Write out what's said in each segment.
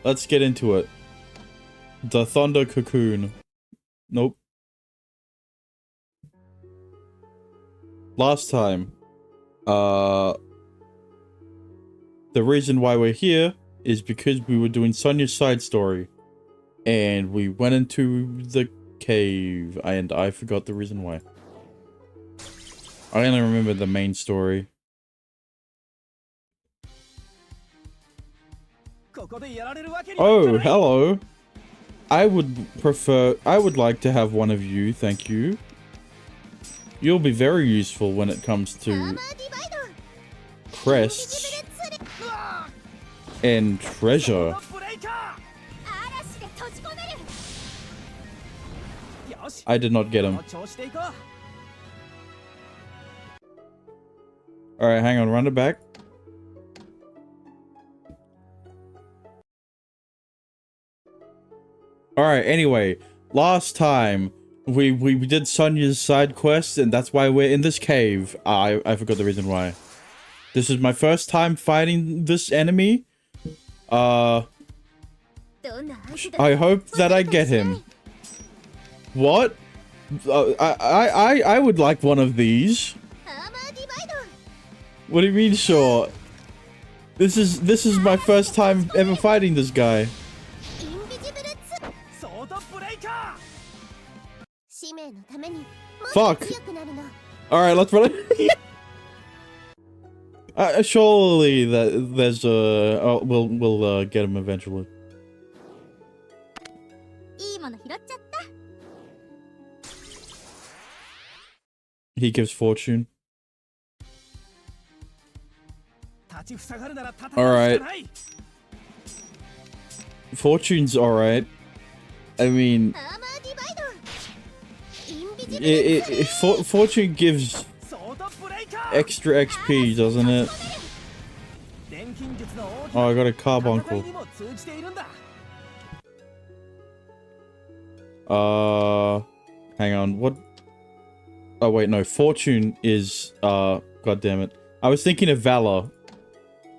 let's get into it. The Thunder Cocoon. Nope. Last time, the reason why we're here is because we were doing Sonia's side story. And we went into the cave, and I forgot the reason why. I only remember the main story. Oh, hello. I would like to have one of you, thank you. You'll be very useful when it comes to crests and treasure. I did not get him. Alright, hang on, run it back. Alright, anyway, last time we did Sonia's side quest, and that's why we're in this cave. I forgot the reason why. This is my first time fighting this enemy. I hope that I get him. What? I would like one of these. What do you mean, sure? This is my first time ever fighting this guy. Fuck. Alright, let's run it. Surely there's we'll get him eventually. He gives fortune. Alright. Fortune's alright. I mean... Fortune gives extra XP, doesn't it? Oh, I got a carbuncle. Hang on, what? Oh wait, no, Fortune is, god damn it. I was thinking of Valor.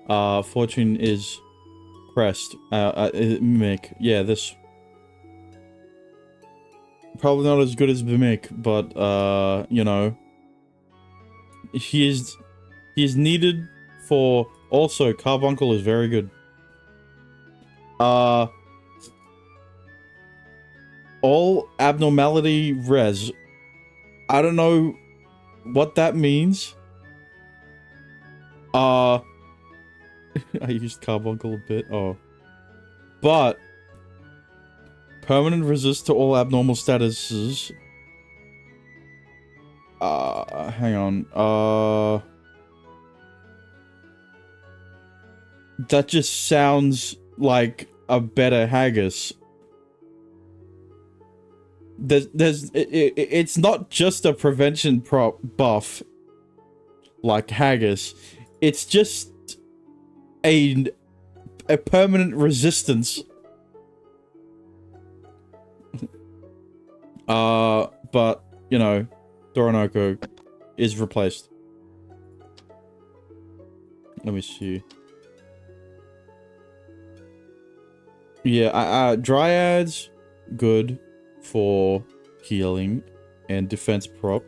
Fortune is Crest. Mimic. Yeah, this. Probably not as good as Mimic, but, you know. He is needed for, also, Carbuncle is very good. All abnormality res. I don't know what that means. I used Carbuncle a bit, oh. But, permanent resist to all abnormal statuses. Hang on, that just sounds like a better Haggis. It's not just a prevention buff like Haggis. It's just a permanent resistance. But you know, Doronoko is replaced. Let me see. Yeah, Dryads, good for healing and defense prop.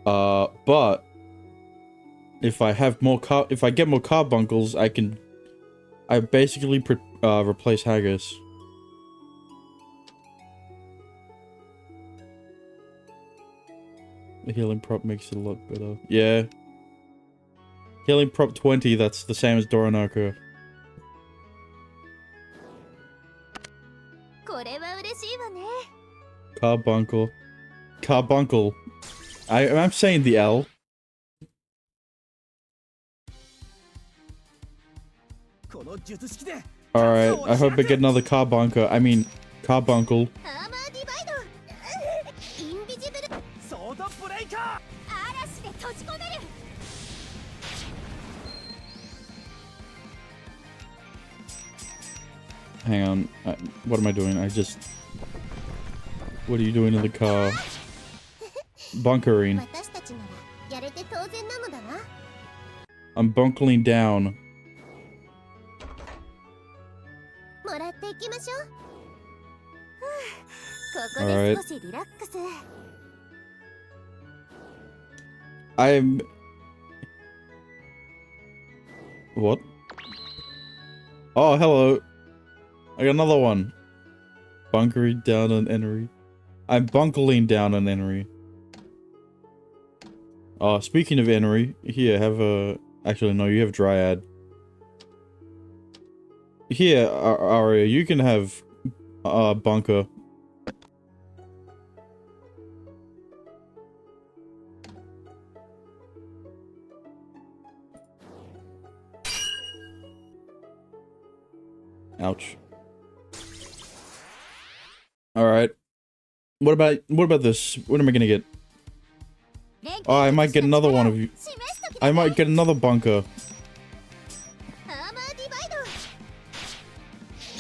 But if I have more if I get more carbuncles, I basically replace Haggis. The healing prop makes it a lot better. Yeah. Healing prop 20, that's the same as Doronoko. Carbuncle. Carbuncle. I'm saying the L. Alright, I hope I get another Carbuncle. I mean, Carbuncle. Hang on, what am I doing? What are you doing in the car? Bunkering. I'm bunkering down. Alright. I'm... What? Oh, hello. I got another one. Bunkering down on Enery. I'm bunkering down on Enery. Speaking of Enery, here, have a... Actually, no, you have Dryad. Here, Aria, you can have, Bunker. Ouch. Alright. What about this? What am I gonna get? Oh, I might get another one of you. I might get another bunker.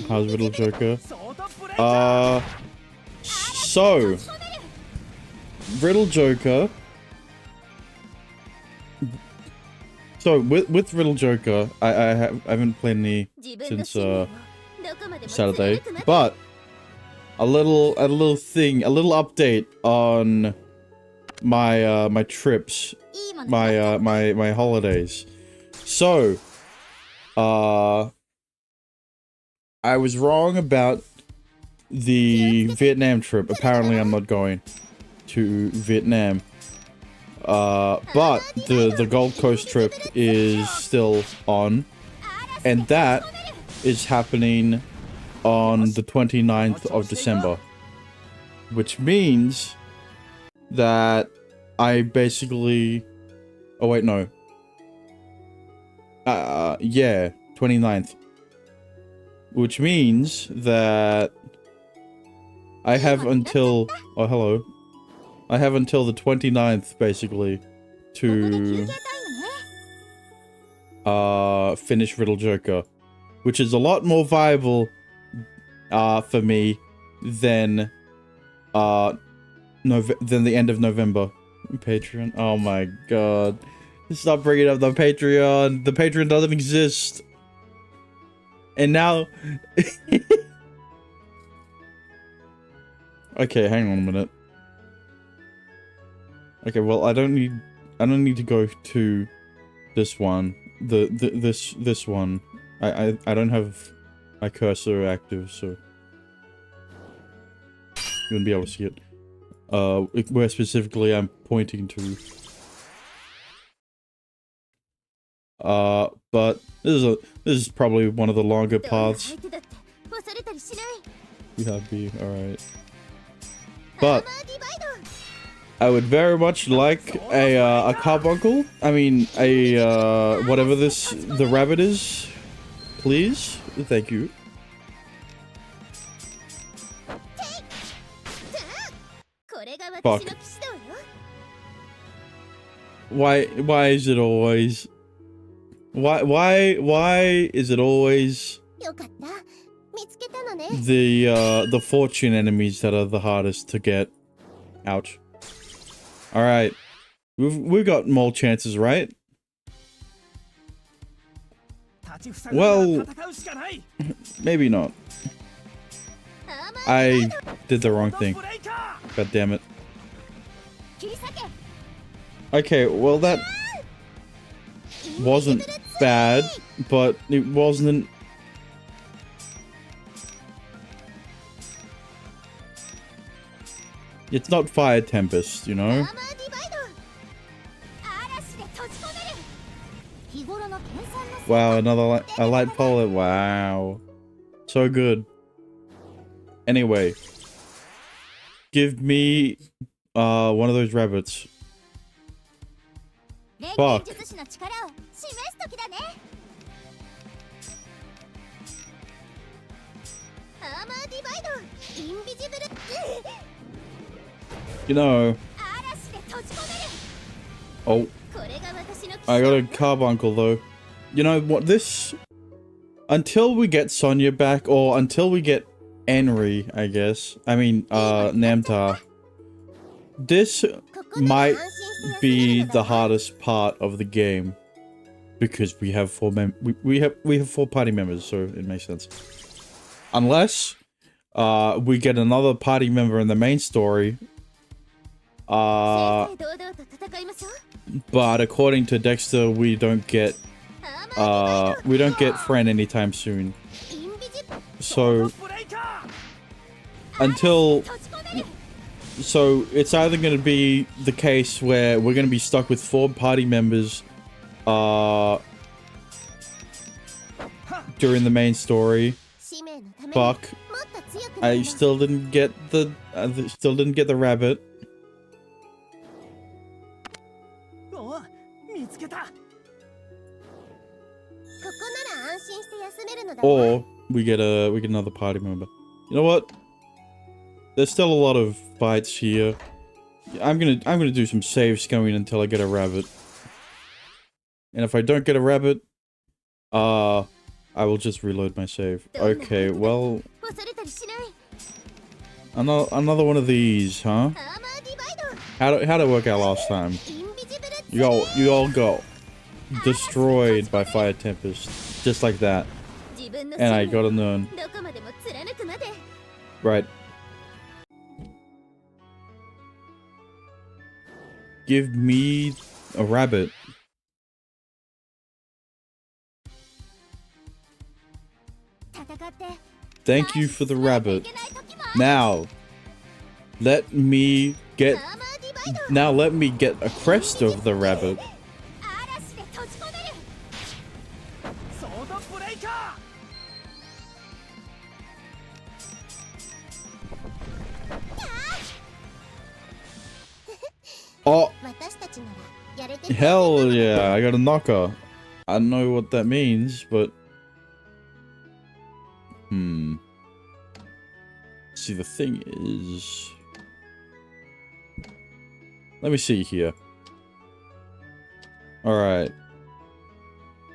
How's Riddle Joker? So Riddle Joker. So with Riddle Joker, I haven't played any since Saturday, but a little update on my my trips, my holidays. So I was wrong about the Vietnam trip. Apparently I'm not going to Vietnam. But the Gold Coast trip is still on, and that is happening on the 29th of December, which means that I basically... Oh wait, no. Yeah, 29th. Which means that I have until... Oh, hello. I have until the 29th, basically, to finish Riddle Joker, which is a lot more viable for me than the end of November. Patreon. Oh my god. Stop bringing up the Patreon. The Patreon doesn't exist. And now... Okay, hang on a minute. Okay, well, I don't need to go to this one. This one. I don't have my cursor active, so you wouldn't be able to see it. Where specifically I'm pointing to. But this is probably one of the longer paths. You have B, alright. But I would very much like a carbuncle. I mean, whatever the rabbit is, please. Thank you. Fuck. Why is it always... Why is it always the fortune enemies that are the hardest to get? Ouch. Alright. We've got more chances, right? Well, maybe not. I did the wrong thing. God damn it. Okay, well that wasn't bad, but it wasn't... It's not Fire Tempest, you know? Wow, another a light polar. Wow. So good. Anyway. Give me one of those rabbits. Fuck. You know. Oh. I got a carbuncle though. You know what, this... Until we get Sonya back, or until we get Enri, I guess. I mean, Namtar. This might be the hardest part of the game. Because we have four we have 4 party members, so it makes sense. unless we get another party member in the main story. But according to Dexter, we don't get Fran anytime soon. So so it's either going to be the case where we're going to be stuck with 4 party members during the main story. Fuck. I still didn't get the rabbit. Or we get another party member. You know what? There's still a lot of fights here. I'm gonna do some save scuming until I get a rabbit. And if I don't get a rabbit, I will just reload my save. Okay, well, another one of these, huh? How'd it work out last time? You all got destroyed by Fire Tempest, just like that. And I got a none. Right. Give me a rabbit. Thank you for the rabbit. Now, let me get a crest of the rabbit. Oh, hell yeah, I got a knocker. I don't know what that means, but... See, the thing is... Let me see here. Alright.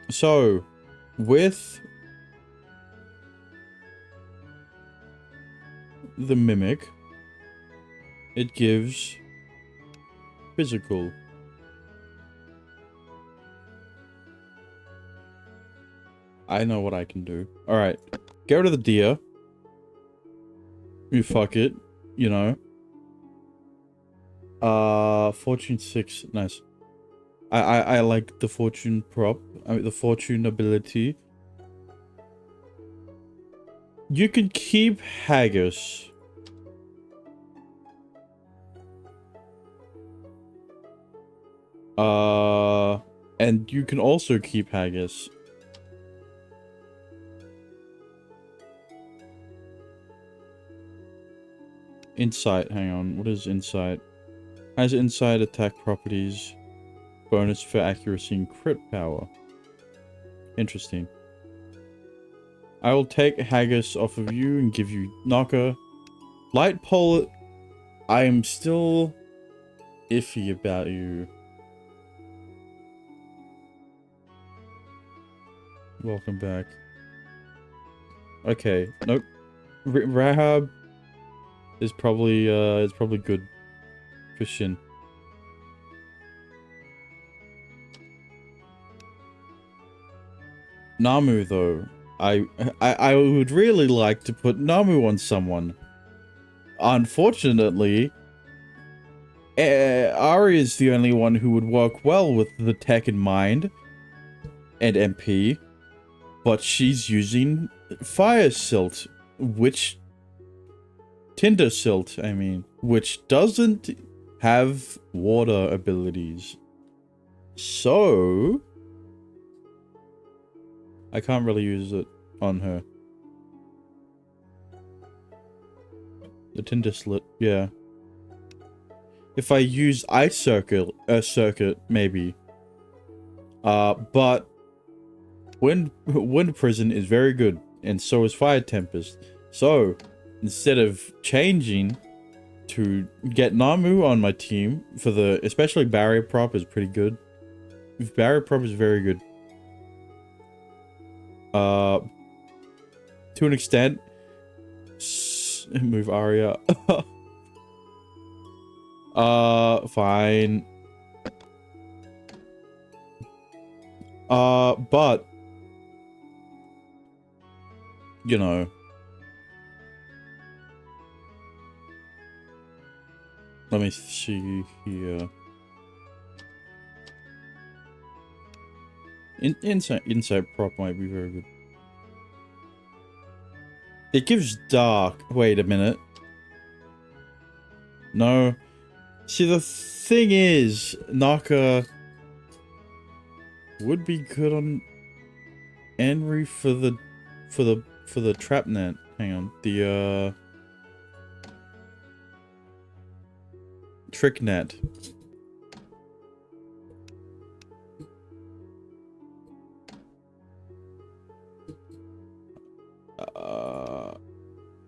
So, with... the Mimic, it gives... physical. I know what I can do. Alright. Get rid of the deer. You fuck it. You know. Fortune 6. Nice. I like the fortune prop. I mean, the fortune ability. You can keep Haggis. And you can also keep Haggis. Insight, hang on, what is insight? Has insight attack properties, bonus for accuracy and crit power. Interesting. I will take Haggis off of you and give you Knocker. Light Pole, I am still iffy about you. Welcome back. Okay, nope. Rahab is probably good for Shin. Namu though, I would really like to put Namu on someone. Unfortunately, Ari is the only one who would work well with the tech in mind and MP, but she's using Fire Silt, which Tinder Silt, I mean, which doesn't have water abilities. So I can't really use it on her. The Tinder Slit, yeah. If I use Ice Circuit, maybe. But Wind Prison is very good, and so is Fire Tempest. So instead of changing to get Namu on my team for the, especially Barrier Prop is pretty good. Barrier Prop is very good. To an extent, move Arya. Fine. But you know, Let me see here. Insight prop might be very good. It gives dark. Wait a minute. No. See, the thing is, Naka would be good on Henry for the trap net. Hang on. The trick net.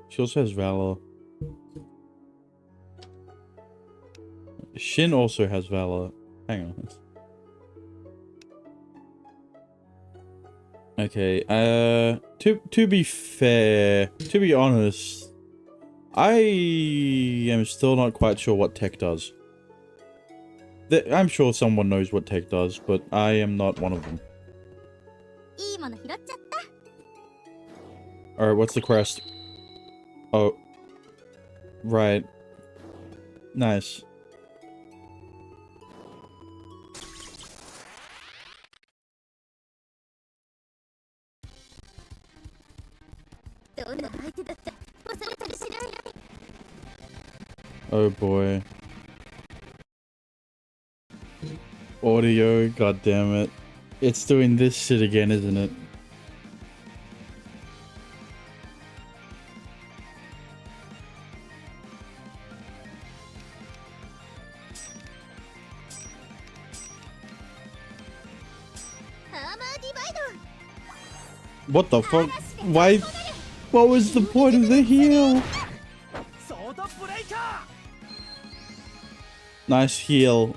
She also has Valor. Shin also has Valor. Hang on. Okay, to be fair, to be honest, I am still not quite sure what tech does. I'm sure someone knows what tech does, but I am not one of them. Alright, what's the crest? Oh. Right. Nice. Oh boy. Audio, god damn it. It's doing this shit again, isn't it? What the fuck? Why? What was the point of the heal? Nice heal.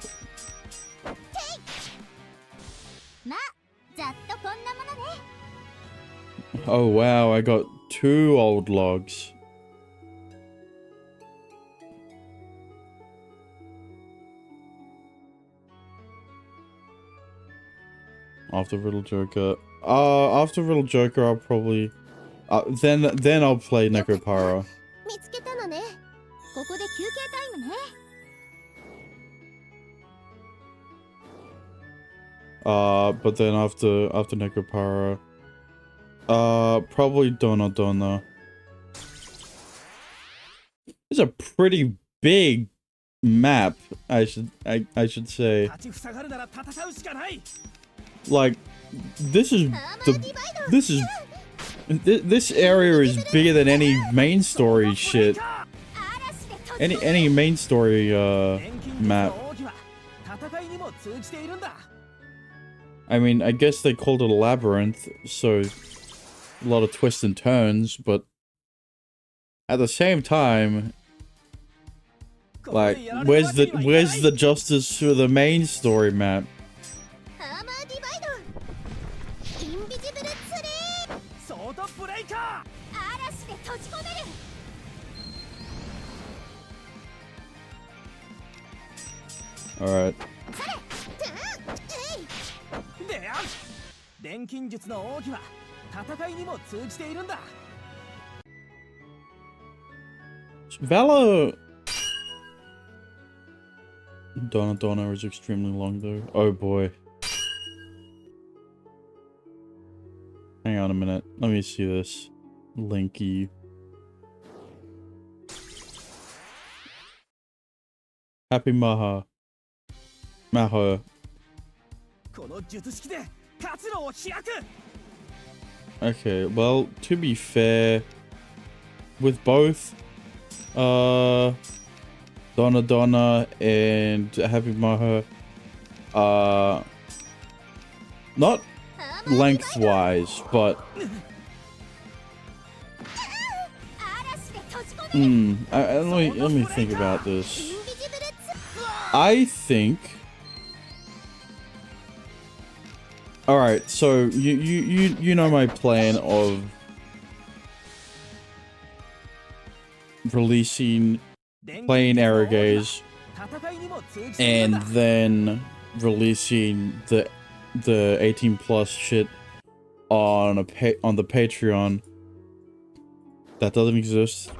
Oh wow, I got 2 old logs. After Riddle Joker. After Riddle Joker, I'll probably... then I'll play Necropara. But then after Necropara... probably Donna Donna. It's a pretty big map, I should say. Like, this area is bigger than any main story shit. Any main story map. I mean, I guess they called it a labyrinth, so a lot of twists and turns, but at the same time, like, where's the justice for the main story map? Alright. Valor... Donna is extremely long though. Oh boy. Hang on a minute. Let me see this. Linky. Happy Maha. Maho. Okay, well, to be fair, with both, Donna and Happy Maho, not lengthwise, but, let me think about this. I think... Alright, so you know my plan of releasing plain Aragaze and then releasing the 18 plus shit on the Patreon that doesn't exist.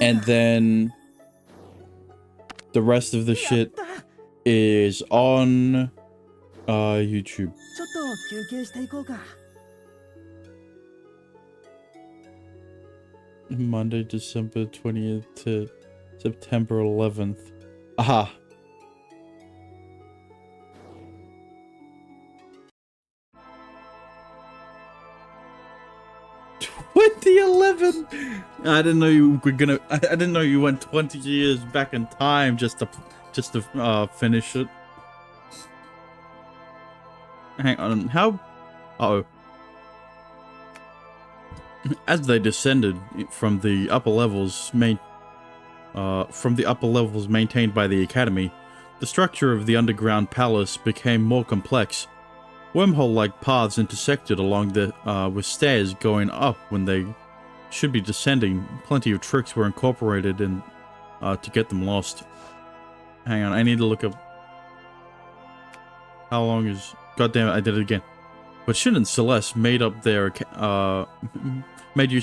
And then the rest of the shit is on YouTube. Monday, December 20th to September 11th. Aha. 2011. I didn't know you were gonna. I didn't know you went 20 years back in time just to finish it. Hang on. How? Uh-oh. As they descended from the upper levels maintained by the Academy, the structure of the underground palace became more complex. Wormhole-like paths intersected along the with stairs going up when they should be descending. Plenty of tricks were incorporated in to get them lost. Hang on, I need to look up how long is. God damn it, I did it again. But Shin and Celeste made use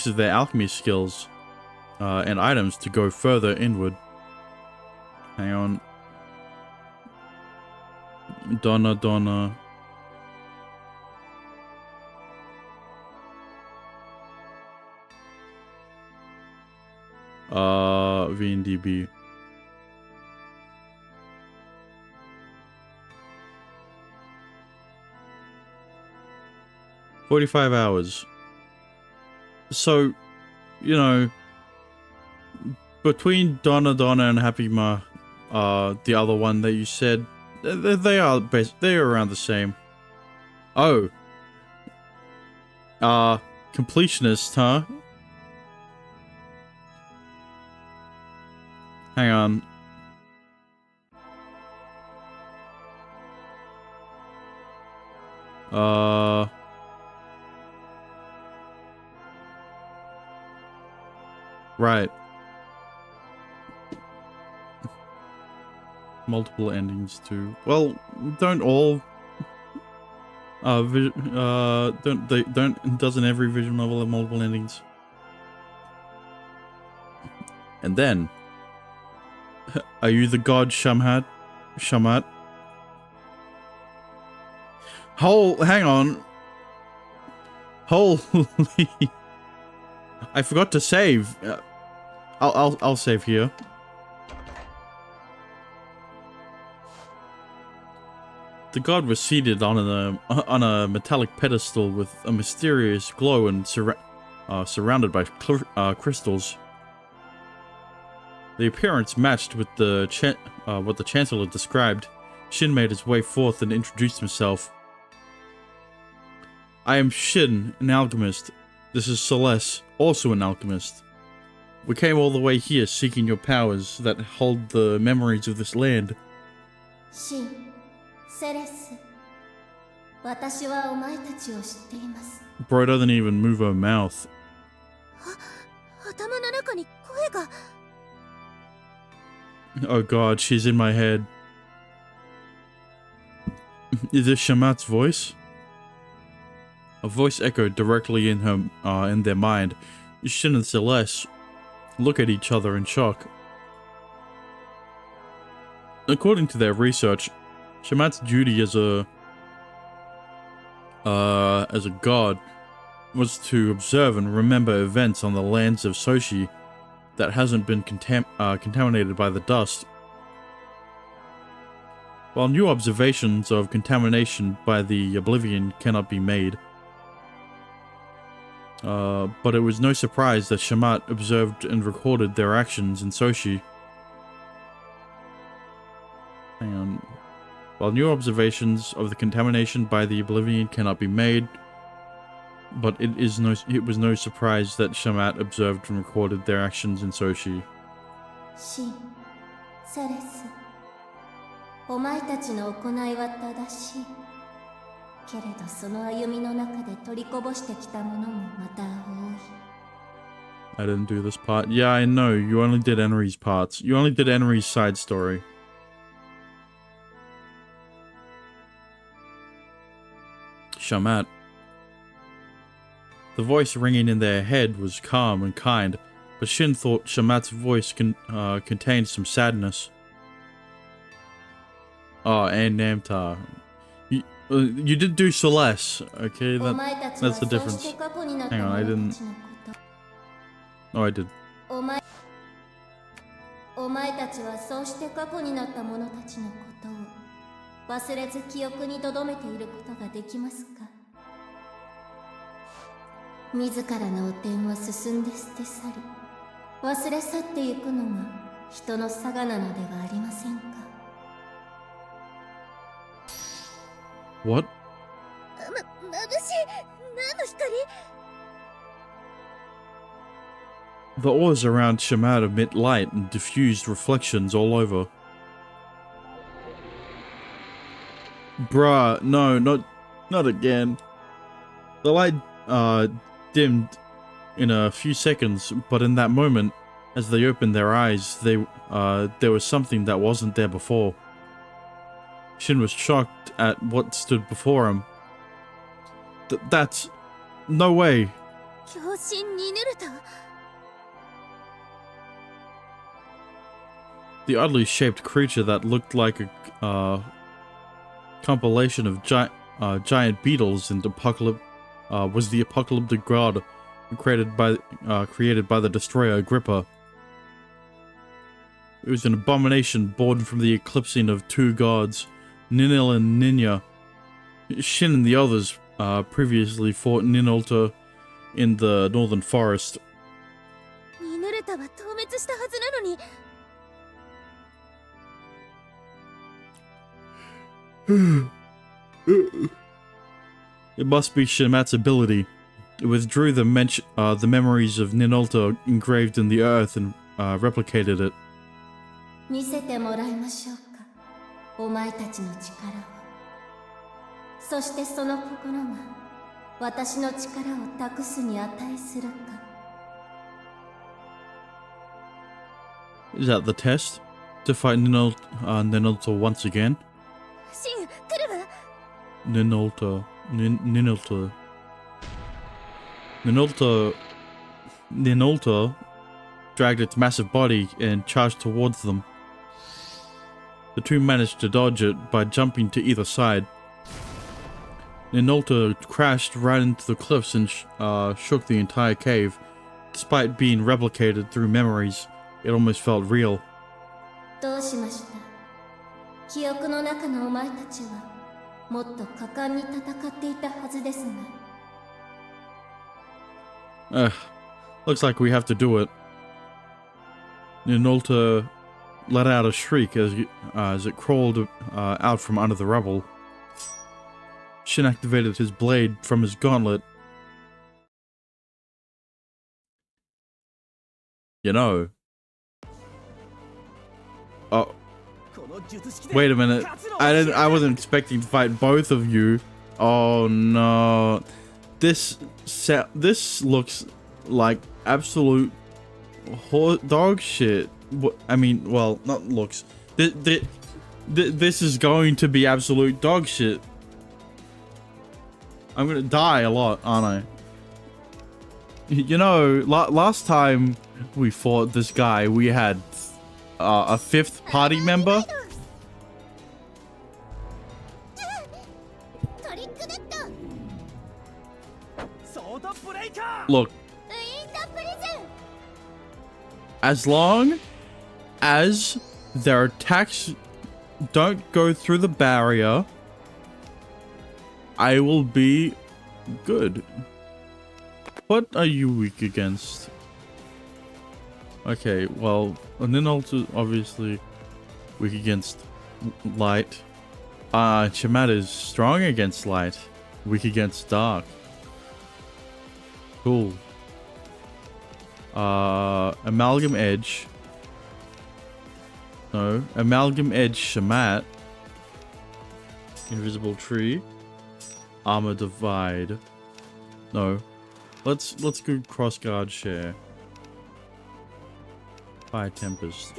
of their alchemy skills and items to go further inward. Hang on. Donna. VNDB. $45 hours. So, you know, between Donna and Happy Ma, the other one that you said, they are around the same. Oh. Completionist, huh? Hang on. Right. Multiple endings too. Well, don't all doesn't every visual novel have multiple endings? And then, are you the god Shamat? Hang on. Holy! I forgot to save. I'll save here. The god was seated on a metallic pedestal with a mysterious glow and surrounded by crystals. The appearance matched with what the Chancellor described. Shin made his way forth and introduced himself. I am Shin, an alchemist. This is Celeste, also an alchemist. We came all the way here seeking your powers that hold the memories of this land. Shin, Celeste. Bro doesn't even move her mouth. Oh god, she's in my head. Is this Shamat's voice? A voice echoed directly in their mind. Shin and Celeste look at each other in shock. According to their research, Shamat's duty as a god was to observe and remember events on the lands of Soshi that hasn't been contaminated by the dust. While new observations of contamination by the Oblivion cannot be made, but it was no surprise that Shamat observed and recorded their actions in Soshi. Hang on. While new observations of the contamination by the Oblivion cannot be made, but it was no surprise that Shamat observed and recorded their actions in Soshi. Shin, Celeste. お前たちの行いは正しい。けれどその歩みの中で取りこぼしてきたものもまた多い。 I didn't do this part. Yeah, I know. You only did Enri's parts. You only did Enri's side story. Shamat. The voice ringing in their head was calm and kind, but Shin thought Shamat's voice contained some sadness. Oh, and Namtar. You did do Celeste, okay? That's the difference. Hang on, I didn't. Oh, I did. お前たちはそうして過去になった者たちのことを忘れず記憶に留めていることができますか？自らの汚点を進んで捨て去り、忘れ去ってゆくのが人の性なのではありませんか？ What? 眩しい。何の光？ The ores around Shamat emit light and diffused reflections all over. Bruh, no, not again. The light dimmed in a few seconds, but in that moment, as they opened their eyes, there was something that wasn't there before. Shin was shocked at what stood before him. That's... no way. The oddly shaped creature that looked like a compilation of giant beetles and was the apocalyptic god created by the destroyer Agrippa. It was an abomination born from the eclipsing of two gods, Ninil and Ninya. Shin and the others previously fought Ninulta in the northern forest. It must be Shamat's ability. It withdrew the memories of Ninulta engraved in the earth and replicated it. 見せてもらいましょうか、お前たちの力を。そしてその心が私の力を託すに値するか。 Is that the test? To fight Ninulta once again? シン、来るわ。 Ninulta dragged its massive body and charged towards them. The two managed to dodge it by jumping to either side. Ninulta crashed right into the cliffs and shook the entire cave. Despite being replicated through memories, it almost felt real. どうしました？記憶の中のお前たちはもっと果敢に戦っていたはずですが。Looks like we have to do it. Ninulta let out a shriek as it crawled out from under the rubble. Shin activated his blade from his gauntlet. You know. Oh. Wait a minute. I wasn't expecting to fight both of you. Oh no. This looks like absolute dog shit. I mean, well, not looks. This is going to be absolute dog shit. I'm gonna die a lot, aren't I? You know, last time we fought this guy, we had a fifth party member. Look, as long as their attacks don't go through the barrier, I will be good. What are you weak against? Okay, well, Ninulta obviously weak against light. Shamat is strong against light, weak against dark. Cool. Amalgam Edge. No, Amalgam Edge Shamat. Invisible Tree. Armor Divide. No. Let's go Cross Guard Share. Fire Tempest.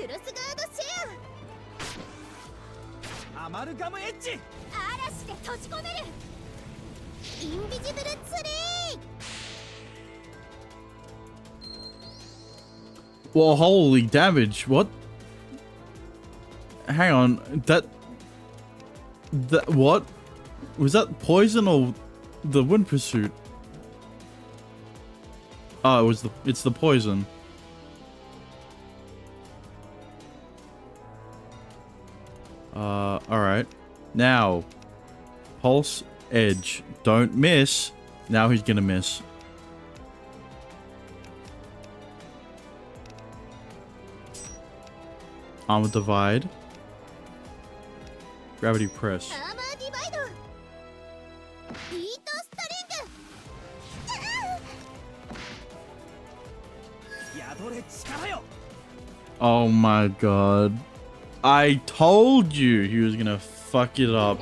Well, holy damage. What? Hang on. That what? Was that poison or the wind pursuit? Oh, it's the poison. Alright. Now, Pulse Edge. Don't miss. Now he's gonna miss. Armor Divide. Gravity Press. Oh my god. I told you he was gonna fuck it up.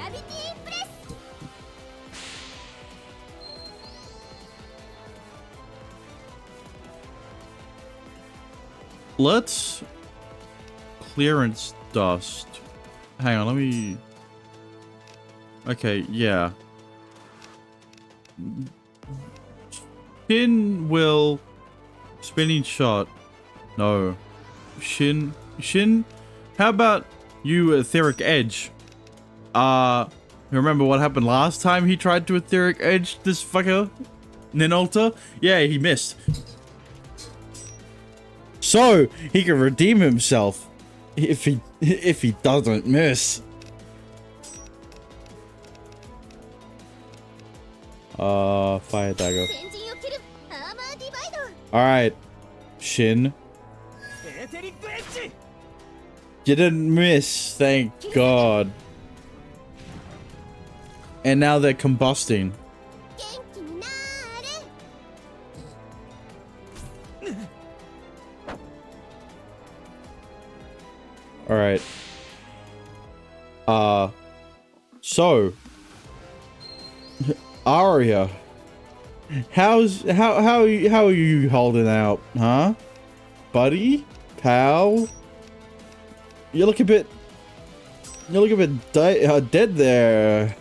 Let's clearance dust. Hang on, let me... Okay, yeah. Shin will... Spinning shot. No. Shin... How about you Etheric Edge? Remember what happened last time he tried to Etheric Edge this fucker? Ninulta? Yeah, he missed. So, he can redeem himself if he doesn't miss. Fire dagger. Alright, Shin. You didn't miss, thank God. And now they're combusting. Alright. So Aria, how are you holding out, huh? Buddy? Pal? You look a bit dead there.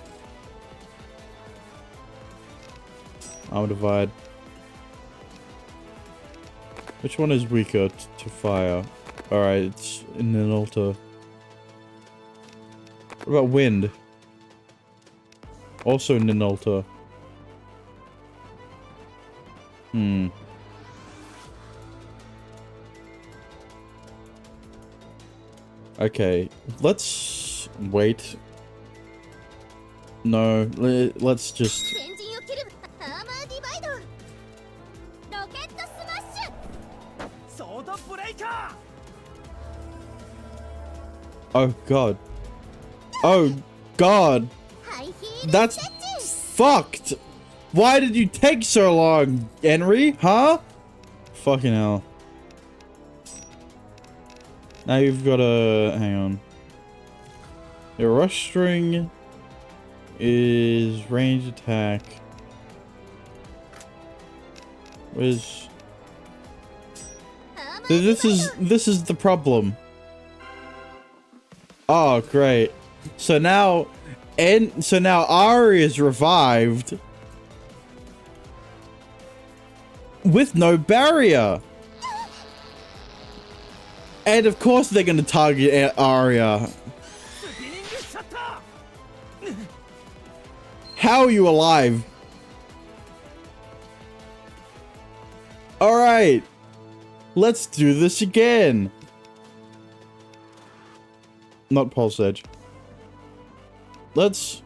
Armor Divide. Which one is weaker to fire? Alright, it's in an altar. What about wind? Also Ninulta. Okay, let's wait. No, let's just... Oh god. Oh god. That's fucked. Why did you take so long, Henry? Huh? Fucking hell. Now you've got to... Hang on. Your rush string is range attack. Where's... This is the problem. Oh, great. So now Ari is revived with no barrier. And of course they're gonna target Arya. How are you alive? Alright. Let's do this again. Not Pulse Edge. Let's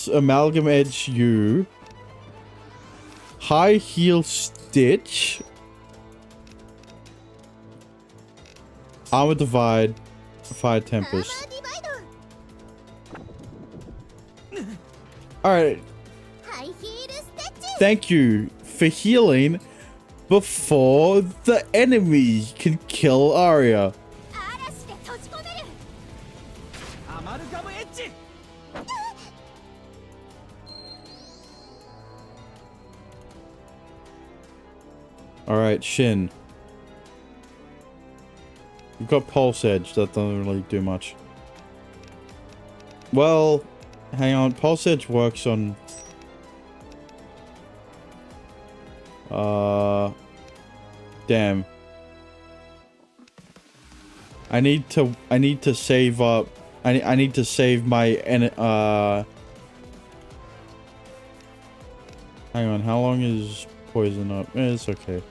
Amalgam Edge you. High Heel Stitch. Armor Divide. Fire Tempest. Alright. Thank you for healing before the enemy can kill Arya. Alright, Shin. You've got Pulse Edge, that doesn't really do much. Well, hang on, Pulse Edge works on... Damn. I need to save up. I need to save my hang on, how long is poison up? It's okay.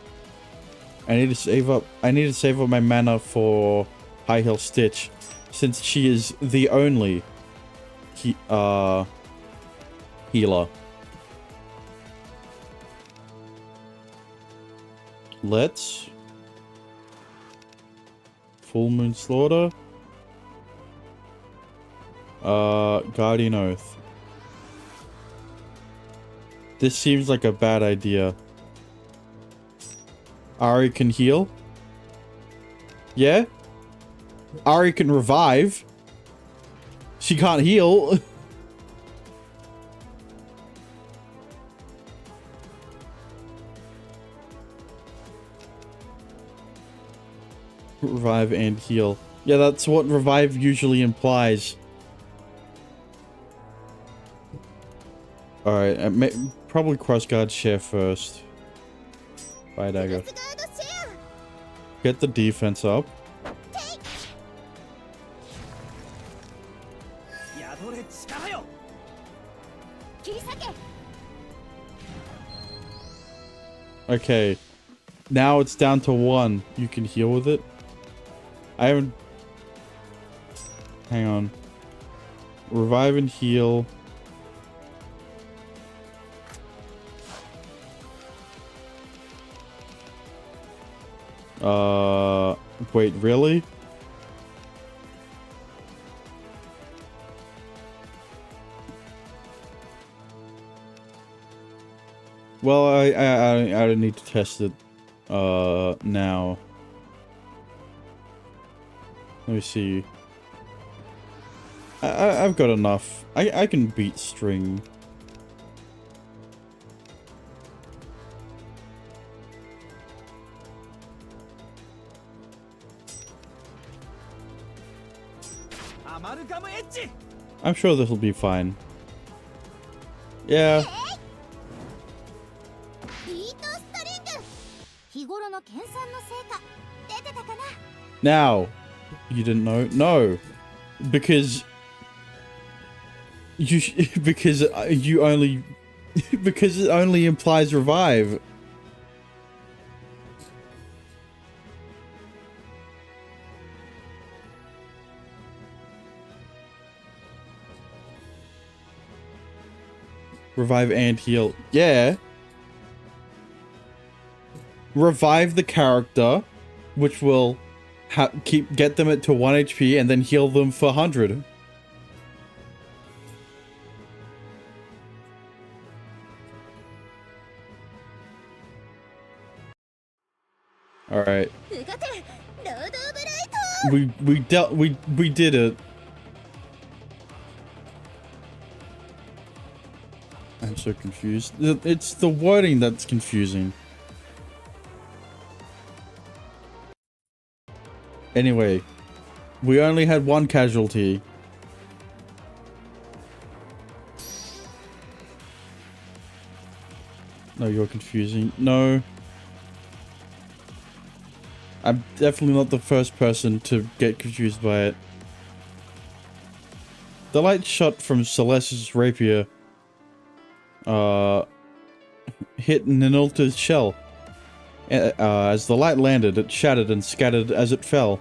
I need to save up my mana for High Heel Stitch, since she is the only healer. Let's Full Moon Slaughter. Guardian Oath. This seems like a bad idea. Ari can heal. Yeah? Ari can revive. She can't heal. Revive and heal. Yeah, that's what revive usually implies. Alright, probably crossguard share first. Fire dagger. Get the defense up. Okay. Now it's down to 1. You can heal with it. I haven't... Hang on. Revive and heal. Wait, really? Well, I don't need to test it, now. Let me see. I've got enough. I can beat string. I'm sure this will be fine. Yeah. Now, you didn't know? No, because you only because it only implies revive. Revive and heal. Yeah. Revive the character, which will get them to 1 HP and then heal them for 100. All right. We did it. I'm so confused. It's the wording that's confusing. Anyway, we only had 1 casualty. No, you're confusing. No. I'm definitely not the first person to get confused by it. The light shot from Celeste's rapier hit Ninulta's shell. As the light landed, it shattered and scattered as it fell.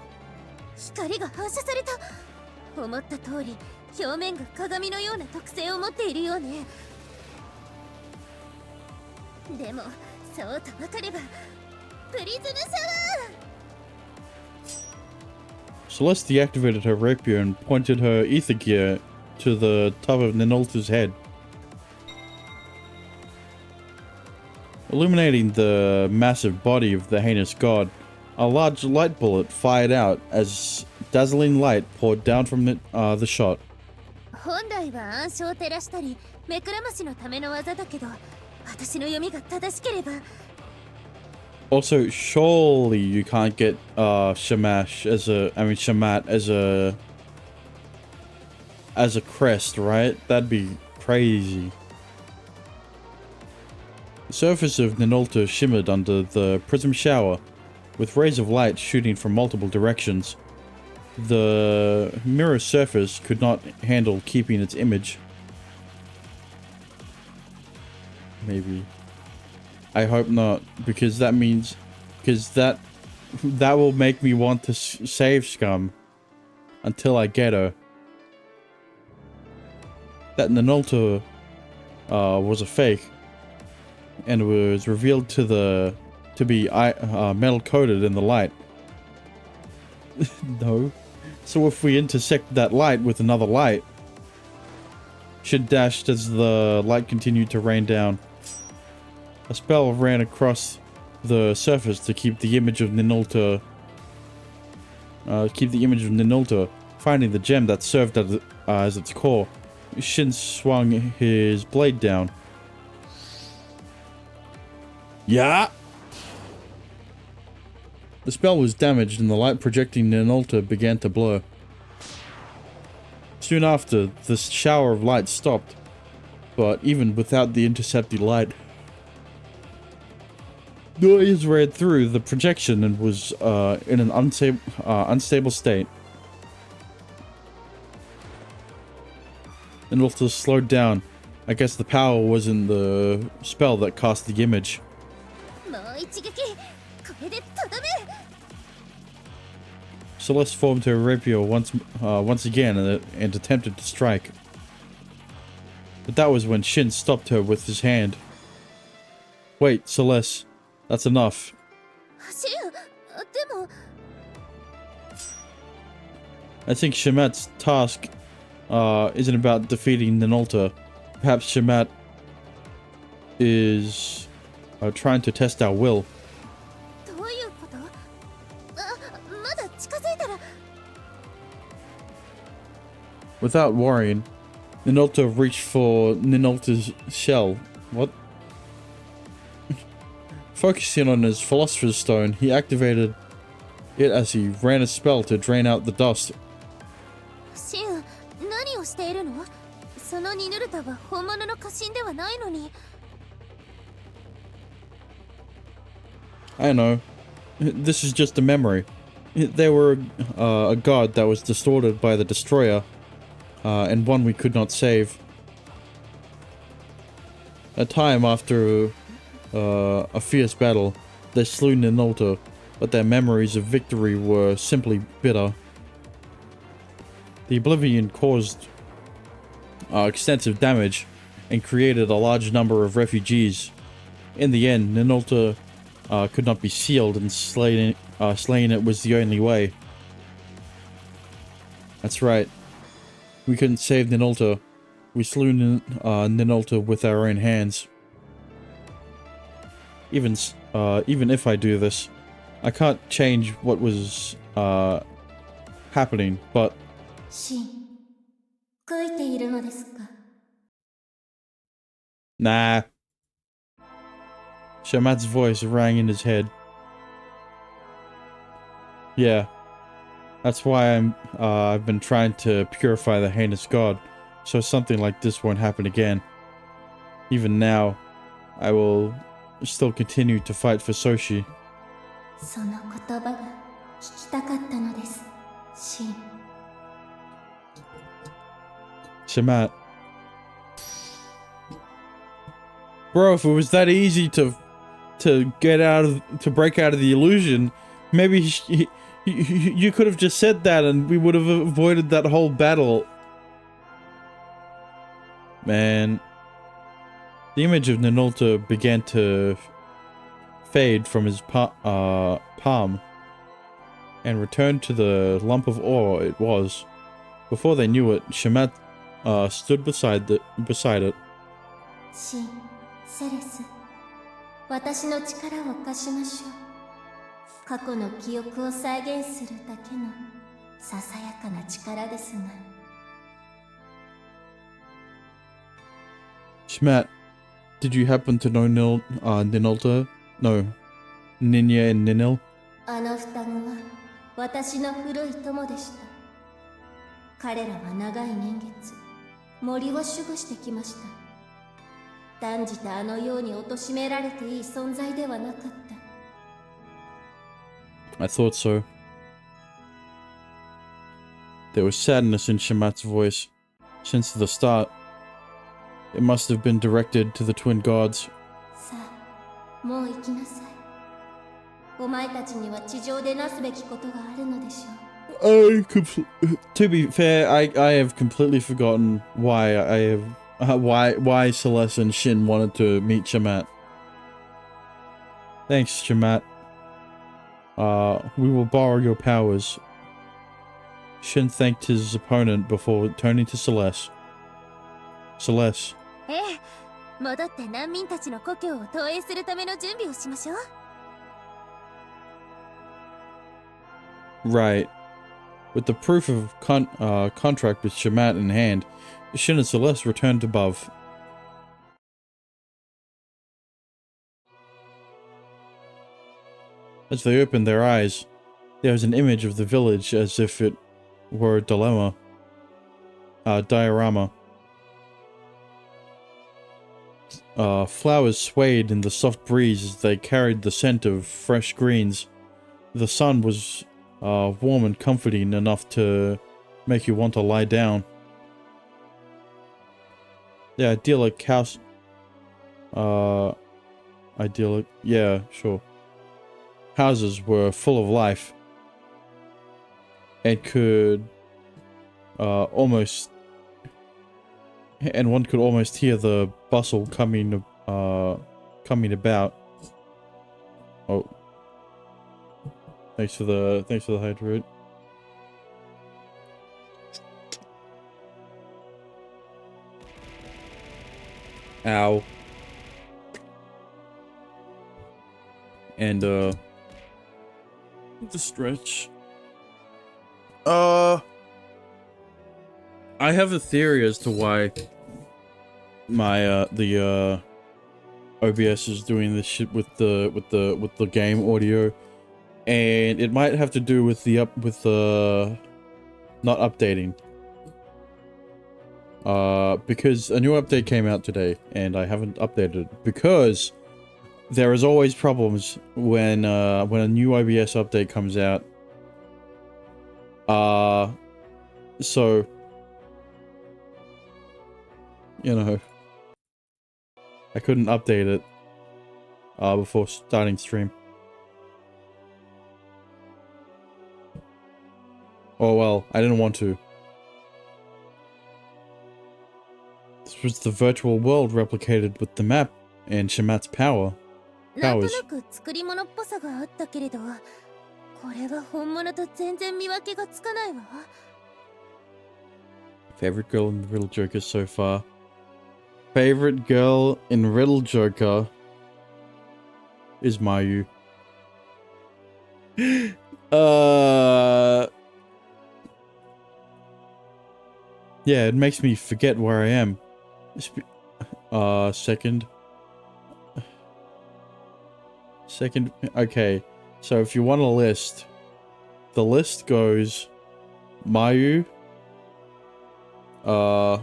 Celeste deactivated her rapier and pointed her ether gear to the top of Ninulta's head, illuminating the massive body of the heinous god. A large light bullet fired out as dazzling light poured down from the shot. Also, surely you can't get Shamash as Shamat as a crest, right? That'd be crazy. The surface of Ninulta shimmered under the prism shower, with rays of light shooting from multiple directions. the mirror surface could not handle keeping its image. Maybe. I hope not, because that means... Because that will make me want to save Scum until I get her. That Ninulta was a fake and was revealed to be metal coated in the light. No. So if we intersect that light with another light, Shin dashed as the light continued to rain down. A spell ran across the surface to keep the image of Ninulta. Finding the gem that served as its core, Shin swung his blade down. Yeah. The spell was damaged and the light projecting Ninulta began to blur. Soon after, the shower of light stopped, but even without the intercepting light, noise ran through the projection and was in an unstable state. Ninulta slowed down. I guess the power was in the spell that cast the image. Celeste formed her rapier once again and attempted to strike. But that was when Shin stopped her with his hand. Wait, Celeste. That's enough. I think Shamat's task isn't about defeating Ninulta. Perhaps Shamat is trying to test our will. Without worrying, Ninulta reached for Ninulta's shell. What? Focusing on his Philosopher's Stone, he activated it as he ran a spell to drain out the dust. I know. This is just a memory. They were a god that was distorted by the Destroyer, and one we could not save. A time after a fierce battle, they slew Ninulta, but their memories of victory were simply bitter. The Oblivion caused extensive damage and created a large number of refugees. In the end, Ninulta could not be sealed, and slaying it was the only way. That's right. We couldn't save Ninulta. We slew Ninulta with our own hands. Even if I do this, I can't change what was happening, but... Nah. Shamat's voice rang in his head. Yeah. That's why I've been trying to purify the heinous god, so something like this won't happen again. Even now, I will still continue to fight for Soshi. Shamat. Bro, if it was that easy to break out of the illusion, maybe you could have just said that and we would have avoided that whole battle. Man. The image of Ninulta began to fade from his palm and returned to the lump of ore it was. Before they knew it, Shamat stood beside it. Shin, Ceres, 私の力を貸しましょう。過去の記憶を再現するだけのささやかな力ですが。Shamat, did you happen to know Ninulta? No, Ninya and Ninil? あの双子は私の古い友でした。彼らは長い年月、森を守護してきました。断じてあのように貶められていい存在ではなかった。I thought so. There was sadness in Shamat's voice. Since the start, it must have been directed to the twin gods. さあ、もう行きなさい。お前たちには地上でなすべきことがあるのでしょう。To be fair, I have completely forgotten why I have why Celeste and Shin wanted to meet Shamat. Thanks, Shamat. We will borrow your powers. Shin thanked his opponent before turning to Celeste. Celeste. ええ、戻って難民たちの故郷を投影するための準備をしましょう。Right. With the proof of contract with Shamat in hand, Shin and Celeste returned above. As they opened their eyes, there was an image of the village as if it were a diorama. Flowers swayed in the soft breeze as they carried the scent of fresh greens. The sun was warm and comforting enough to make you want to lie down. The idyllic house... idyllic... yeah, sure. Houses were full of life. And could... almost... and one could almost hear the bustle coming about. Oh. Thanks for the hydrate. Ow. And the stretch. I have a theory as to why my OBS is doing this shit with the game audio. And it might have to do with the not updating. Because a new update came out today and I haven't updated it because there is always problems when a new OBS update comes out. So you know, I couldn't update it before starting stream. Oh well, I didn't want to. This was the virtual world replicated with the map and Shamat's powers. なんとなく作り物っぽさがあったけれど、これは本物と全然見分けがつかないわ。Favorite girl in the Riddle Joker so far. Favorite girl in Riddle Joker is Mayu. Yeah, it makes me forget where I am. Second. Okay, so if you want a list, the list goes Mayu. I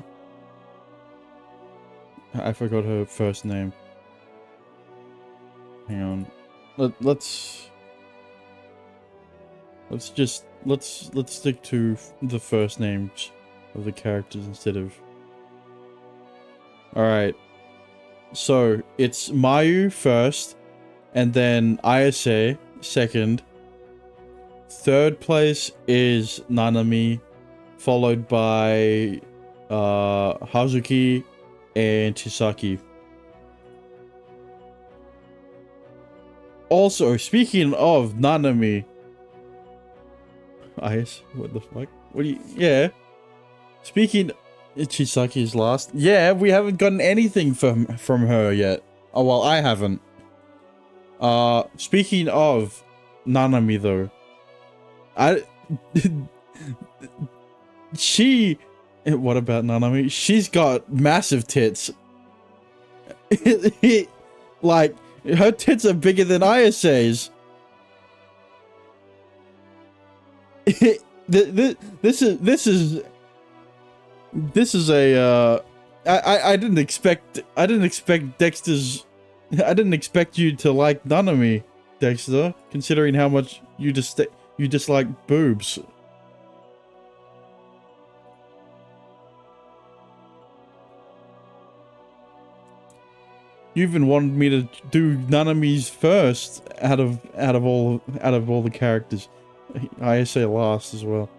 forgot her first name. Hang on. Let's stick to the first names of the characters instead of... Alright. So, it's Mayu first, and then Ayase second. Third place is Nanami, followed by Hazuki and Chisaki. Also, speaking of Nanami... Ayase? What the fuck? What do you... Yeah. Speaking... Chisaki's last. Yeah, we haven't gotten anything from her yet. Oh, well, I haven't. Speaking of Nanami, though. She... What about Nanami? She's got massive tits. Like, her tits are bigger than Ayase's. This is a I didn't expect Dexter's... I didn't expect you to like Nanami, Dexter, considering how much you dislike boobs. You even wanted me to do Naname's first out of all the characters. I say last as well.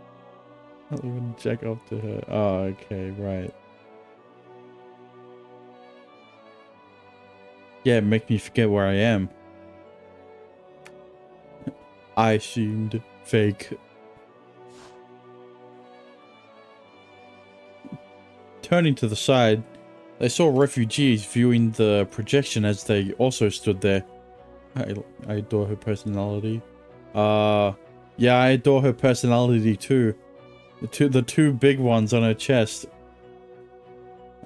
I'll even check up to her. Oh, okay, right. Yeah, make me forget where I am. I seemed fake. Turning to the side, they saw refugees viewing the projection as they also stood there. I adore her personality. Yeah, I adore her personality too. The two big ones on her chest.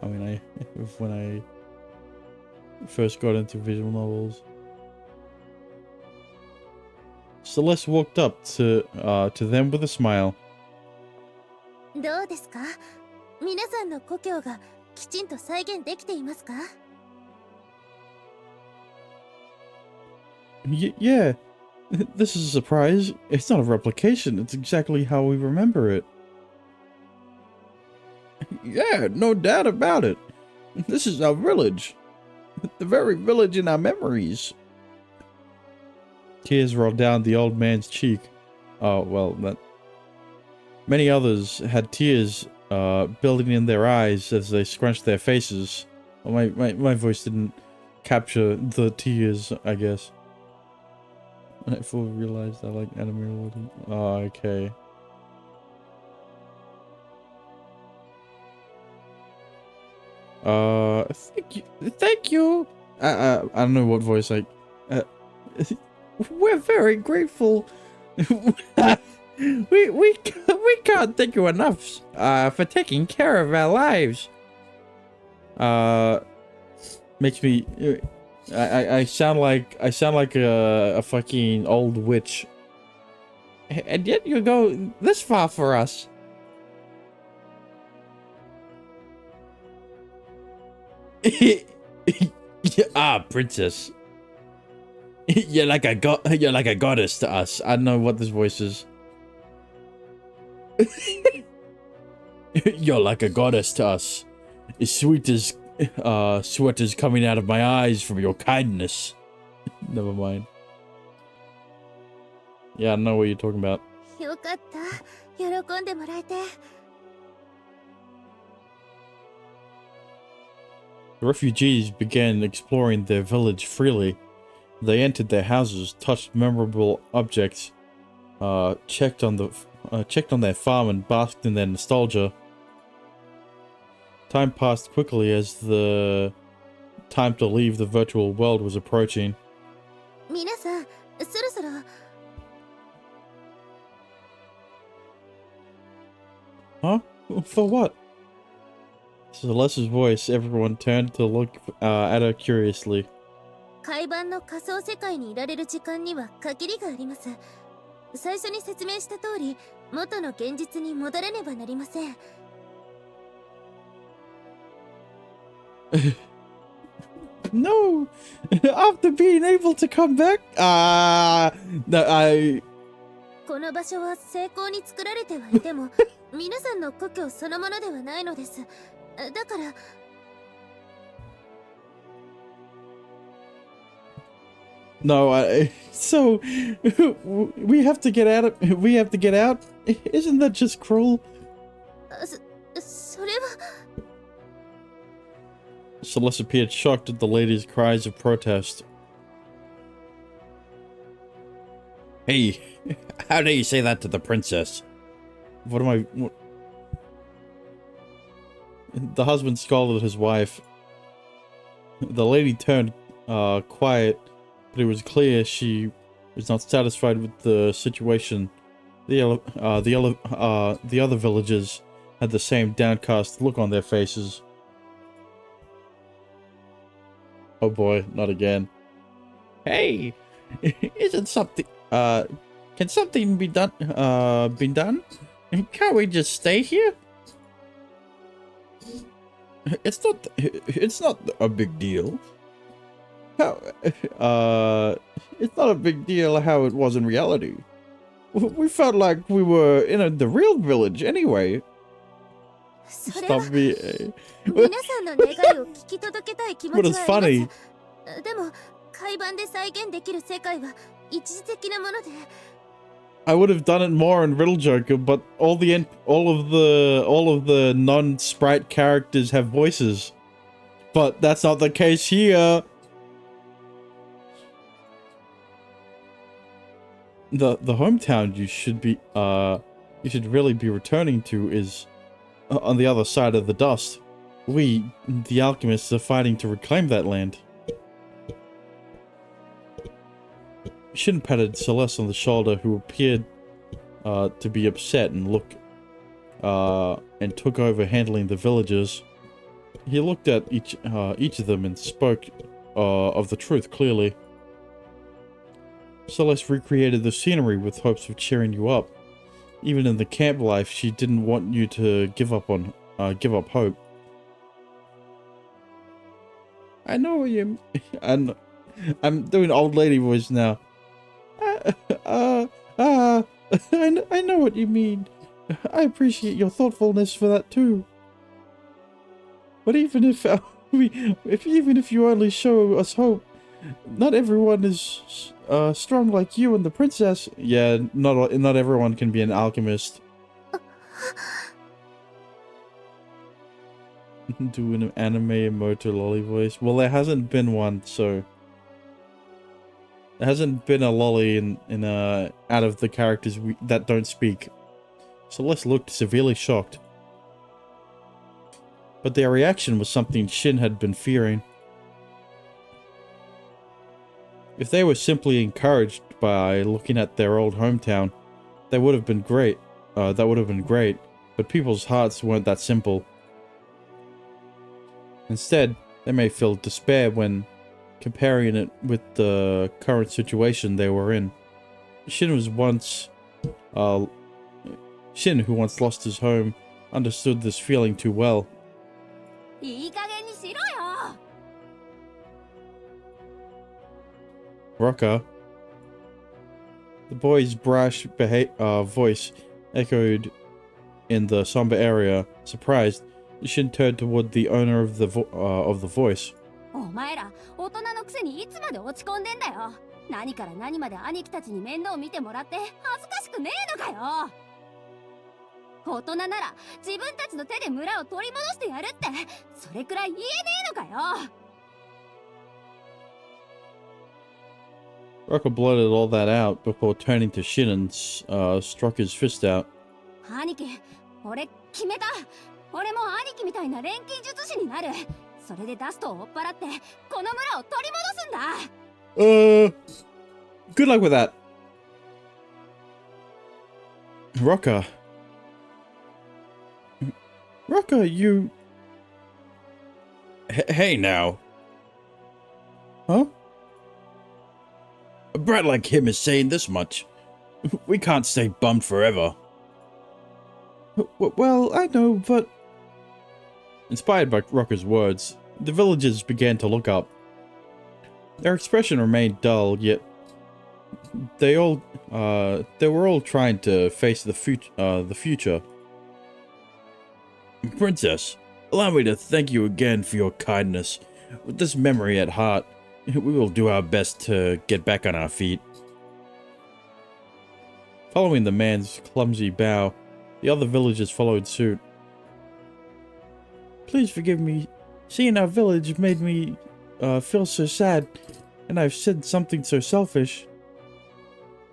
I mean, when I first got into visual novels. Celeste walked up to them with a smile. どうですか？皆さんの故郷がきちんと再現できていますか？ Yeah, this is a surprise. It's not a replication. It's exactly how we remember it. Yeah, no doubt about it. This is our village. The very village in our memories. Tears rolled down the old man's cheek. Oh, well, that... Many others had tears building in their eyes as they scrunched their faces. Well, my voice didn't capture the tears, I guess. I fully realized I like anime. Oh, okay. Thank you. I don't know what voice we're very grateful. we can't thank you enough for taking care of our lives. Makes me I sound like a fucking old witch. And yet you go this far for us. Princess. You're like a goddess to us. I don't know what this voice is. You're like a goddess to us. As sweet as sweat is coming out of my eyes from your kindness. Never mind. Yeah, I know what you're talking about. よかった。喜んでもらえて。 The refugees began exploring their village freely. They entered their houses, touched memorable objects, checked on their farm, and basked in their nostalgia. Time passed quickly as the time to leave the virtual world was approaching. 皆さん、そろそろ。 Huh? For what? Celeste's voice. Everyone turned to look at her curiously. 海版の仮想世界にいられる時間には限りがあります。最初に説明した通り、元の現実に戻らねばなりません。No! After being able to come back? No, この場所は成功に作られてはいても、皆さんの故郷そのものではないのです。だから。 No, so we have to get out. We have to get out. Isn't that just cruel? それは。 Celeste appeared shocked at the lady's cries of protest. Hey, how dare you say that to the princess? What am I? What? The husband scolded his wife. The lady turned quiet. But it was clear she was not satisfied with the situation. The other villagers had the same downcast look on their faces. Oh boy, not again. Hey, isn't something can something be done? Been done? Can't we just stay here? It's not a big deal. How, it's not a big deal how it was in reality. We felt like we were in the real village anyway. Stop me. What is funny? 体版で再現できる世界は一時的なもので。I would have done it more in Riddle Joker, but all of the non-sprite characters have voices. But that's not the case here. The hometown you should really be returning to is on the other side of the dust. We, the alchemists, are fighting to reclaim that land. Shin patted Celeste on the shoulder, who appeared to be upset and took over handling the villagers. He looked at each of them and spoke of the truth clearly. Celeste recreated the scenery with hopes of cheering you up. Even in the camp life, she didn't want you to give up hope. I know what you. I'm doing old lady voice now. I know what you mean. I appreciate your thoughtfulness for that too. But even if you only show us hope, not everyone is strong like you and the princess. Yeah, not everyone can be an alchemist. Do an anime emote lolly voice. Well, there hasn't been one, so there hasn't been a lolly in out of the characters that don't speak. Celeste looked severely shocked, but their reaction was something Shin had been fearing. If they were simply encouraged by looking at their old hometown, that would have been great. But people's hearts weren't that simple. Instead, they may feel despair when comparing it with the current situation they were in. Shin, who once lost his home, understood this feeling too well. Rocker. The boy's brash voice echoed in the somber area. Surprised, Shin turned toward the owner of the voice. お前ら大人のくせにいつまで落ち込んでんだよ。何から何まで兄貴たちに面倒見てもらって恥ずかしくねえのかよ。大人なら自分たちの手で村を取り戻してやるって、それくらい言えねえのかよ。Rocker blurted all that out before turning to Shin and struck his fist out. 兄貴、俺決めた。俺も兄貴みたいな錬金術師になる。それでダストを追っ払ってこの村を取り戻すんだ。Good luck with that. Rocker, you. Hey now. Huh? A brat like him is saying this much. We can't stay bummed forever. Well, I know, but... Inspired by Rocker's words, the villagers began to look up. Their expression remained dull, yet they were all trying to face the future. Princess, allow me to thank you again for your kindness. With this memory at heart, we will do our best to get back on our feet. Following the man's clumsy bow, the other villagers followed suit. Please forgive me. Seeing our village made me feel so sad, and I've said something so selfish.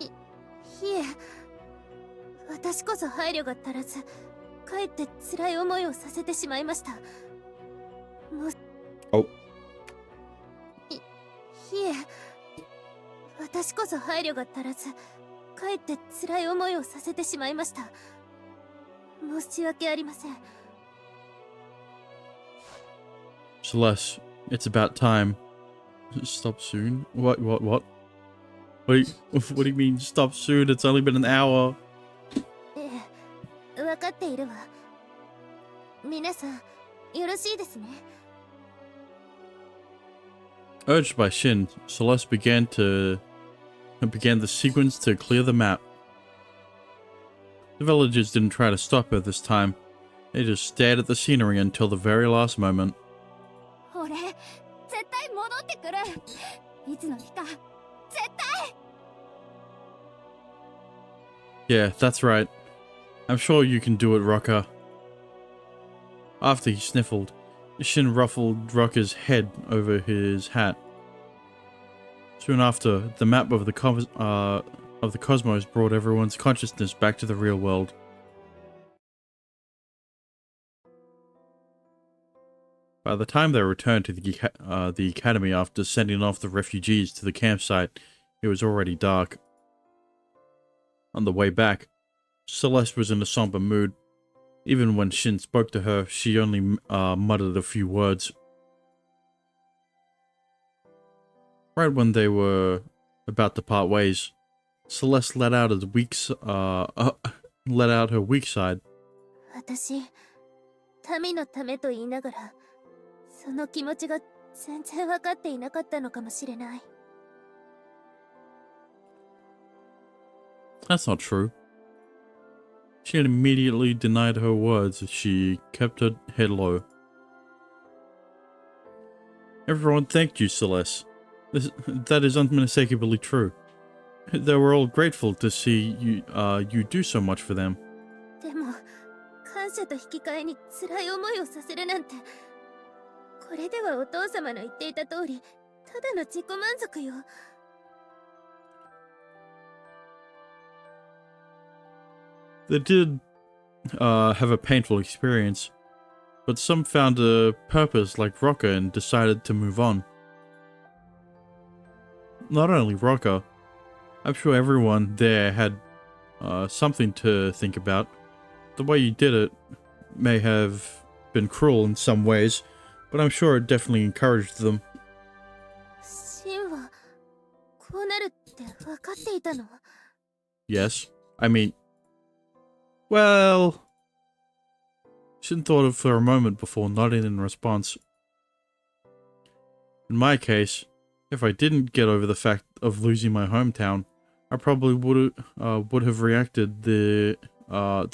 いえ、私こそ配慮が足らず、かえって辛い思いをさせてしまいました。Oh. いえ、私こそ配慮が足らず、かえって辛い思いをさせてしまいました。申し訳ありません。Celeste, it's about time. Stop soon? What? What do you mean stop soon? It's only been an hour. 分かっているわ。皆さん、よろしいですね。Urged by Shin, Celeste began the sequence to clear the map. The villagers didn't try to stop her this time. They just stared at the scenery until the very last moment. 俺、絶対戻ってくる。いつの日か絶対 Yeah, that's right. I'm sure you can do it, Rocker. After he sniffled, Shin ruffled Rocker's head over his hat. Soon after, the map of the cosmos brought everyone's consciousness back to the real world. By the time they returned to the academy after sending off the refugees to the campsite, it was already dark. On the way back, Celeste was in a somber mood. Even when Shin spoke to her, she only muttered a few words. Right when they were about to part ways, Celeste let out her weak side. 私、民のためと言いながら、その気持ちが全然分かっていなかったのかもしれない。That's not true. She had immediately denied her words as she kept her head low. Everyone thanked you, Celeste. That is unmistakably true. They were all grateful to see you do so much for them. でも、感謝と引き換えに辛い思いをさせるなんて、これではお父様の言っていた通り、ただの自己満足よ。They did have a painful experience, but some found a purpose like Rocker and decided to move on. Not only Rocker, I'm sure everyone there had something to think about. The way you did it may have been cruel in some ways, but I'm sure it definitely encouraged them. シンはこうなるって分かっていたの？ Yes, I mean, well, Shin thought of for a moment before nodding in response. In my case, if I didn't get over the fact of losing my hometown, I probably would have reacted the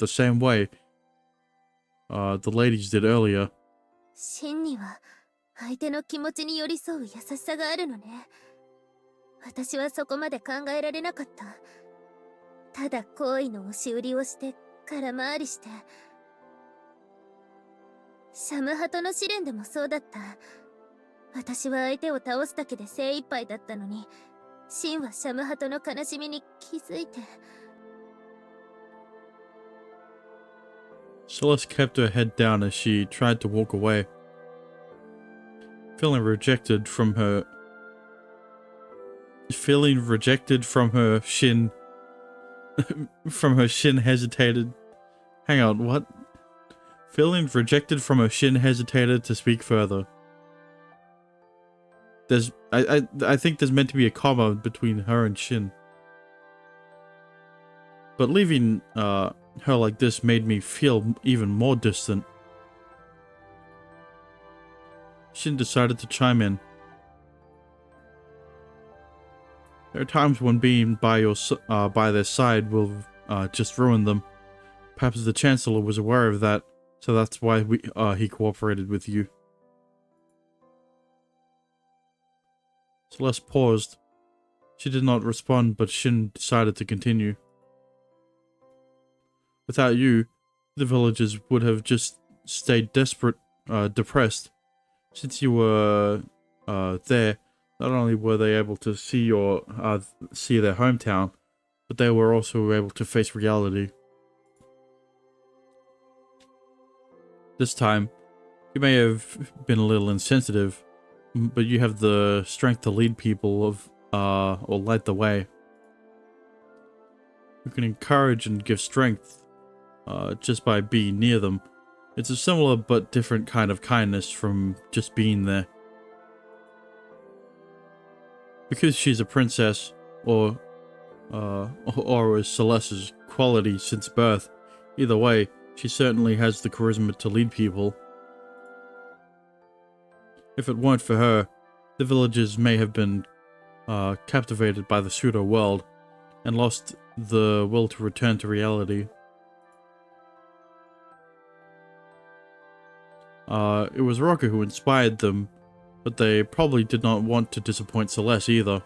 same way the ladies did earlier. シンには相手の気持ちに寄り添う優しさがあるのね。私はそこまで考えられなかった。ただ好意の押し売りをして空回りして。シャムハトの試練でもそうだった。私は相手を倒すだけで精一杯だったのに、シンはシャムハトの悲しみに気づいて。Celeste kept her head down as she tried to walk away. Feeling rejected from her Shin hesitated. Hang on, what? Feeling rejected from her, Shin hesitated to speak further. I think there's meant to be a comma between her and Shin. But leaving her like this made me feel even more distant. Shin decided to chime in. There are times when being by their side will just ruin them. Perhaps the Chancellor was aware of that, so that's why he cooperated with you. Celeste paused. She did not respond, but Shin decided to continue. Without you, the villagers would have just stayed depressed. Since you were there, not only were they able to see their hometown, but they were also able to face reality. This time, you may have been a little insensitive, but you have the strength to lead people or light the way. You can encourage and give strength just by being near them. It's a similar but different kind of kindness from just being there. Because she's a princess, or is Celeste's quality since birth, either way, she certainly has the charisma to lead people. If it weren't for her, the villagers may have been captivated by the pseudo world and lost the will to return to reality. It was Rocker who inspired them, But they probably did not want to disappoint Celeste either.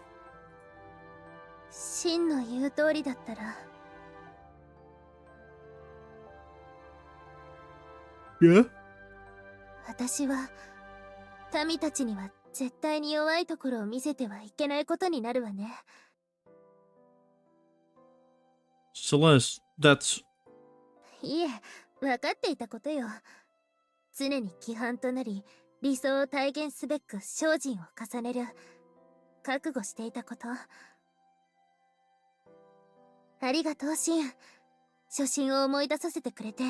シンの言う通りだったら Yeah? 私は民たちには絶対に弱いところを見せてはいけないことになるわね。 Celeste, that's... いえ、分かっていたことよ。常に規範となり、理想を体現すべく精進を重ねる。覚悟していたこと。ありがとう、シン。初心を思い出させてくれて。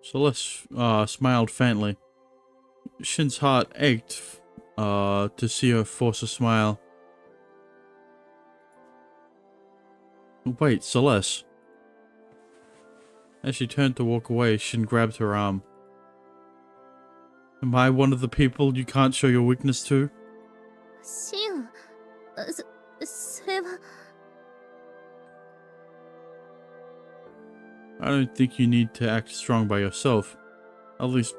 Celeste smiled faintly. Shin's heart ached to see her force a smile. Wait, Celeste. As she turned to walk away, Shin grabbed her arm. Am I one of the people you can't show your weakness to? シン、それは。 I don't think you need to act strong by yourself. At least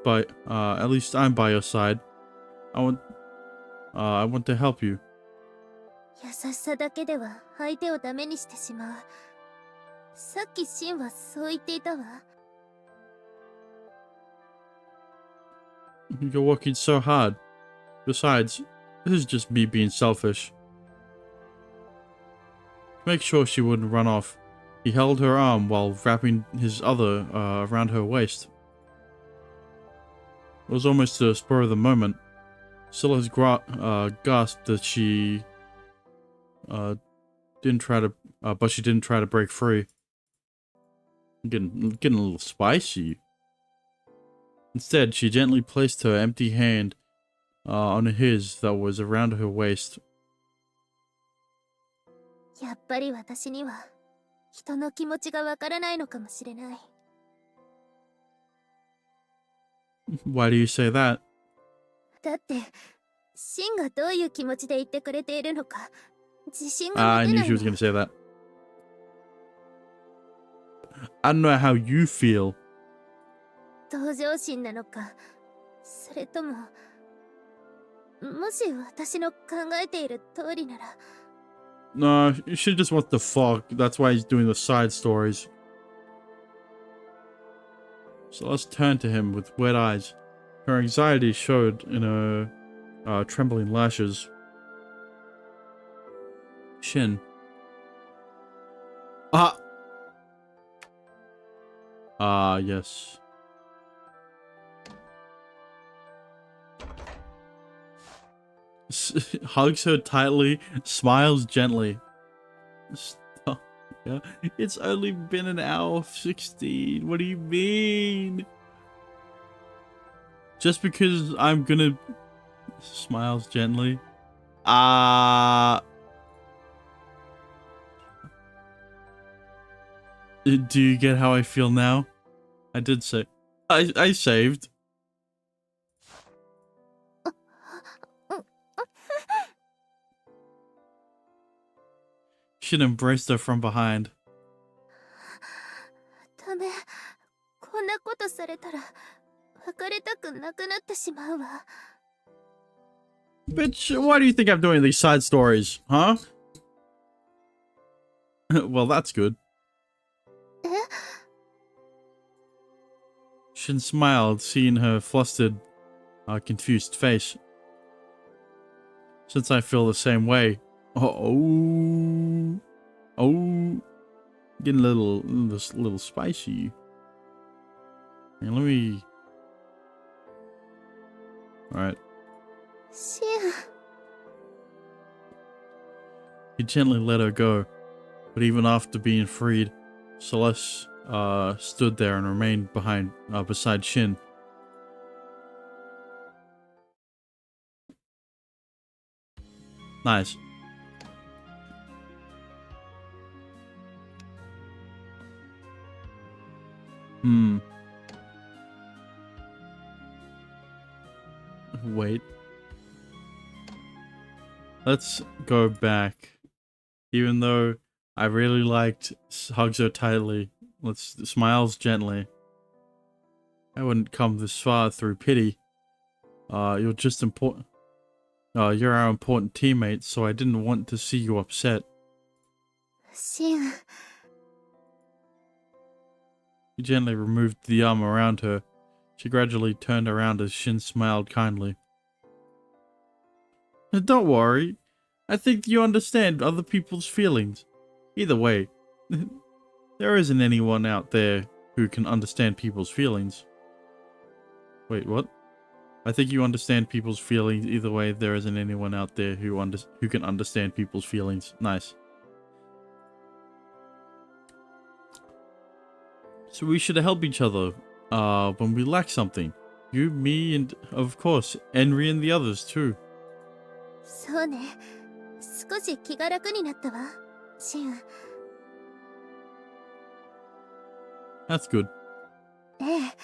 I'm by your side. I want to help you. 優しさだけでは相手をダメにしてしまう。さっきシンはそう言っていたわ。 You're working so hard. Besides, this is just me being selfish. To make sure she wouldn't run off, he held her arm while wrapping his other around her waist. It was almost a spur of the moment. Scylla's gasped that she didn't try to break free. Getting a little spicy. Instead, she gently placed her empty hand on his that was around her waist. やっぱり私には人の気持ちがわからないのかもしれない。 Why do you say that? だってシンがどういう気持ちで言ってくれているのか自信が I 持て knew ない she was の。 going to say that. I don't know how you feel. 同情心なのか、それとももし私の考えている通りなら。 No, she just wants to fuck. That's why he's doing the side stories. So let's turn to him with wet eyes. Her anxiety showed in her trembling lashes. Shin. Yes. Hugs her tightly, smiles gently. Stop. Yeah. It's only been an hour 16. What do you mean? Just because I'm gonna... Smiles gently. Do you get how I feel now? I did say... I saved. Shin embraced her from behind. ダメ、こんなことされたら別れたくなくなってしまうわ。 Bitch, why do you think I'm doing these side stories, huh? Well, that's good. え？ Shin smiled, seeing her flustered, confused face. Since I feel the same way. Oh, getting a little spicy. Here, let me. All right. シン。 He gently let her go, but even after being freed, Celeste stood there and remained beside Shin. Nice. Wait. Let's go back. Even though I really liked hugs her tightly, let's smiles gently. I wouldn't come this far through pity. You're just important. You're our important teammate, so I didn't want to see you upset. シン、 He gently removed the arm around her. She gradually turned around as Shin smiled kindly. Don't worry. I think you understand other people's feelings. Either way, there isn't anyone out there who can understand people's feelings. Wait, what? I think you understand people's feelings. Either way, there isn't anyone out there who can understand people's feelings. Nice. So we should help each other when we lack something. You, me, and of course, Henry and the others too. そうね。少し気が楽になったわ、シン。That's good. ええ。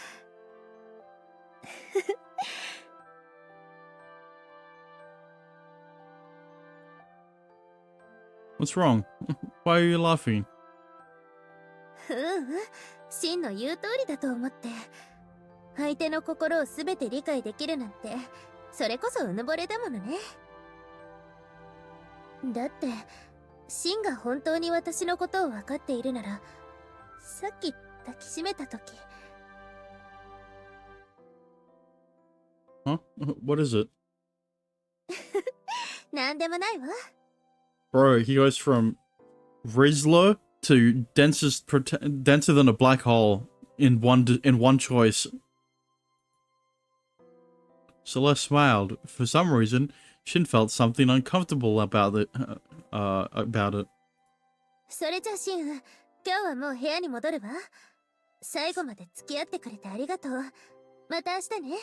What's wrong? Why are you laughing? ううん、シンの言う通りだと思って。相手の心を全て理解できるなんて、それこそうぬぼれだものね。だって、シンが本当に私のことを分かっているなら、さっき抱きしめた時。Huh? What is it? なんでもないわ。Bro, he goes from Rizzler to denser than a black hole in one choice. Celeste smiled. For some reason, Shin felt something uncomfortable about it. それじゃシン、今日はもう部屋に戻るわ。最後まで付き合ってくれてありがとう。また明日ね。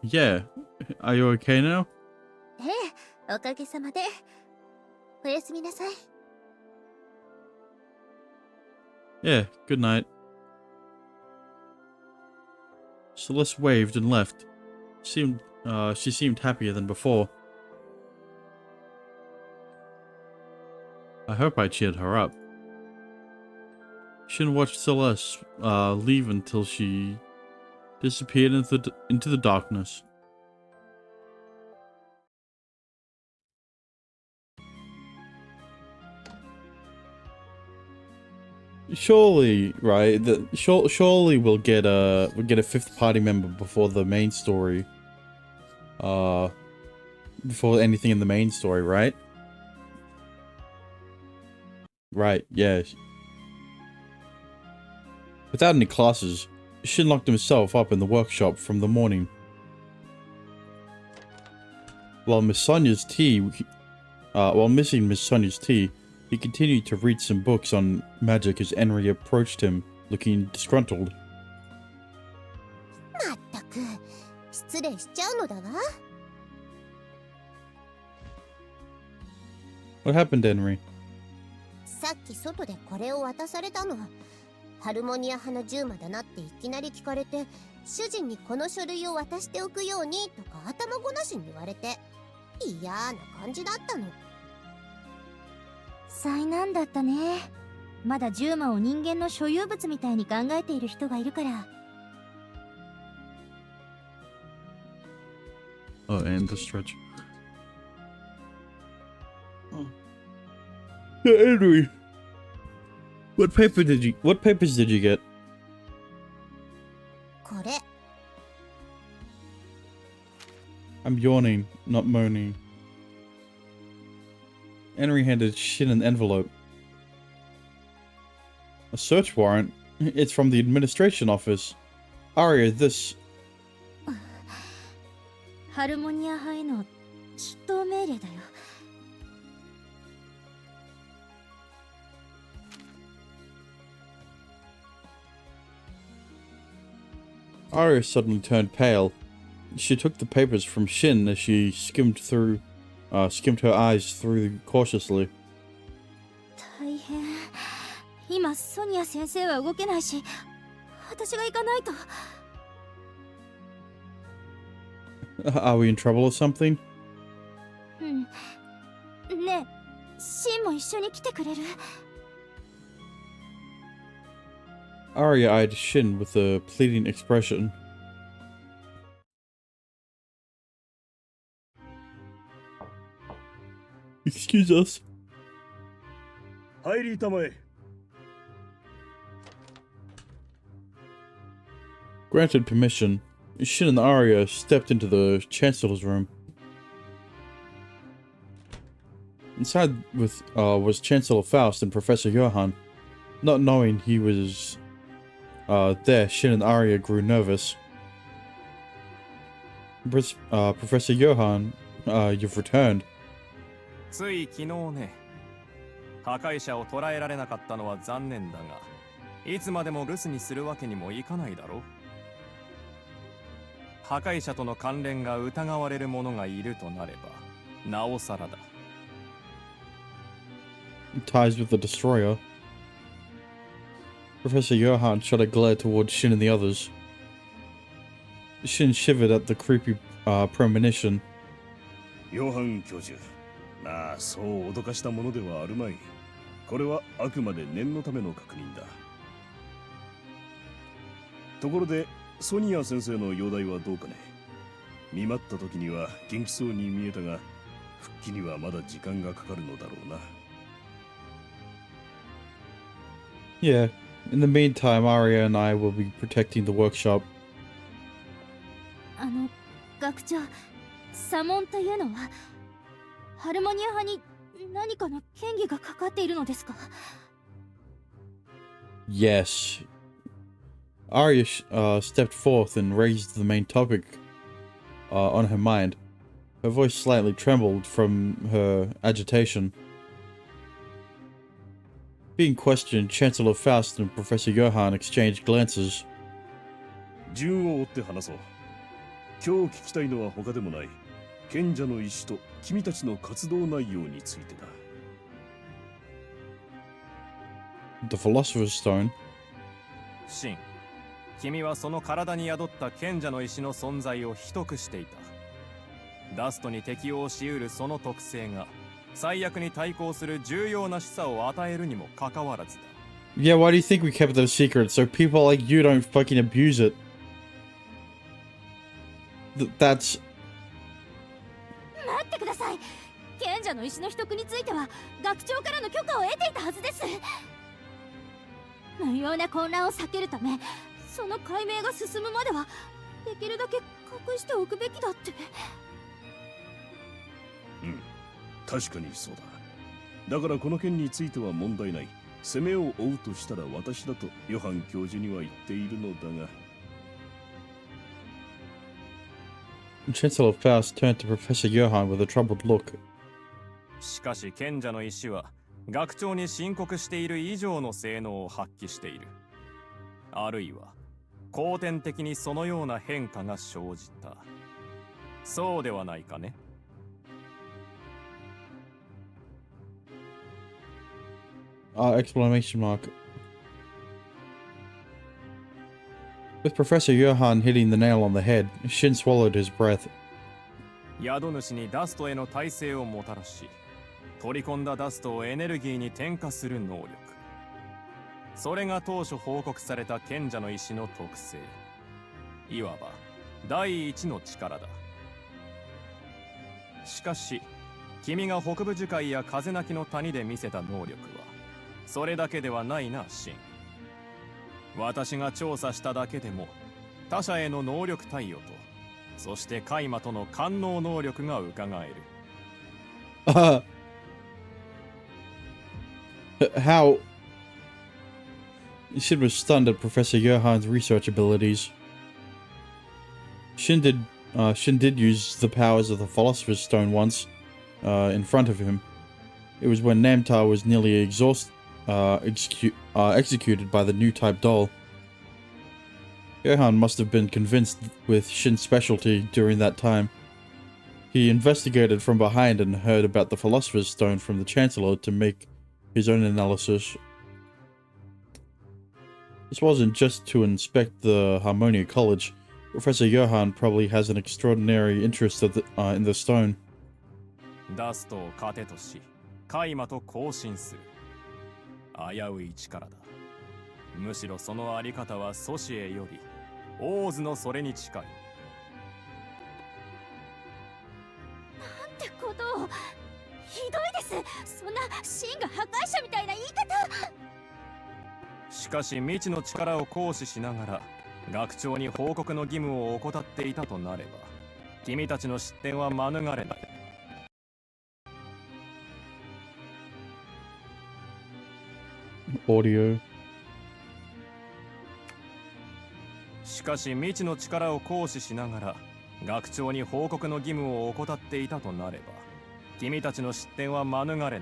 Yeah. Are you okay now? ええ、おかげさまで。おやすみなさい。Yeah, good night. Celeste waved and left. She seemed happier than before. I hope I cheered her up. Shin watched Celeste leave until she disappeared into the darkness. Surely, right? Surely we'll get a fifth party member before the main story. Before anything in the main story, right? Right, yeah. Without any classes, Shin locked himself up in the workshop from the morning. While missing Miss Sonia's tea, he continued to read some books on magic as Henry approached him, looking disgruntled. まったく、失礼しちゃうのだわ。What happened, Henry? さっき外でこれを渡されたの。ハルモニア派の10魔だなっていきなり聞かれて、主人にこの書類を渡しておくようにとか頭ごなしに言われて、嫌な感じだったの。災難だったね。まだ10魔を人間の所有物みたいに考えている人がいるから。Oh, and the stretch. Oh. Henry, what papers did you get? これ。 I'm yawning, not moaning. Henry handed Shin an envelope. A search warrant? It's from the administration office. Aria, this... ハルモニア派への出頭命令だよ。Aria suddenly turned pale. She took the papers from Shin as she skimmed her eyes through cautiously. 大変。今ソニア先生は動けないし、私が行かないと。Are we in trouble or something? うん。ねえ、シンも一緒に来てくれる？ Arya eyed Shin with a pleading expression. Excuse us. Granted permission, Shin and Arya stepped into the Chancellor's room. Inside was Chancellor Faust and Professor Johann. Not knowing he was there, Shin and Arya grew nervous. Professor Johann, you've returned. つい昨日ね、破壊者を捕らえられなかったのは残念だが、いつまでも留守にするわけにもいかないだろう。破壊者との関連が疑われる者がいるとなれば、なおさらだ。Ties with the destroyer. Professor Johann shot a glare towards Shin and the others. Shin shivered at the creepy premonition. ヨハン教授、まあそう脅かしたものではあるまい。これはあくまで念のための確認だ。ところで、ソニア先生の容体はどうかね。見舞った時には元気そうに見えたが、復帰にはまだ時間がかかるのだろうな。Yeah. In the meantime, Arya and I will be protecting the workshop. 学長、左門というのはハルモニア派に何かの嫌疑がかかっているのですか？ Yes. Arya stepped forth and raised the main topic on her mind. Her voice slightly trembled from her agitation. Being questioned, Chancellor Faust and Professor Johann exchanged glances. 順を追って話そう。今日聞きたいのは他でもない。賢者の石と君たちの活動内容についてだ。The Philosopher's Stone. シン、君はその体に宿った賢者の石の存在を秘匿していた。ダストに適応しうるその特性が最悪に対抗する重要な示唆を与えるにもかかわらずだ。Yeah, why do you think we kept it a secret? So people like you don't fucking abuse it. That's... 待ってください。賢者の石の秘匿については学長からの許可を得ていたはずです。無用な混乱を避けるため、その解明が進むまではできるだけ隠しておくべきだって。うん、確かにそうだ。だからこの件については問題ない。攻めを追うとしたら私だとヨハン教授には言っているのだが。Chancellor Faust turned to Professor Johann with a troubled look. しかし賢者の石は学長に申告している以上の性能を発揮している。あるいは後天的にそのような変化が生じた。そうではないかね。Exclamation mark. With Professor Johann hitting the nail on the head, Shin swallowed his breath. 宿主にダストへの耐性をもたらし、取り込んだダストをエネルギーに転化する能力。それが当初報告された賢者の石の特性。いわば第一の力だ。しかし、君が北部樹海や風なきの谷で見せた能力は、それだけではないな、シン。私が調査しただけでも、他者への能力貸与と、そしてカイマとの官能能力が伺える。How? Shin was stunned at Professor Johann's research abilities. Shin did use the powers of the Philosopher's Stone once, in front of him. It was when Namtar was nearly executed by the new type doll. Johann must have been convinced with Shin's specialty during that time. He investigated from behind and heard about the Philosopher's Stone from the Chancellor to make his own analysis. This wasn't just to inspect the Harmonia College. Professor Johann probably has an extraordinary interest in the stone. ダストを糧とし、カイマと交信する。危うい力だ。むしろそのあり方はソシエよりオーズのそれに近い。ってことを。ひどいです。そんな真が破壊者みたいな言い方。しかし未知の力を行使しながら学長に報告の義務を怠っていたとなれば、君たちの失点は免れない。Audio. しかし未知の力を行使しながら学長に報告の義務を怠っていたとなれば、君たちの失点は免れない。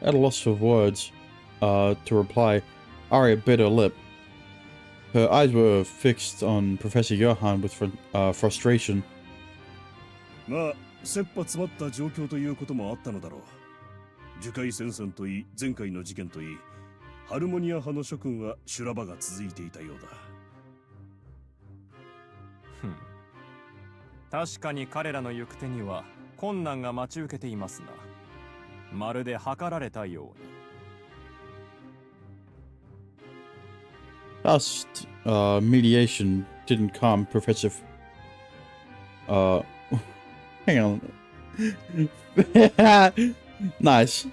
At a loss for words, to reply, Arya bit her lip. Her eyes were fixed on Professor Johann with frustration. まあ、切羽詰まった状況ということもあったのだろう。樹海戦争といい、前回の事件といい、ハルモニア派の諸君は修羅場が続いていたようだ。確かに彼らの行く手には困難が待ち受けていますな。まるで計られたように。Thus, mediation didn't calm Professor. Hang on. Nice.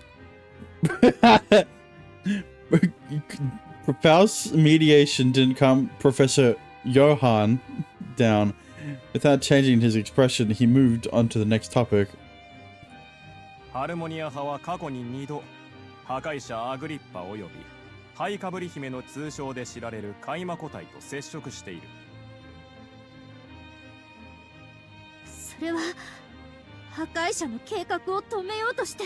Faust's mediation didn't calm Professor Johann down. Without changing his expression, he moved on to the next topic. ハルモニア派は過去に2度、破壊者アグリッパおよびハイカブリ姫の通称で知られるカイマ個体と接触している。それは破壊者の計画を止めようとして。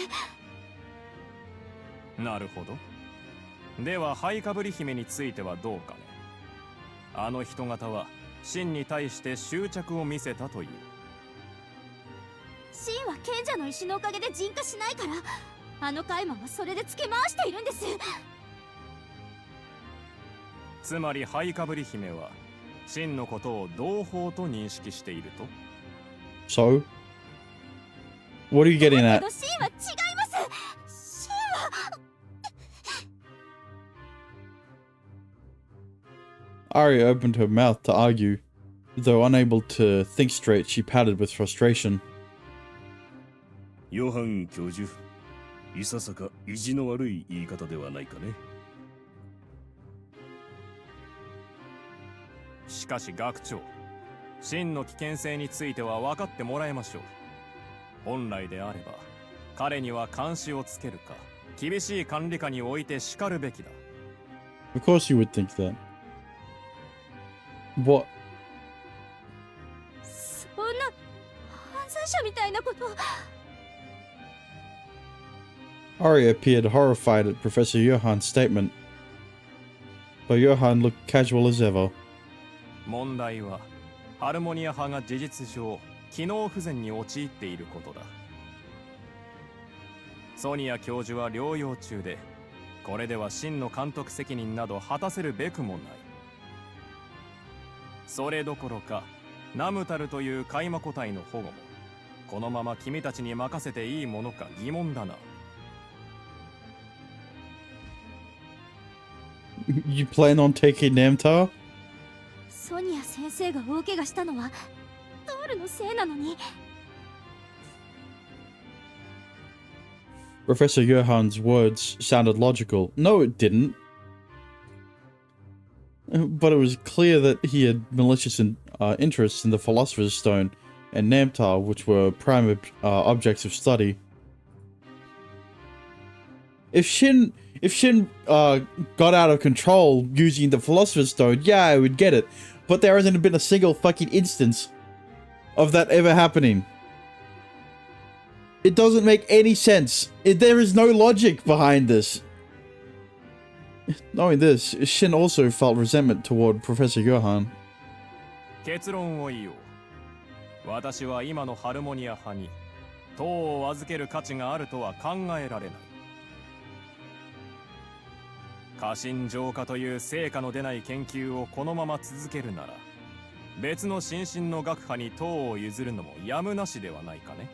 なるほど。ではハイカブリ姫についてはどうかね。あの人型は真に対して執着を見せたという。真は賢者の石のおかげで人化しないから、あのカイマはそれで付け回しているんです。つまりハイカブリ姫は真のことを同胞と認識していると。 So? What are you getting at? 真は違います。真は。Arya opened her mouth to argue. Though unable to think straight, she pouted with frustration. ヨハン教授、いささか意地の悪い言い方ではないかね。しかし学長、真の危険性については分かってもらいましょう。本来であれば彼には監視をつけるか厳しい管理下に置いて叱るべきだ。 Of course you would think that. What? そんな犯罪者みたいなこと。Arya appeared horrified at Professor Johann's statement. But Johann looked casual as ever. 問題はハルモニア派が事実上機能不全に陥っていることだ。ソニア教授は療養中で、これでは真の監督責任など果たせるべくもない。それどころかナムタルというカイマ個体の保護もこのまま君たちに任せていいものか疑問だな。You plan on taking Namtar? ソニア先生が大怪我したのはトールのせいなのに。 Professor Johann's words sounded logical. No, it didn't. But it was clear that he had malicious interests in the Philosopher's Stone and Namtar, which were prime objects of study. If Shin got out of control using the Philosopher's Stone, yeah, I would get it. But there hasn't been a single fucking instance of that ever happening. It doesn't make any sense. There is no logic behind this. Knowing this, Shin also felt resentment toward Professor Johann. 結論を言おう。私は今のハルモニア派に党を預ける価値があるとは考えられない。過信浄化という成果の出ない研究をこのまま続けるなら、別の新進の学派に党を譲るのもやむなしではないかね。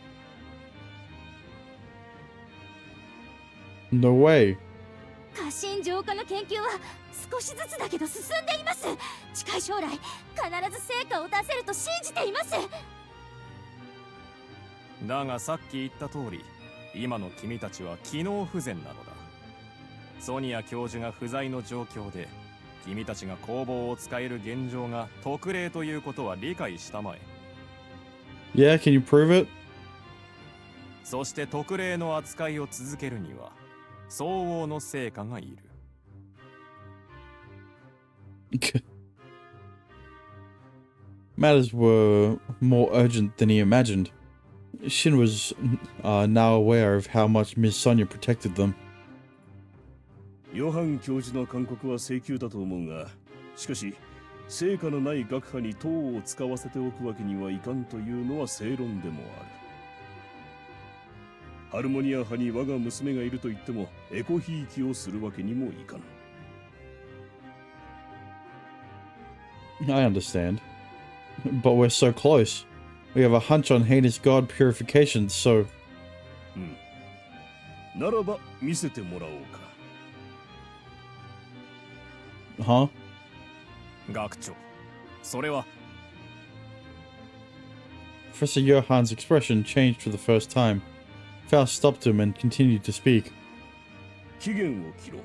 No way. 過信浄化の研究は少しずつだけど進んでいます。近い将来必ず成果を出せると信じています。だがさっき言った通り、今の君たちは機能不全なのだ。ソニア教授が不在の状況で、君たちが工房を使える現状が特例ということは理解したまえ。Yeah, can you prove it? そして特例の扱いを続けるには相応の成果がいる。Matters were more urgent than he imagined. Shin was now aware of how much Miss Sonia protected them. ヨハン教授の勧告は請求だと思うが、しかし成果のない学派に党を使わせておくわけにはいかんというのは正論でもある。ハルモニア派に我が娘がいると言ってもエコひいきをするわけにもいかん。I understand. But we're so close. We have a hunch on heinous god purification, so... ならば見せてもらおうか。Huh? 学長、それは。Professor Johann's expression changed for the first time. Faust stopped him and continued to speak. 期限を切ろう。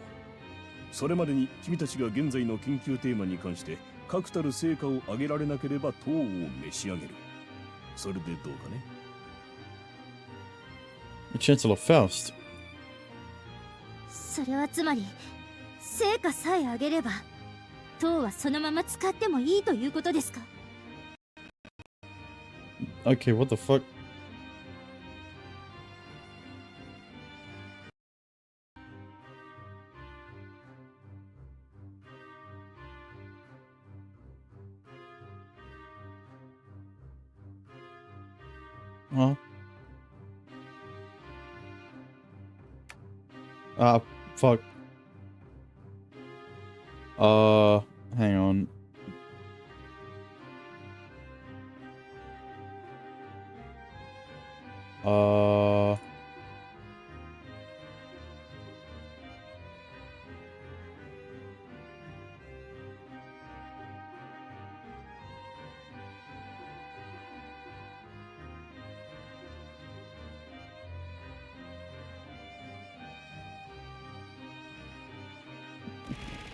それまでに君たちが現在の研究テーマに関して確たる成果を上げられなければ党を召し上げる。それでどうかね。Chancellor Faust. それはつまり成果さえ上げれば党はそのまま使ってもいいということですか？ Okay, what the fuck? Huh? Fuck. Hang on.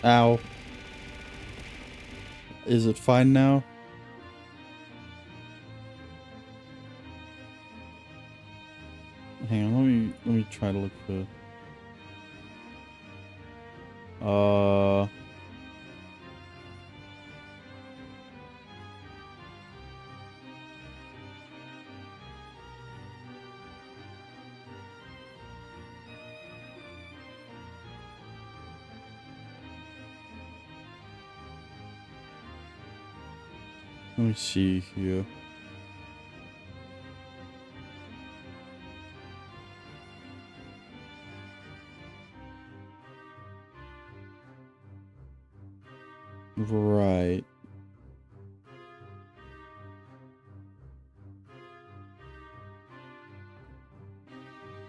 Ow. Is it fine now? Hang on, let me try to look for let me see here. Right.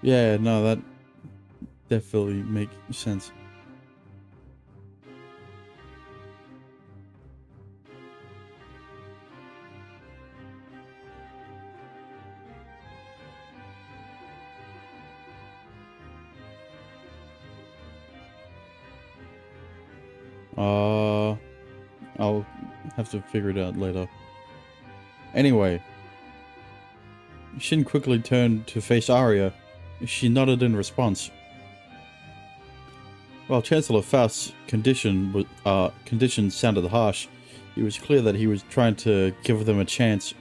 Yeah, no, that definitely makes sense. I'll have to figure it out later. Anyway, Shin quickly turned to face Arya. She nodded in response. While Chancellor Faust's condition sounded harsh, it was clear that he was trying to give them a chance.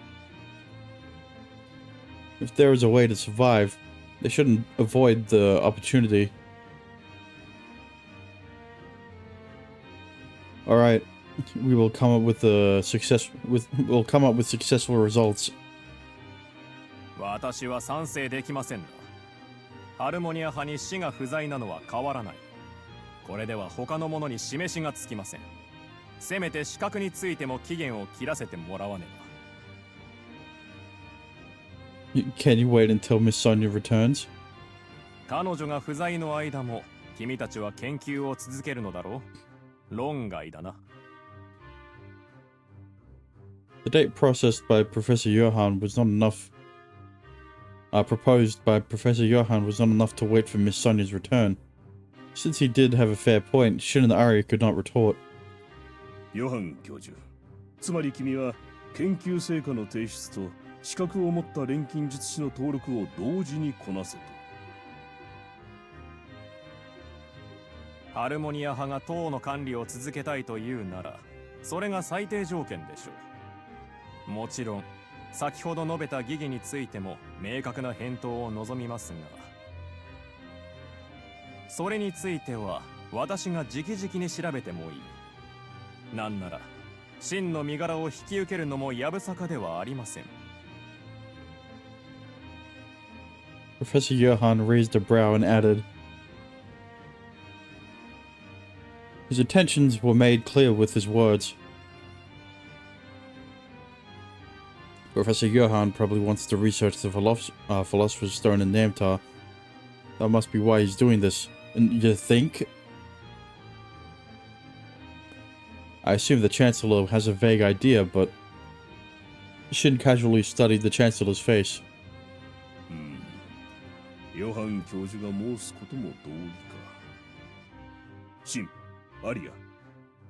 If there is a way to survive, they shouldn't avoid the opportunity. All right, we will come up with we'll come up with successful results. 私は賛成できませんな。ハルモニア派に死が不在なのは変わらない。これでは他のものに示しがつきません。せめて資格についても期限を切らせてもらわねば。Can you wait until Miss Sonia returns? 彼女が不在の間も君たちは研究を続けるのだろう。論外だな。The date processed by Professor Johann was not enough. Proposed by Professor Johann was not enough to wait for Miss Sonia's return. Since he did have a fair point, Shin and Arya could not retort. ヨハン教授、つまり君は研究成果の提出と資格を持った錬金術師の登録を同時にこなせと。ハルモニア派が塔の管理を続けたいというなら、それが最低条件でしょう。もちろん先ほど述べた疑義についても明確な返答を望みますが、それについては私が直々に調べてもいい。なんなら真の身柄を引き受けるのもやぶさかではありません。Professor Johann raised a brow and added, his intentions were made clear with his words. Professor Johann probably wants to research the Philosopher's Stone in Namtar. That must be why he's doing this. And you think? I assume the Chancellor has a vague idea, but Shin casually studied the Chancellor's face. ヨハン教授が申すことも道理か。シン、アリア、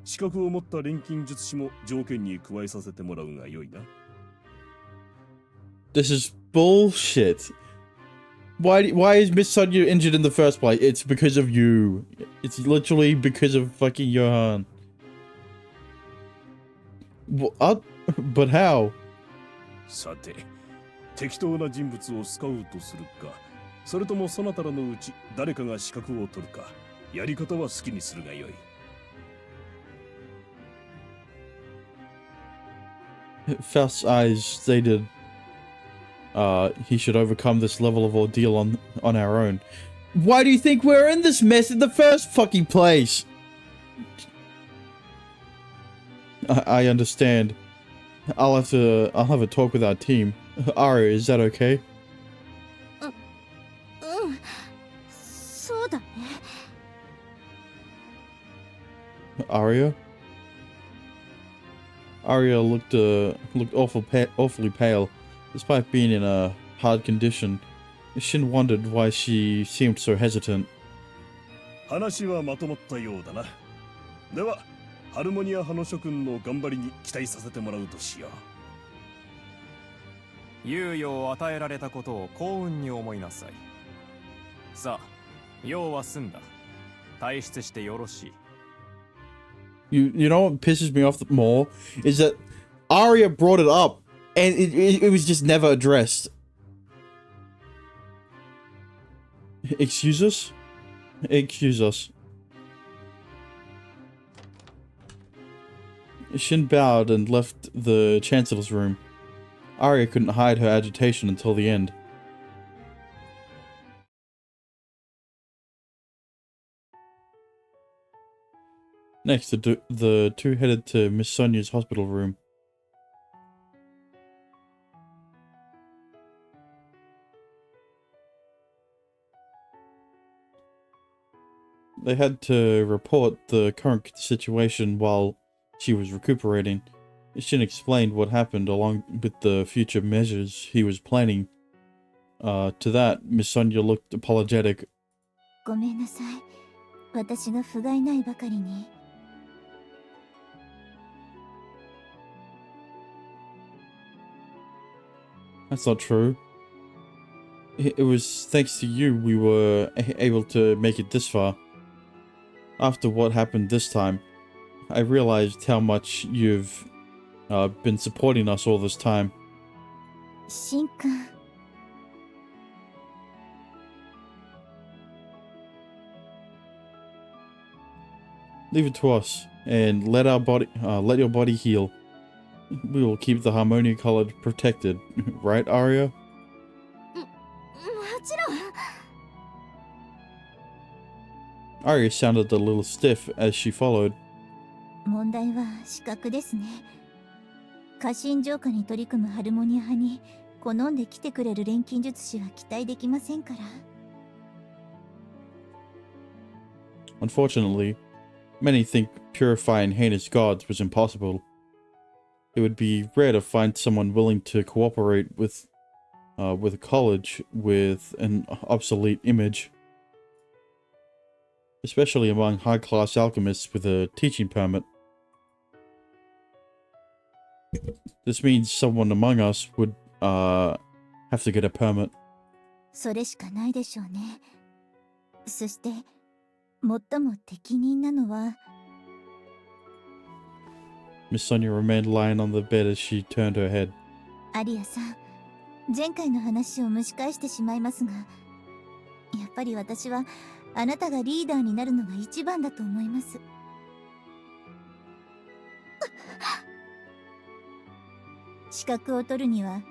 資格を持った錬金術師も条件に加えさせてもらうがよいな。This is bullshit. Why is Miss Sonia injured in the first place? It's because of you. It's literally because of fucking Johann. What? But how? さて、適当な人物をスカウトするか、それともそなたらのうち誰かが資格を取るか、やり方は好きにするがよい。Faust's eyes stated he should overcome this level of ordeal on our own. Why do you think we're in this mess in the first fucking place? I understand. I'll have a talk with our team. Arya, is that okay? そうだね。Arya? Arya looked awfully pale, despite being in a hard condition. Shin wondered why she seemed so hesitant. 話はまとまったようだな。では、ハルモニア派の諸君の頑張りに期待させてもらうとしよう。猶予を与えられたことを幸運に思いなさい。さあ、用は済んだ。退出してよろしい。You know what pisses me off more is that Arya brought it up and it was just never addressed. Excuse us? Excuse us. Shin bowed and left the Chancellor's room. Arya couldn't hide her agitation until the end. Next, the two headed to Miss Sonia's hospital room. They had to report the current situation while she was recuperating. Shin explained what happened along with the future measures he was planning. To that, Miss Sonia looked apologetic. ごめんなさい。私が不甲斐ないばかりに。That's not true. It was thanks to you we were able to make it this far. After what happened this time, I realized how much you've been supporting us all this time. シン君。Leave it to us and let your body heal. We will keep the Harmonia Color protected, right, Arya? もちろん。Arya sounded a little stiff as she followed. 問題は資格ですね。家臣浄化に取り組むハルモニア派に好んで来てくれる錬金術師は期待できませんから。Unfortunately, many think purifying heinous gods was impossible. It would be rare to find someone willing to cooperate with a college with an obsolete image, especially among high-class alchemists with a teaching permit. This means someone among us would have to get a permit. それしかないでしょうね。そして最も適任なのは Miss Sonia remained lying on the bed as she turned her head. アリアさん、前回の話を蒸し返してしまいますが、やっぱり私はあなたがリーダーになるのが一番だと思います。資格を取るには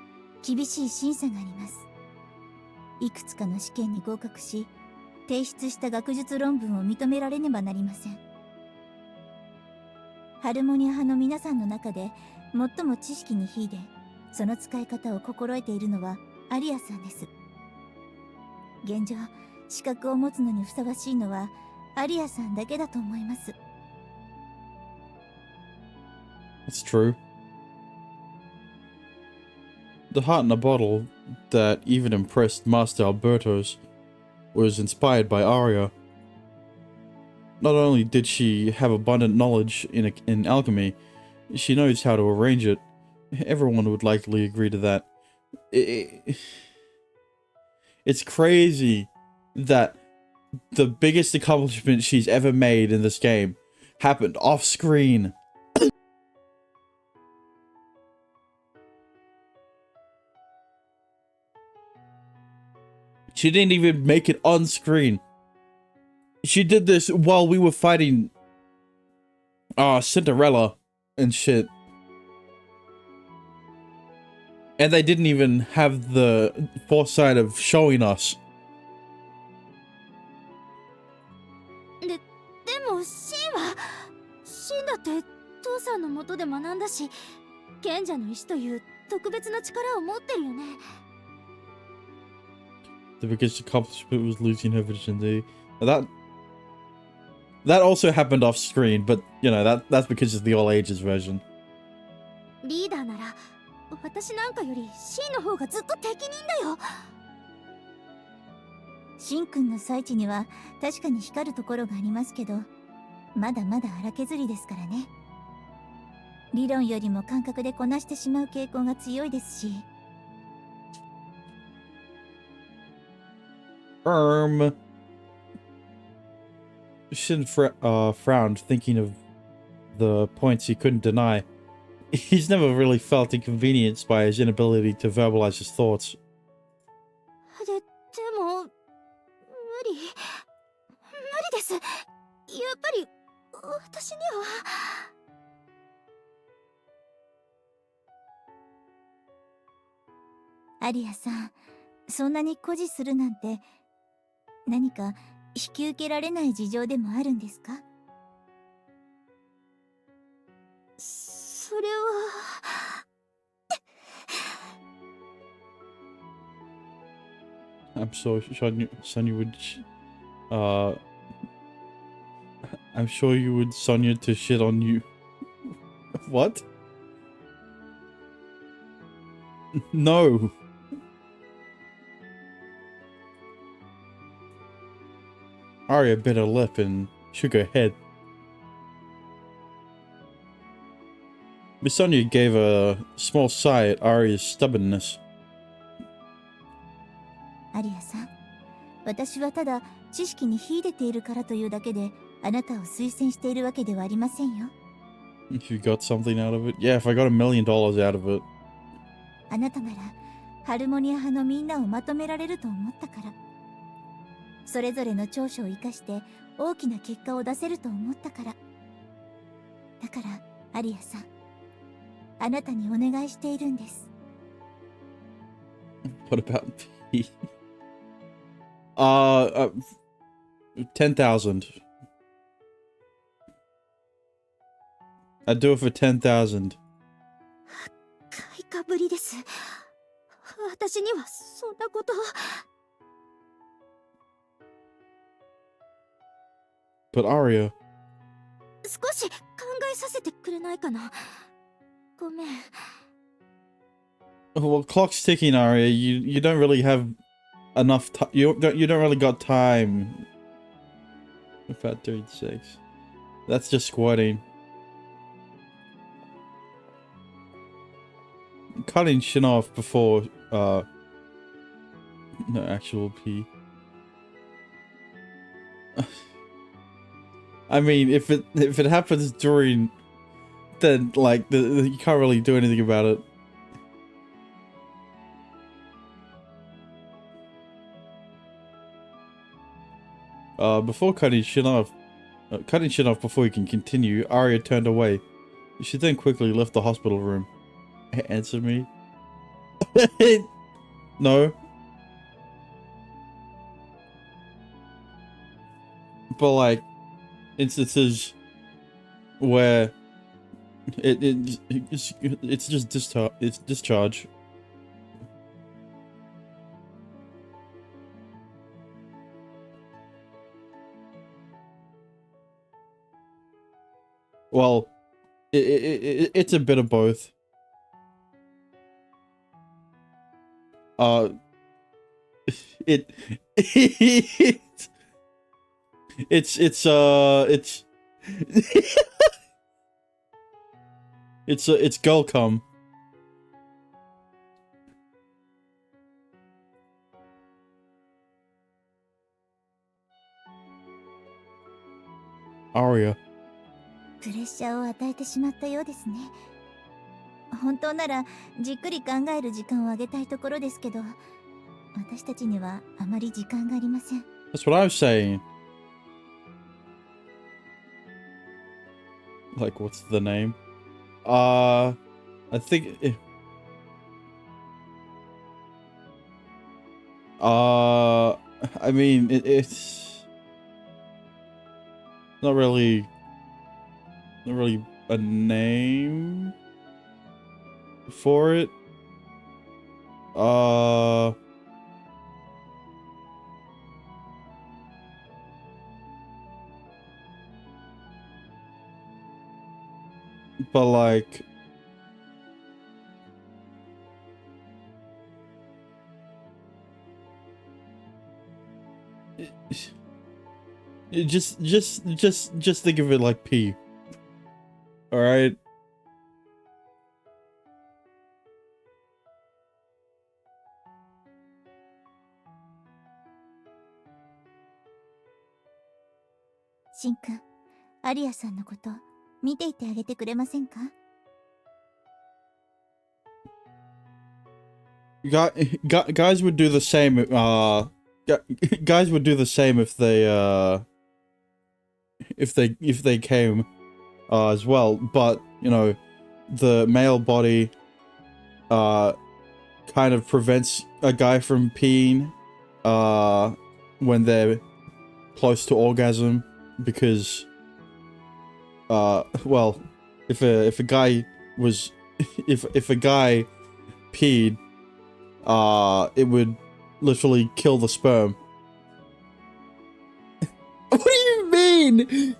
厳しい審査があります。いくつかの試験に合格し、提出した学術論文を認められねばなりません。ハルモニア派の皆さんの中で最も知識に秀で、その使い方を心得ているのはアリアさんです。現状、資格を持つのにふさわしいのはアリアさんだけだと思います。That's true. The heart in a bottle that even impressed Master Alberto's was inspired by Arya. Not only did she have abundant knowledge in alchemy, she knows how to arrange it. Everyone would likely agree to that. It's crazy that the biggest accomplishment she's ever made in this game happened off screen. She didn't even make it on screen. She did this while we were fighting Cinderella and shit. And they didn't even have the foresight of showing us. でもシンだって父さんの元で学んだし、賢者の石という特別な力を持ってるよね。The biggest accomplishment was losing her virginity. That also happened off screen, but you know that's because of the all ages version. リーダーなら私なんかよりシンの方がずっと適任だよ。シンくんの最地には確かに光るところがありますけど、まだまだ荒削りですからね。理論よりも感覚でこなしてしまう傾向が強いですし。Shin frowned, thinking of the points he couldn't deny. He's never really felt inconvenienced by his inability to verbalize his thoughts. でも無理です。やっぱり私には。アリアさん、そんなに誇示するなんて何か引き受けられない事情でもあるんですか？それはI'm sure Sonya would I'm sure you would Sonya to shit on you. What? No. Arya bit her lip and shook her head. Miss Sonia gave a small sigh at Arya's stubbornness. アリアさん、私はただ知識に秀でているからというだけであなたを推薦しているわけではありませんよ。If you got something out of it? Yeah, if I got $1 million out of it. あなたならハルモニア派のみんなをまとめられると思ったから。それぞれの長所を生かして大きな結果を出せると思ったから。だからアリアさん、あなたにお願いしているんです。What about me? 10,000. I'd do it for 10,000. 買いかぶりです。私にはそんなこと。But Arya, 少し考えさせてくれないかな。ごめん。well, clock's ticking, Arya. You don't really have enough time. You don't really got time. About 36. That's just squatting. Cutting shin off before no actual pee. I mean, if it happens during, then like you can't really do anything about it. Before cutting shit off before you can continue, Arya turned away. She then quickly left the hospital room. Answer me. No. But like instances where it's just discharge. Well, it's a bit of both. It's it's girl cum. Arya. プレッシャーを与えてしまったようですね。本当ならじっくり考える時間をあげたいところですけど、私たちにはあまり時間がありません。That's what I was saying. Like, what's the name? I think. I mean, it's not really a name for it. But like, just think of it like pee. All right.シンくん、アリアさんのこと見ていてあげてくれませんか？ Guys would do the same. Guys would do the same if they came as well. But you know, the male body kind of prevents a guy from peeing when they're close to orgasm, because well, if a guy was if a guy peed, it would literally kill the sperm. What do you mean?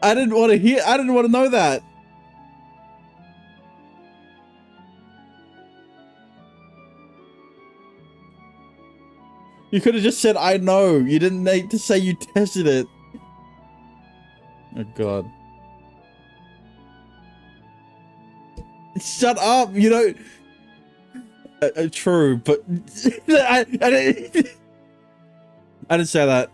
I didn't want to know that. You could have just said, I know. You didn't need to say you tested it. Oh, God. Shut up. You don't... true, but... I didn't say that.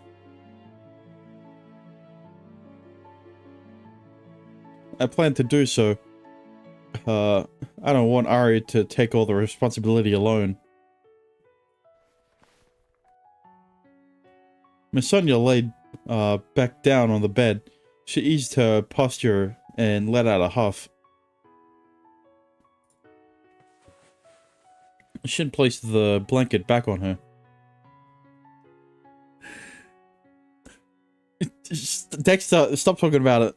I plan to do so. I don't want Ari to take all the responsibility alone. Miss Sonia laid back down on the bed. She eased her posture and let out a huff. Shin placed the blanket back on her. Dexter, stop talking about it.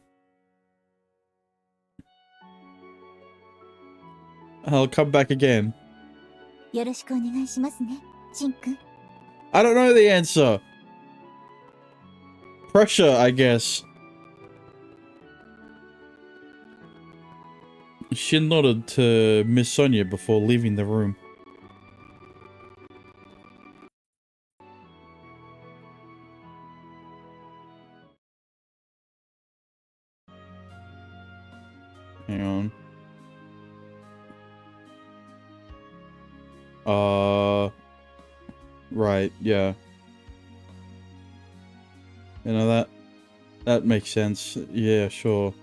I'll come back again. よろしくお願いしますね、ジン君。I don't know the answer. Pressure, I guess. She nodded to Miss Sonia before leaving the room. Hang on. Right, yeah. You know, that makes sense. Yeah, sure.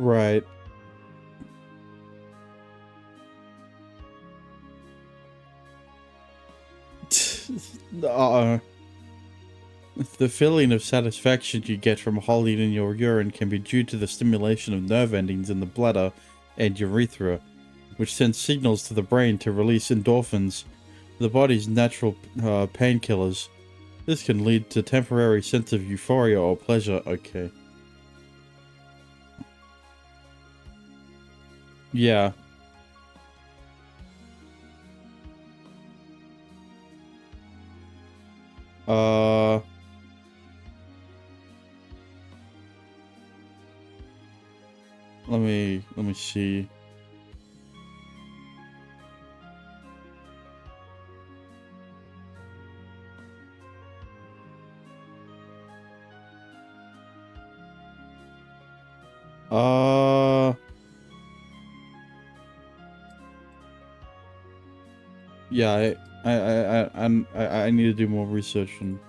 Right. The feeling of satisfaction you get from holding in your urine can be due to the stimulation of nerve endings in the bladder and urethra, which sends signals to the brain to release endorphins, the body's natural painkillers. This can lead to temporary sense of euphoria or pleasure. Okay. Yeah. Let me see. Yeah, I need to do more research on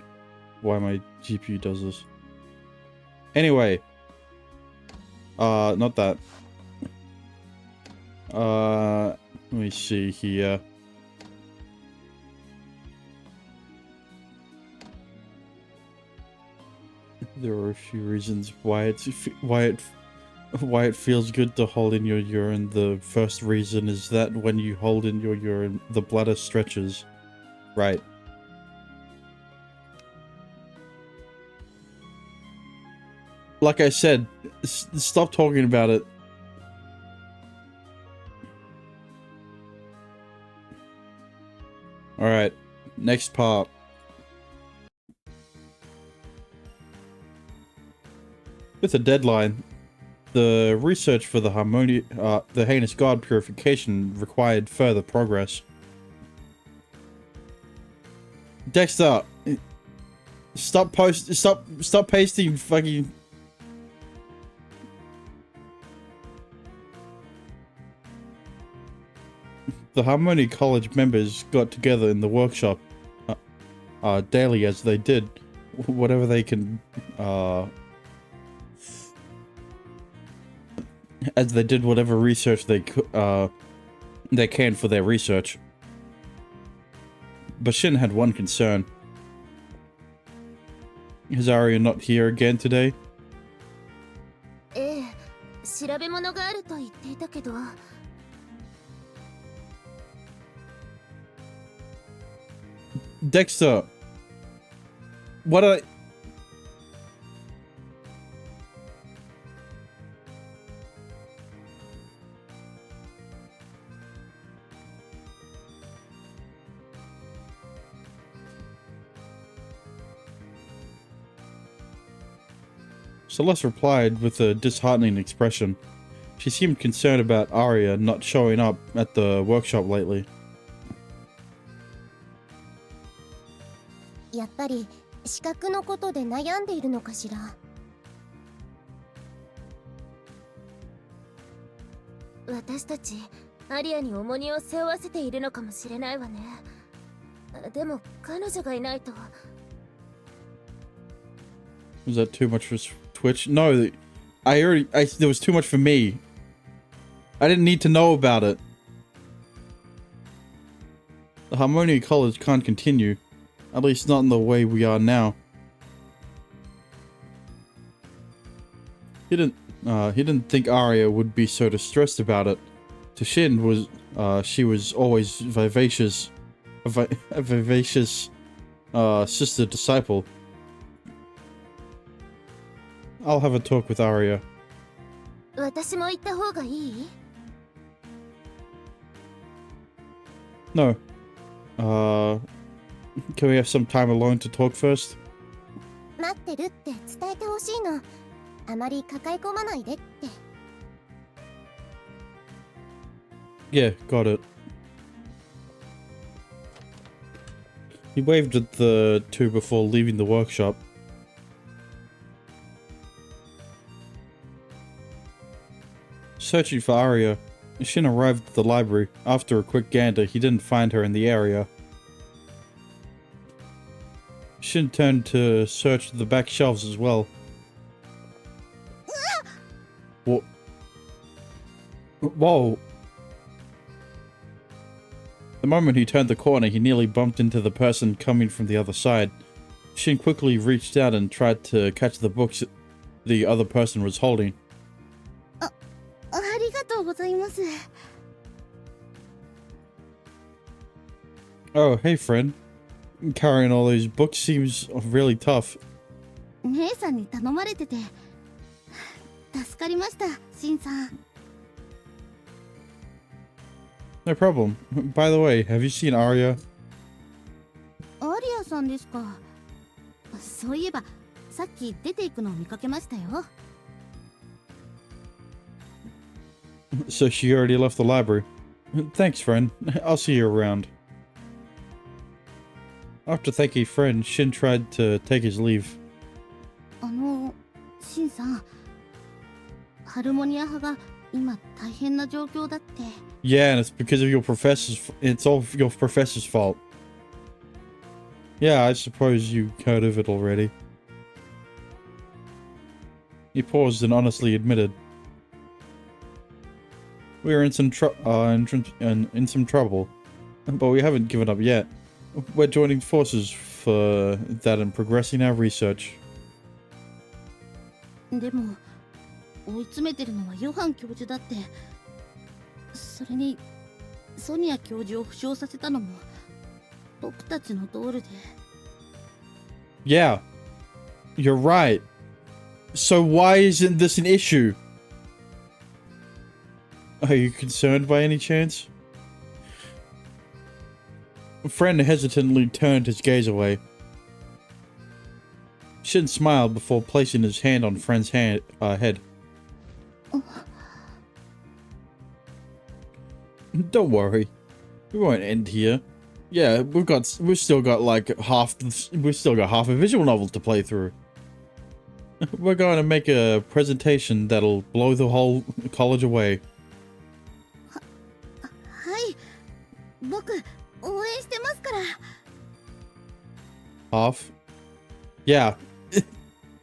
why my GPU does this. Anyway, not that. Let me see here. There are a few reasons why it feels good to hold in your urine. The first reason is that when you hold in your urine, the bladder stretches. Right. Like I said, stop talking about it. Alright, next part. With a deadline, the research for the the heinous god purification required further progress. Dexter, stop pasting fucking. The Harmony College members got together in the workshop daily as they did whatever they can as they did whatever research they can for their research. But Shin had one concern. Is Arya not here again today? ええ、調べ物があると言っていたけど。Dexter, what I... Celeste replied with a disheartening expression. She seemed concerned about Arya not showing up at the workshop lately. やっぱり資格のことで悩んでいるのかしら。私たちアリアに重荷を背負わせているのかもしれないわね。でも彼女がいないと。Was that too much for Twitch? No, there was too much for me. I didn't need to know about it. The Harmonia College can't continue. At least not in the way we are now. He didn't think Arya would be so distressed about it. To Shin she was always vivacious, a vivacious sister disciple. I'll have a talk with Arya. 私も行った方がいい？ No. Can we have some time alone to talk first? 待ってるって伝えてほしいの。あまり抱え込まないでって。 Yeah, got it. He waved at the two before leaving the workshop. Searching for Arya, Shin arrived at the library. After a quick gander, he didn't find her in the area. Shin turned to search the back shelves as well. What? Whoa! The moment he turned the corner, he nearly bumped into the person coming from the other side. Shin quickly reached out and tried to catch the books the other person was holding. ありがとうございます。 Oh, hey friend. Carrying all those books seems really tough. 姉さんに頼まれてて助かりました、シンさん。 No problem. By the way, have you seen Arya? アリアさんですか。そういえばさっき出ていくのを見かけましたよ。 So she already left the library. Thanks, friend. I'll see you around. After thanking friend, Shin tried to take his leave. シンさん、ハルモニア派が今大変な状況だって。 Yeah, and it's because of your professor's... It's all your professor's fault. Yeah, I suppose you heard of it already. He paused and honestly admitted. We are in some trouble, but we haven't given up yet. We're joining forces for that and progressing our research. でも追い詰めてるのはヨハン教授だって。それにソニア教授を負傷させたのも僕たちのドールで。 Yeah, you're right. So why isn't this an issue? Are you concerned by any chance? Friend hesitantly turned his gaze away. Shin smiled before placing his hand on friend's head. Don't worry, we won't end here. Yeah, we've still got like half a visual novel to play through. We're going to make a presentation that'll blow the whole college away. はい、僕応援してますから。 Half? Yeah.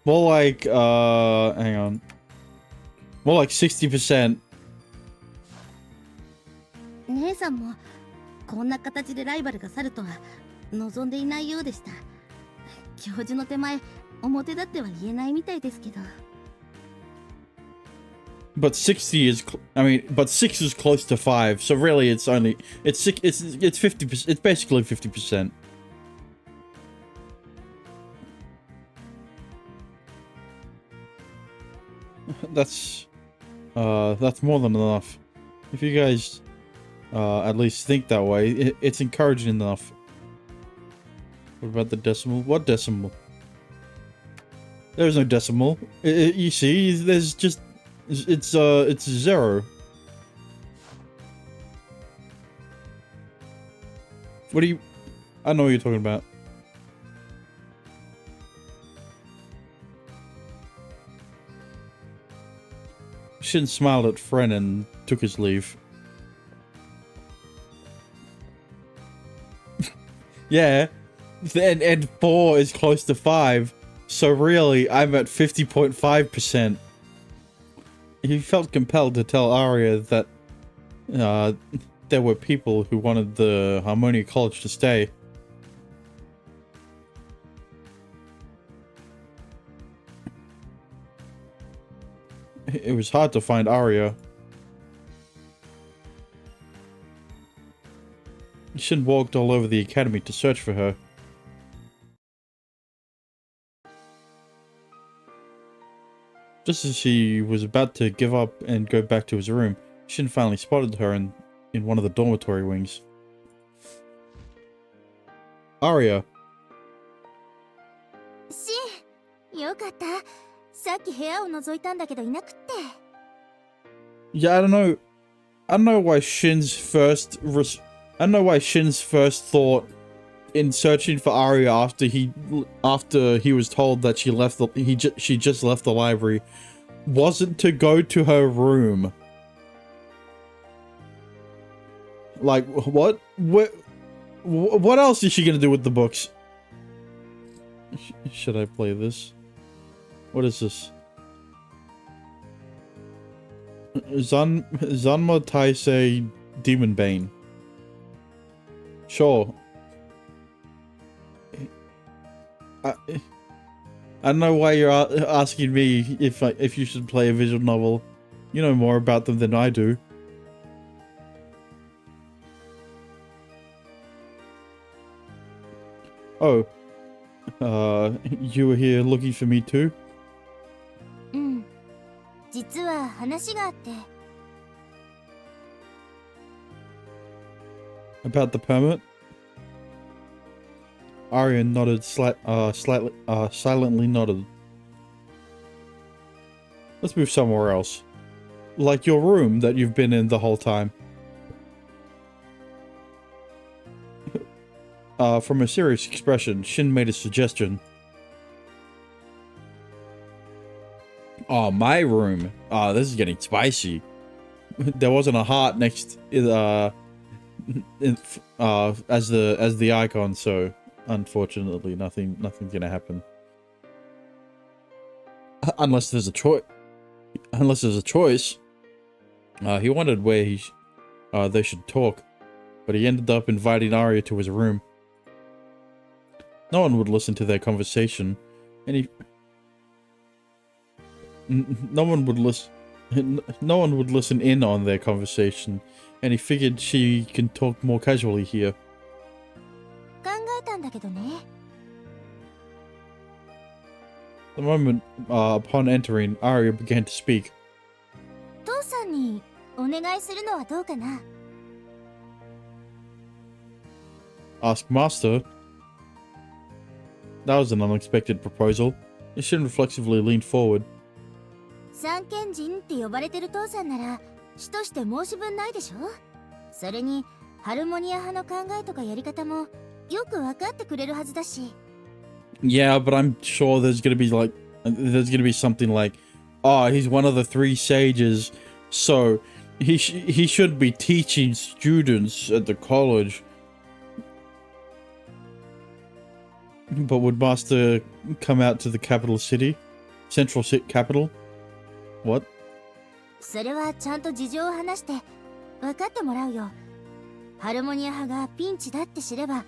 More like, hang on. More like 60%. 姉さんもこんな形でライバルが去るとは望んでいないようでした。教授の手前、表立っては言えないみたいですけど。 But 60 is, but 6 is close to 5, so really it's 50%, it's basically 50%. That's more than enough. If you guys, at least think that way, it's encouraging enough. What about the decimal? What decimal? There's no decimal. You see, there's just... It's 0. What do you... I know what you're talking about. Shin smiled at Fren and took his leave. Yeah. And 4 is close to 5. So really, I'm at 50.5%. He felt compelled to tell Arya that there were people who wanted the Harmonia College to stay. It was hard to find Aria. Shin walked all over the academy to search for her. Just as he was about to give up and go back to his room, Shin finally spotted her in one of the dormitory wings. Aria. シン、よかった。さっき部屋を覗いたんだけどいなくって。Yeah, I don't know why Shin's first thought in searching for Aria after he was told that she just left the library wasn't to go to her room. Like, what else is she gonna do with the books? Should I play this? What is this? Zanma Taisei Demon Bane. Sure. I don't know why you're asking me if you should play a visual novel. You know more about them than I do. Oh. You were here looking for me too? うん。実は話があって。About the permit? Arya nodded silently nodded. Let's move somewhere else. Like your room that you've been in the whole time. From a serious expression, Shin made a suggestion. Oh, my room. This is getting spicy. There wasn't a heart next as the icon, so unfortunately nothing's gonna happen. Unless there's a choice. He wondered where they should talk, but he ended up inviting Arya to his room. No one would listen to their conversation, and no one would listen in on their conversation, and he figured she can talk more casually here. 考えたんだけどね。The moment upon entering, Arya began to speak. 父さんにお願いするのはどうかな。Ask Master. That was an unexpected proposal. Shin reflexively leaned forward. 三賢人って呼ばれてる父さんなら主として申し分ないでしょ。それにハルモニア派の考えとかやり方もよく分かってくれるはずだし。Yeah, but I'm sure there's gonna be something like, oh, he's one of the three sages, so he should be teaching students at the college. But would Master come out to the capital city? Central capital? What? それはちゃんと事情を話して分かってもらうよ。ハルモニア派がピンチだって知れば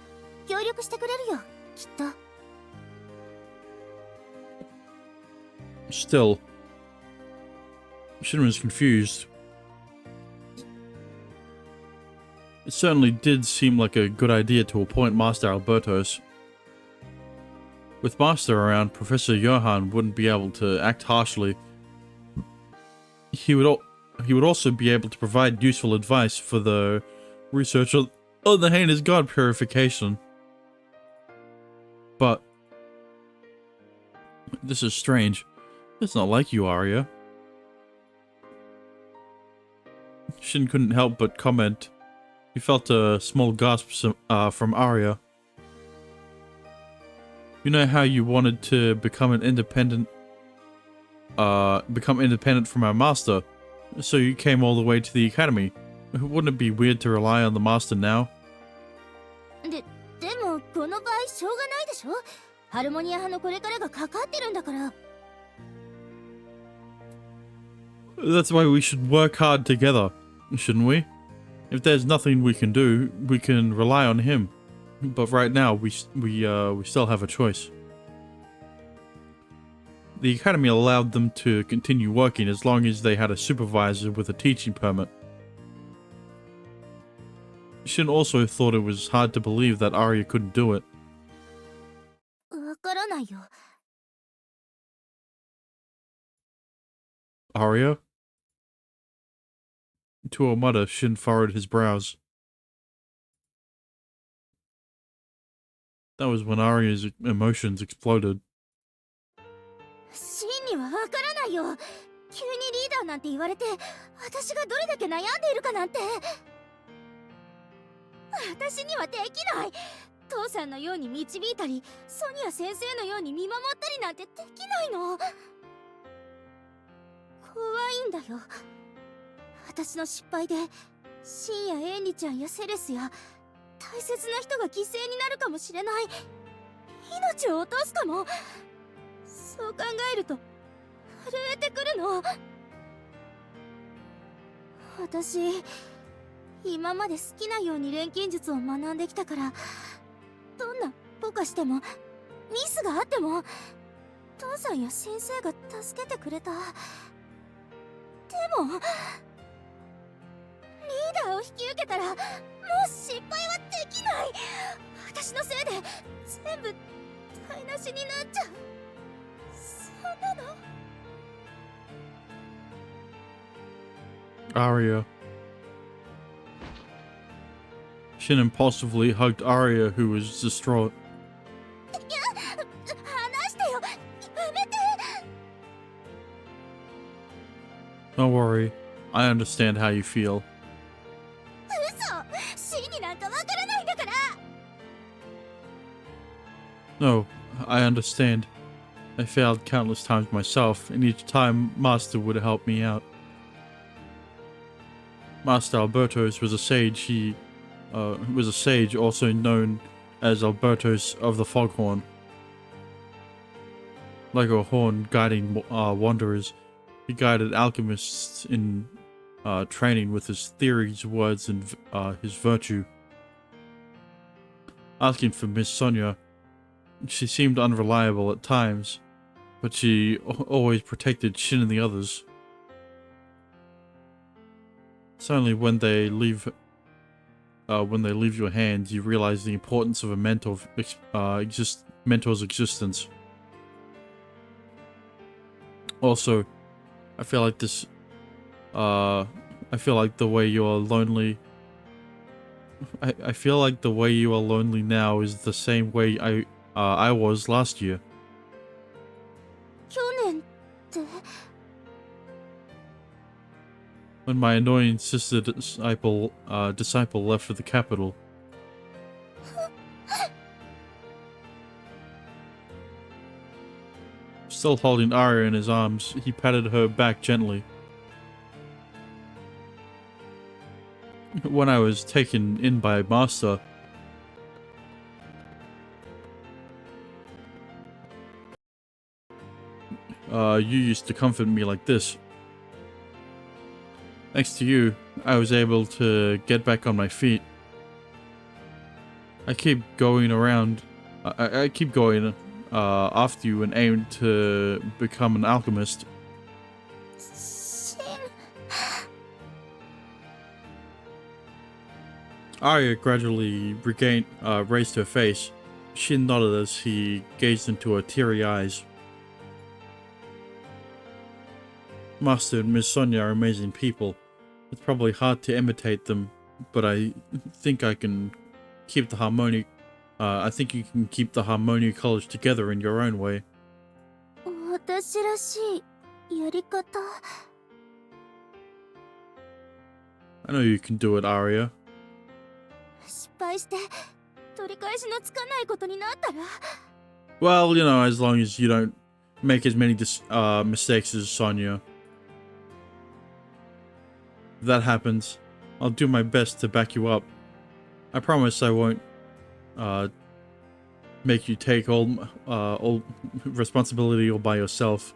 協力してくれるよ、きっと。Still, Shin was confused. It certainly did seem like a good idea to appoint Master Albertos. With Master around, Professor Johann wouldn't be able to act harshly. He would also be able to provide useful advice for the research on the heinous god purification. But this is strange. It's not like you, Arya. Shin couldn't help but comment. He felt a small gasp from Arya. You know how you wanted to become independent from our master, so you came all the way to the academy. Wouldn't it be weird to rely on the master now? でもこの場合しょうがないでしょ。ハルモニア派のこれからがかかってるんだから。That's why we should work hard together, shouldn't we? If there's nothing we can do, we can rely on him. But right now, we still have a choice. The academy allowed them to continue working as long as they had a supervisor with a teaching permit. Shin also thought it was hard to believe that Arya couldn't do it. わからないよ。 Arya? To a mutter, Shin furrowed his brows. That was when Arya's emotions exploded. シンにはわからないよ。急にリーダーなんて言われて、私がどれだけ悩んでいるかなんて。私にはできない。父さんのように導いたり、ソニア先生のように見守ったりなんてできないの。怖いんだよ。私の失敗で、シンやエンリちゃんやセレスや大切な人が犠牲になるかもしれない。命を落とすかも。そう考えると震えてくるの。私今まで好きなように錬金術を学んできたから、どんなポカしてもミスがあっても父さんや先生が助けてくれた。でもリーダーを引き受けたらもう失敗はできない。私のせいで全部台無しになっちゃう。そんなの。 Arya. Shin impulsively hugged Arya, who was distraught. 話してよ。やめて。 Don't worry, I understand how you feel. 嘘。シンになんかわからないんだから。 No, I understand. I failed countless times myself, and each time Master would help me out. Master Albertos was a sage. He was a sage also known as Albertos of the Foghorn. Like a horn guiding wanderers, he guided alchemists in training with his theories, words, and his virtue. Asking for Miss Sonia, she seemed unreliable at times, but she always protected Shin and the others. It's only when they leave your hands you realize the importance of a mentor's existence. Also, I feel like this. I feel like the way you are lonely. I feel like the way you are lonely now is the same way I was last year. 去年って。 When my annoying sister disciple left for the capital. Still holding Arya in his arms, he patted her back gently. When I was taken in by Master, you used to comfort me like this. Thanks to you, I was able to get back on my feet. I keep going around. I keep going after you and aim to become an alchemist. シン。 Arya gradually raised her face. Shin nodded as he gazed into her teary eyes. Master and Miss Sonia are amazing people. It's probably hard to imitate them, but I think I can keep the harmony. I think you can keep the Harmonia College together in your own way. 私らしいやり方。 I know you can do it, Arya. 失敗して取り返しのつかないことになったら。 Well, you know, as long as you don't make as many mistakes as Sonia. If that happens, I'll do my best to back you up. I promise I won't make you take all responsibility all by yourself.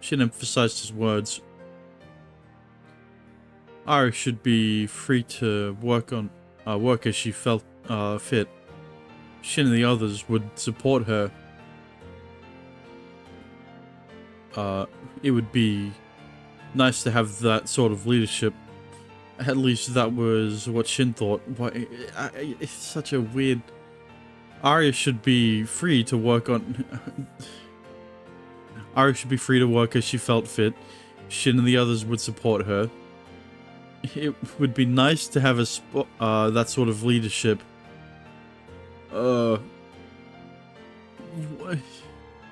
Shin emphasized his words. Arya should be free to work as she felt fit. Shin and the others would support her. It would be nice to have that sort of leadership. At least that was what Shin thought. But it's such a weird... Arya should be free to work on... Arya should be free to work as she felt fit. Shin and the others would support her. It would be nice to have that sort of leadership.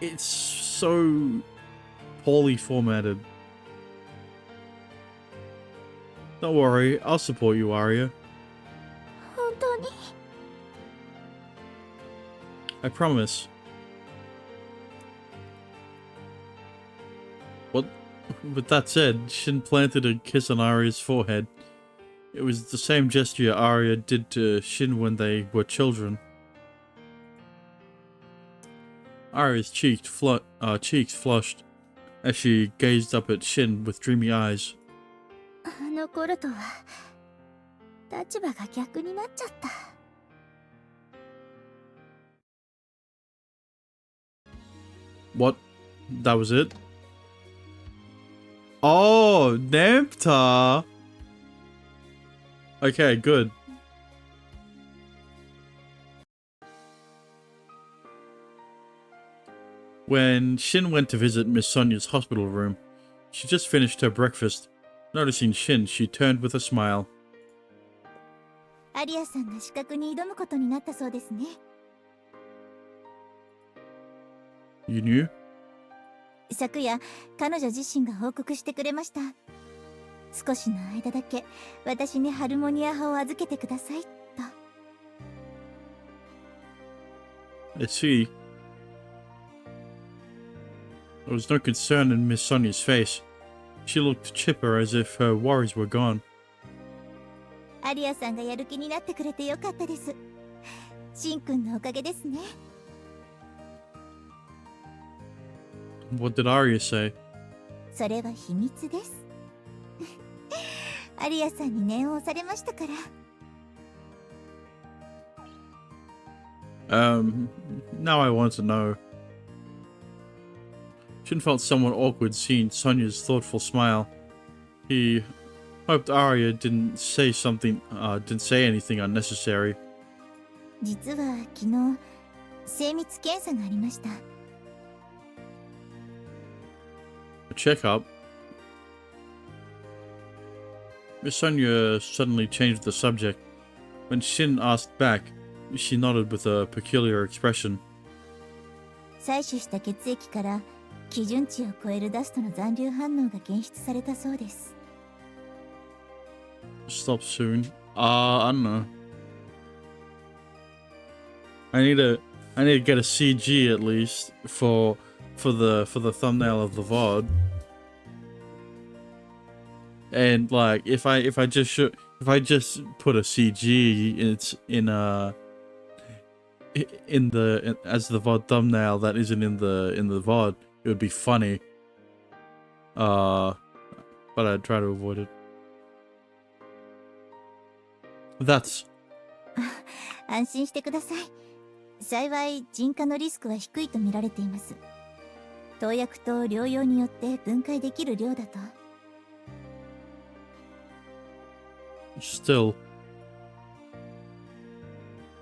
It's so poorly formatted. Don't worry, I'll support you, Arya. 本当に I promise. What? With that said, Shin planted a kiss on Arya's forehead. It was the same gesture Arya did to Shin when they were children. Arya's cheeks flushed as she gazed up at Shin with dreamy eyes. あの頃とは立場が逆になっちゃった。What? That was it? Oh, Nempta! Okay, good. When Shin went to visit Miss Sonia's hospital room, she just finished her breakfast. Noticing Shin, she turned with a smile. アリアさんが資格に挑むことになったそうですね。You knew? 昨夜、彼女自身が報告してくれました。少しの間だけ私にハルモニア派を預けてくださいと。I see. There was no concern in Miss Sonia's face. She looked chipper as if her worries were gone. アリアさんがやる気になってくれてよかったです。シンくんのおかげですね。What did Arya say? それは秘密です。アリアさんに念を押されましたから。Now I want to know. Shin felt somewhat awkward seeing Sonia's thoughtful smile. He hoped Arya didn't say anything unnecessary. 実は昨日、精密検査がありました。A checkup? Miss Sonia suddenly changed the subject. When Shin asked back, she nodded with a peculiar expression. 採取した血液から基準値を超えるダストの残留反応が検出されたそうです。Stop soon. I don't know. I need to get a CG at least for the thumbnail of the VOD. And like if I just put a CG, it's as the VOD thumbnail that isn't in the VOD, it would be funny. But I'd try to avoid it. That's 安心してください。幸い腎化のリスクは低いと見られています。投薬と療養によって分解できる量だと。still.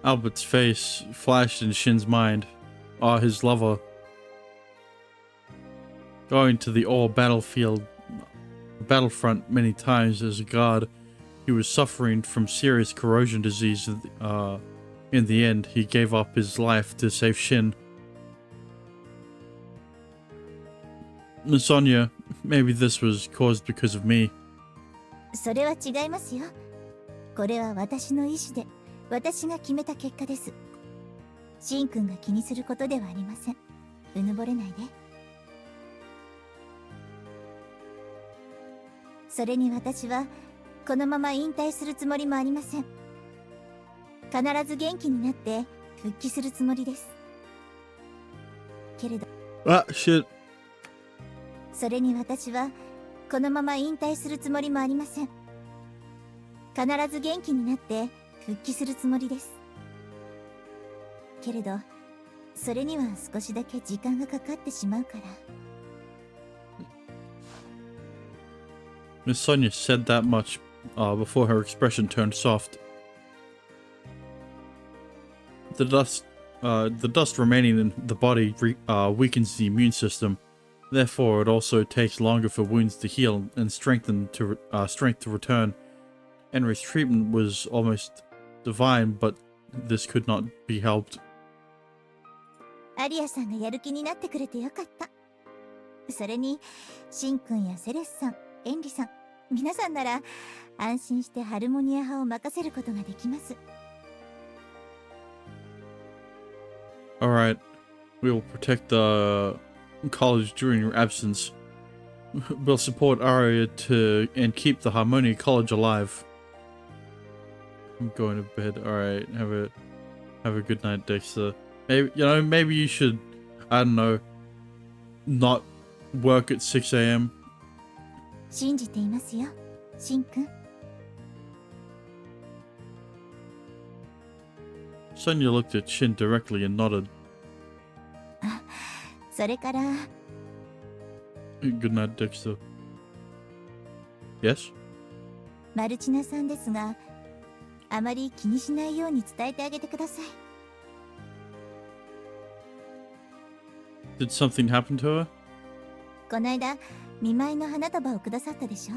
Albert's face flashed in Shin's mind. His lover. Going to the battlefront many times as a guard, he was suffering from serious corrosion disease. In the end, he gave up his life to save Shin. Miss Sonia, maybe this was caused because of me. それは違いますよ。これは私の意思で、私が決めた結果です。シン君が気にすることではありません。うぬぼれないで。それに私はこのまま引退するつもりもありません。必ず元気になって復帰するつもりです。けれど、shit. それに私はこのまま引退するつもりもありません。必ず元気になって復帰するつもりです。けれどそれには少しだけ時間がかかってしまうから。 Miss Sonia said that much before her expression turned soft. The dust remaining in the body weakens the immune system. Therefore, it also takes longer for wounds to heal and strength to return. Henry's treatment was almost divine, but this could not be helped. アリアさんがやる気になってくれてよかった。それにシンくんやセレスさん、エンリさん、皆さんなら安心してハルモニア派を任せることができます。 Alright, we will protect the college during your absence. We'll support Aria and keep the Harmonia College alive. I'm going to bed. Alright, have a good night, Dexter. Maybe you should, I don't know, not work at 6 a.m. 信じていますよ、シンくん。 Sonia looked at Shin directly and nodded. それから Good night, Dexter. Yes? マルチナさんですが、あまり気にしないように伝えてあげてください。 Did something happen to her? こないだ見舞いの花束をくださったでしょ。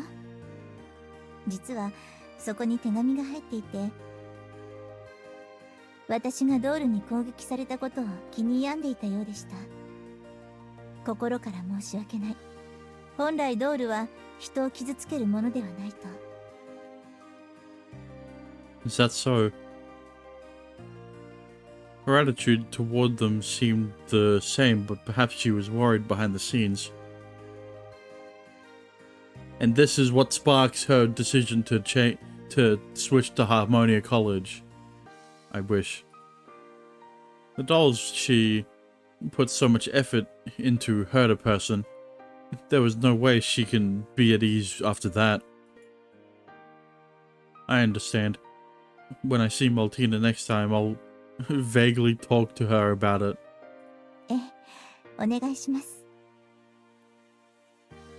実はそこに手紙が入っていて、私がドールに攻撃されたことを気に病んでいたようでした。心から申し訳ない。本来ドールは人を傷つけるものではないと。 Is that so? Her attitude toward them seemed the same, but perhaps she was worried behind the scenes. And this is what sparks her decision to switch to Harmonia College. I wish. The dolls she put so much effort into hurt a person. There was no way she can be at ease after that. I understand. When I see Maltina next time, I'll vaguely talk to her about it. ええ、お願いします。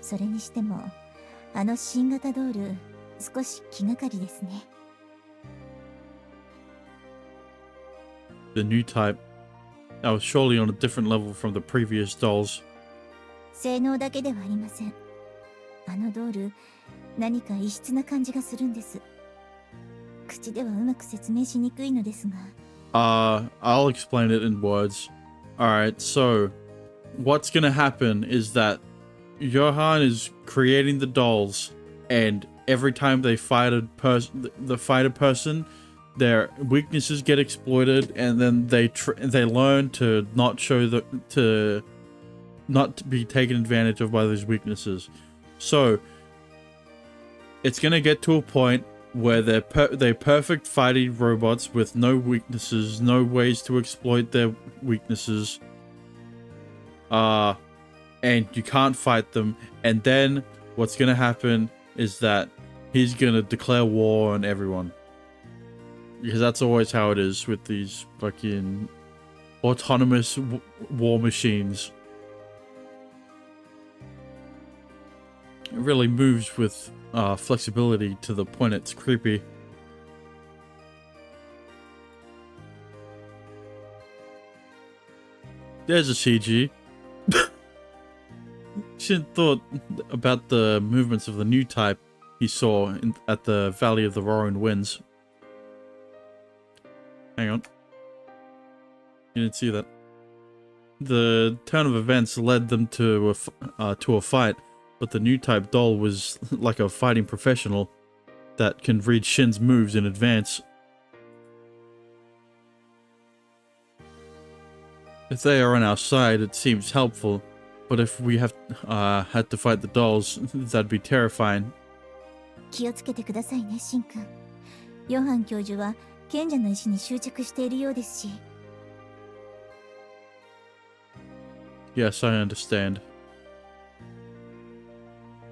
それにしても、あの新型ドール、少し気がかりですね。 The new type. That was surely on a different level from the previous dolls. 性能だけではありません。あのドール、何か異質な感じがするんです。口ではうまく説明しにくいのですが。I'll explain it in words. Alright, so what's gonna happen is that Johan is creating the dolls, and every time they fight a person, their weaknesses get exploited, and then they learn to not be taken advantage of by those weaknesses. So it's gonna get to a point where they're perfect fighting robots with no weaknesses, no ways to exploit their weaknesses. And you can't fight them. And then what's gonna happen is that he's gonna declare war on everyone. Because that's always how it is with these fucking autonomous war machines. It really moves with flexibility to the point it's creepy. There's a CG. Shin thought about the movements of the new type he saw at the Valley of the Roaring Winds. Hang on. You didn't see that. The turn of events led them to a fight, but the new type doll was like a fighting professional that can read Shin's moves in advance. If they are on our side, it seems helpful, but if we had to fight the dolls, that'd be terrifying. 気をつけてくださいね、シンくん。ヨハン教授は賢者の石に執着しているようですし。Yes, I understand.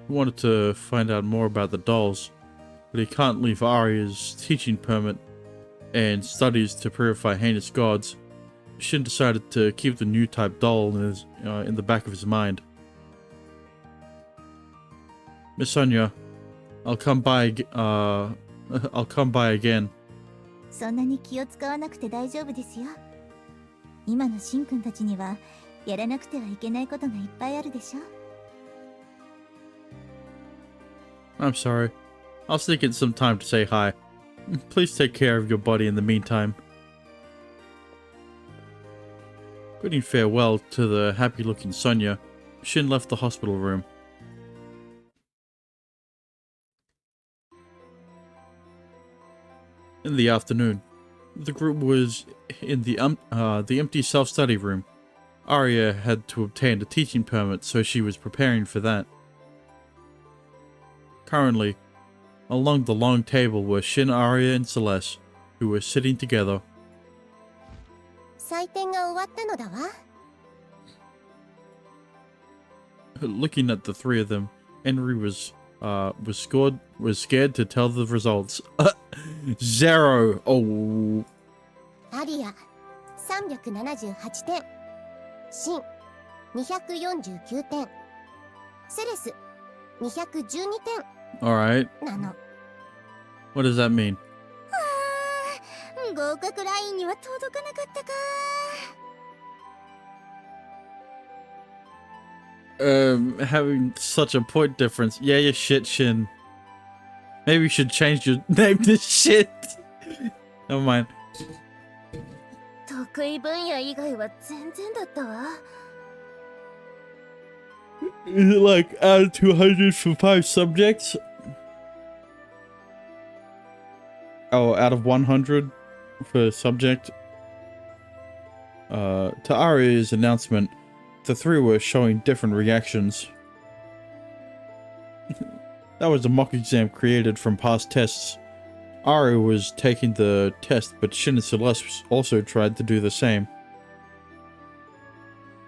I wanted to find out more about the dolls. but he can't leave Arya's teaching permit and studies to purify heinous gods. Shin decided to keep the new type doll in the back of his mind. Miss Sonia, I'll come by again. そんなに気を使わなくて大丈夫ですよ。今のシンくんたちにはやらなくてはいけないことがいっぱいあるでしょ。I'm sorry. I'll sneak in some time to say hi. Please take care of your body in the meantime. Bidding farewell to the happy-looking Sonia, Shin left the hospital room. In the afternoon, the group was in the empty self-study room. Arya had to obtain a teaching permit, so she was preparing for that. Currently, along the long table were Shin, Arya, and Celeste, who were sitting together. 採点が終わったのだわ。Looking at the three of them, Henry was scared to tell the results. 0. Oh. アリア378点、シン249点、セレス212点 Alright. なの。What does that mean? 合格ラインには届かなかったか。Having such a point difference. Yeah, you shit, Shin. Maybe you should change your name to shit. Never mind. 得意分野以外は全然だったわ。Is it like out of 200 for 5 subjects? Oh, out of 100 for a subject? To Arya's announcement, the three were showing different reactions. That was a mock exam created from past tests. Arya was taking the test, but Shin and Celeste also tried to do the same.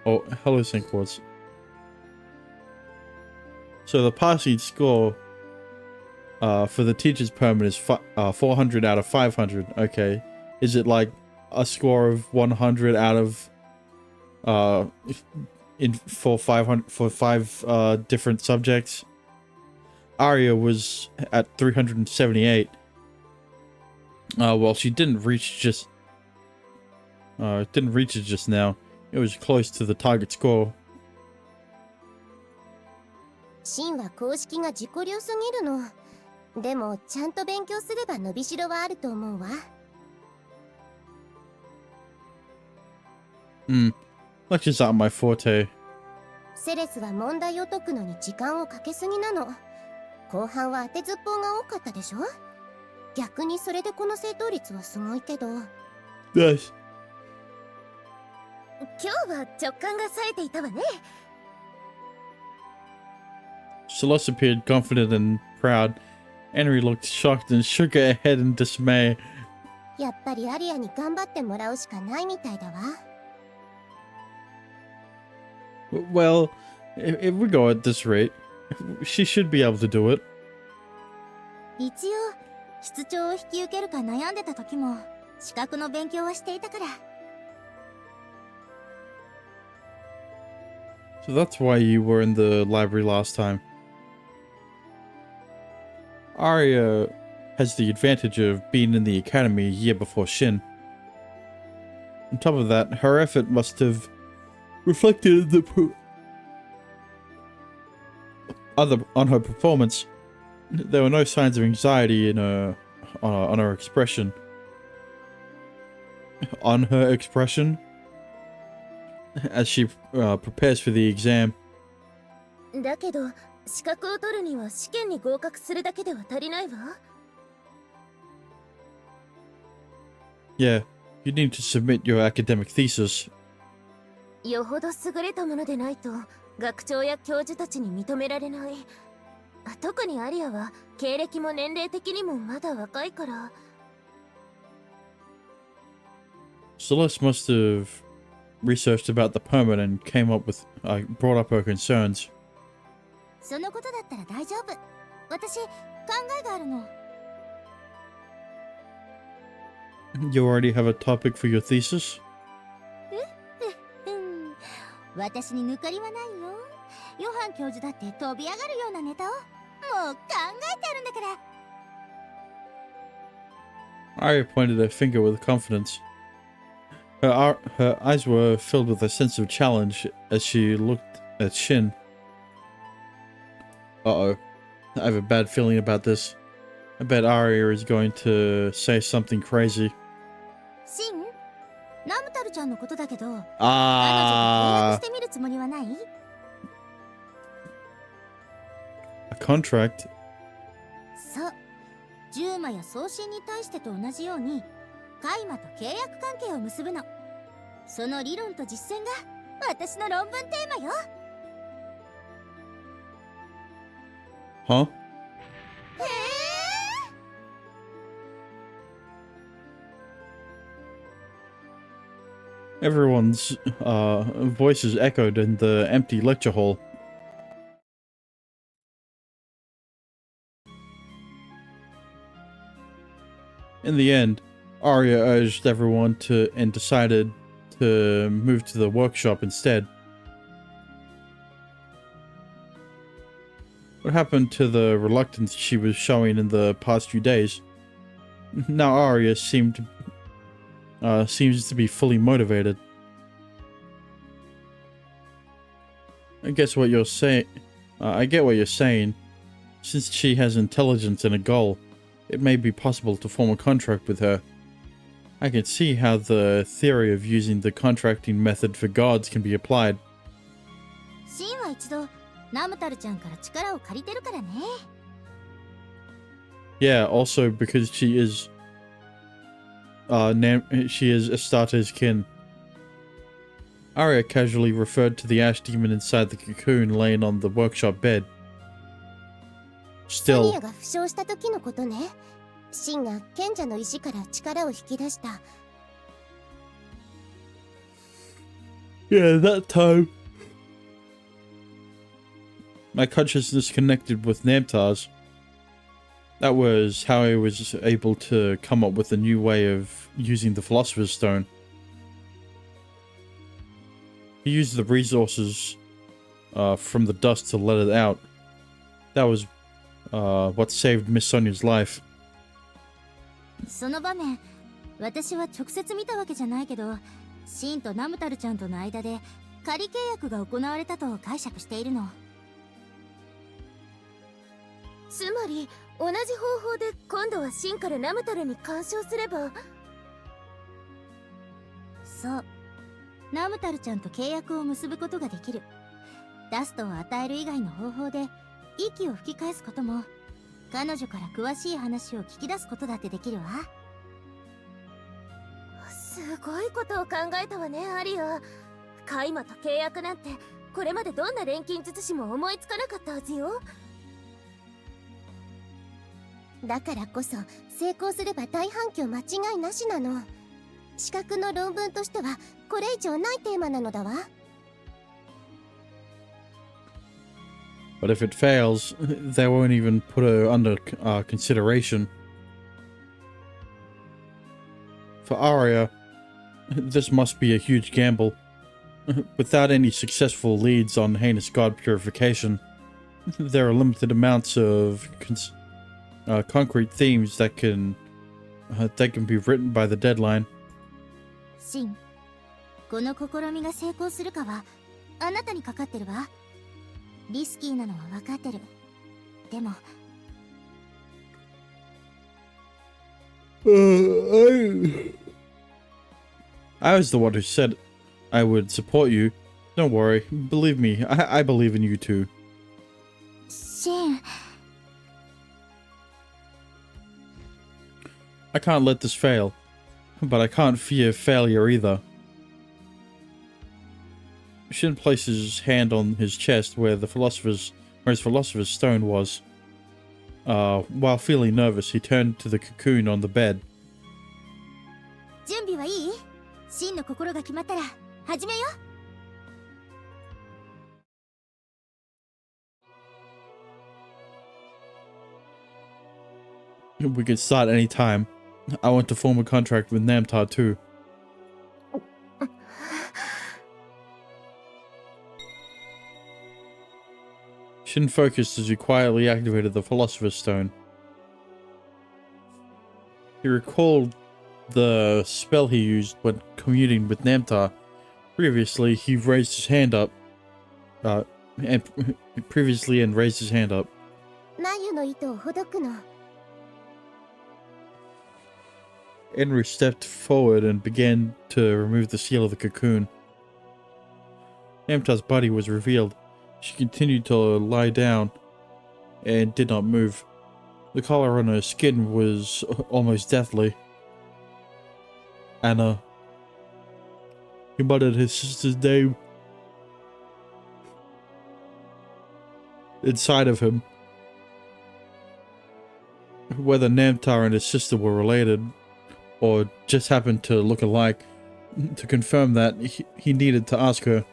Oh, hello, Syncwords. So the passing score for the teacher's permit is 400 out of 500. Okay. Is it like a score of 100 out of for 5 different subjects? Arya was at 378. Well, she didn't reach just it just now. It was close to the target score. シンは公式が自己流すぎるの。でもちゃんと勉強すれば伸びしろはあると思うわ。Lectures aren't my forte. セレスは問題を解くのに時間をかけすぎなの。後半は当てずっぽうが多かったでしょ。逆にそれでこの正答率はすごいけど。Yes. 今日は直感が冴えていたわね。Celeste appeared confident and proud. Henry looked shocked and shook her head in dismay. やっぱりアリアに頑張ってもらうしかないみたいだわ。Well, if we go at this rate, she should be able to do it. 一応室長を引き受けるか悩んでた時も資格の勉強はしていたから。So that's why you were in the library last time. Arya has the advantage of being in the academy a year before Shin. On top of that, her effort must have reflected in on her performance. There were no signs of anxiety in on her expression. On her expression, as she prepares for the exam. だけど資格を取るには試験に合格するだけでは足りないわ。Yeah, you need to submit your academic thesis. よほど優れたものでないと学長や教授たちに認められない。特にアリアは経歴も年齢的にもまだ若いから。Celeste must have researched about the permit and came up with brought up her concerns. そのことだったら大丈夫。私考えがあるの。You already have a topic for your thesis? 私に抜かりはないよ。ヨハン教授だって飛び上がるようなネタをもう考えてあるんだから。Arya pointed her finger with confidence. Her eyes were filled with a sense of challenge as she looked at Shin. Uh-oh. I have a bad feeling about this. I bet Arya is going to say something crazy. シン、ナムタルちゃんのことだけど、彼女と契約 Ah, してみるつもりはない？ a contract? そう。ジューマや送信に対してと同じように、カイマと契約関係を結ぶの。その理論と実践が私の論文テーマよ。Huh? へえ。Everyone's voices echoed in the empty lecture hall. In the end, Arya urged everyone to and decided to move to the workshop instead. What happened to the reluctance she was showing in the past few days? Now Arya seems to be fully motivated. I get what you're saying. Since she has intelligence and a goal, it may be possible to form a contract with her. I can see how the theory of using the contracting method for gods can be applied. シンは一度ナムタルちゃんから力を借りてるからね。Yeah, also because she is Astarte's kin. Arya casually referred to the ash demon inside the cocoon laying on the workshop bed. サニ Still, アが負傷した時のことね。シンが賢者の石から力を引き出した。yeah, that time. My consciousness connected with Namtar's. That was how I was able to come up with a new way of using the Philosopher's Stone. He used the resources from the dust to let it out. That was what saved Miss Sonia's life. その場面、私は直接見たわけじゃないけど、シンとナムタルちゃんとの間で仮契約が行われたと解釈しているの。つまり同じ方法で今度はシンからナムタルに干渉すれば。そう、ナムタルちゃんと契約を結ぶことができる。ダストを与える以外の方法で息を吹き返すことも、彼女から詳しい話を聞き出すことだってできるわ。すごいことを考えたわね、アリア。カイマと契約なんてこれまでどんな錬金術師も思いつかなかったはずよ。だからこそ成功すれば大反響間違いなしなの。資格の論文としてはこれ以上ないテーマなのだわ。But if it fails, they won't even put her under consideration. For Arya, this must be a huge gamble. Without any successful leads on heinous god purification, there are limited amounts of concrete themes that can be written by the deadline. シン、この試みが成功するかはあなたにかかってるわ。リスキーなのは分かってる。でもI was the one who said I would support you. Don't worry. Believe me, I believe in you too. シン、 I can't let this fail. But I can't fear failure either. Shin placed his hand on his chest where his philosopher's stone was. While feeling nervous, he turned to the cocoon on the bed. 準備はいい？シンの心が決まったら始めよ。We can start any time. I want to form a contract with Namtar too. Shin focused as he quietly activated the Philosopher's Stone. He recalled the spell he used when communing with Namtar. Previously, he raised his hand up. And raised his hand up. 眉の糸をほどくの。 Henry stepped forward and began to remove the seal of the cocoon. Namtar's body was revealed. She continued to lie down and did not move. The color on her skin was almost deathly. Anna. He muttered his sister's name inside of him. Whether Namtar and his sister were related, or just happened to look alike, to confirm that, he needed to ask her.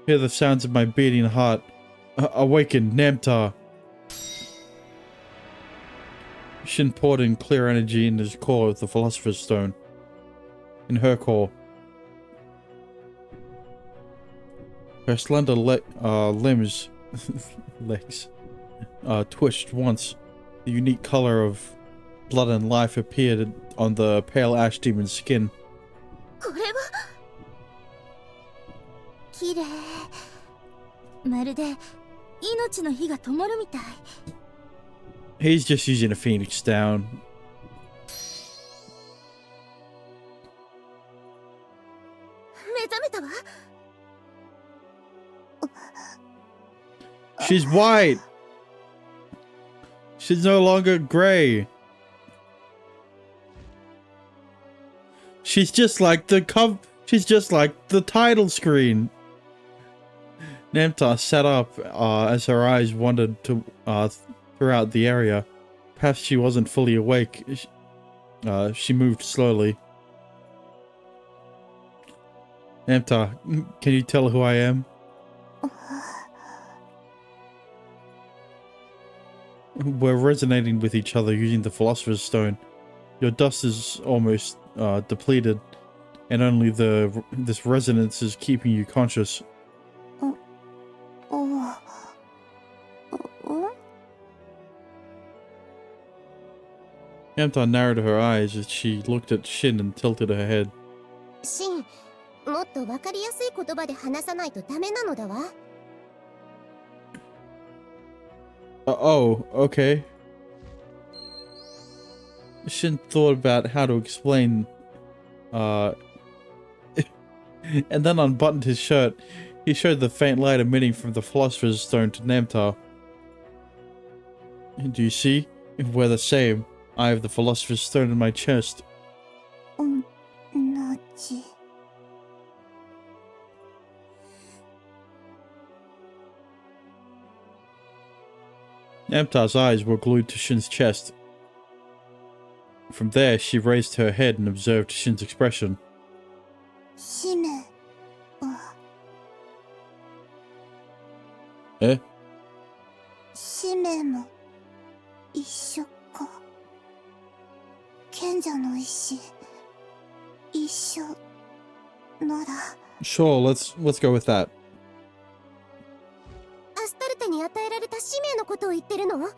Hear the sounds of my beating heart. Awaken, Namtar. Shin poured in clear energy in his core of the Philosopher's Stone. In her core. Her slender limbs legs twitched once. The unique color of blood and life appeared on the pale ash demon's skin. これは綺麗。まるで命の火が灯るみたい。 He's just using a phoenix down. 目覚めたわ。 She's white. She's no longer gray. She's just like the She's just like the title screen. Namtar sat up as her eyes wandered to throughout the area. Perhaps she wasn't fully awake. She moved slowly. Namtar, can you tell who I am? We're resonating with each other using the Philosopher's Stone. Your dust is almost depleted, and only this resonance is keeping you conscious. Namtar narrowed her eyes as she looked at Shin and tilted her head. シン、もっとわかりやすい言葉で話さないとダメなのだわ。 Oh, okay. Shin thought about how to explain, and then unbuttoned his shirt. He showed the faint light emitting from the Philosopher's Stone to Namtar. Do you see? We're the same. I have the Philosopher's Stone in my chest. 同じ。 Namtar's eyes were glued to Shin's chest. From there, she raised her head and observed Shin's expression. 使命は。 Eh? 使命も一緒か。賢者の意志一緒なら。 Sure, let's go with that. アスタルテに与えられた使命のことを言ってるの？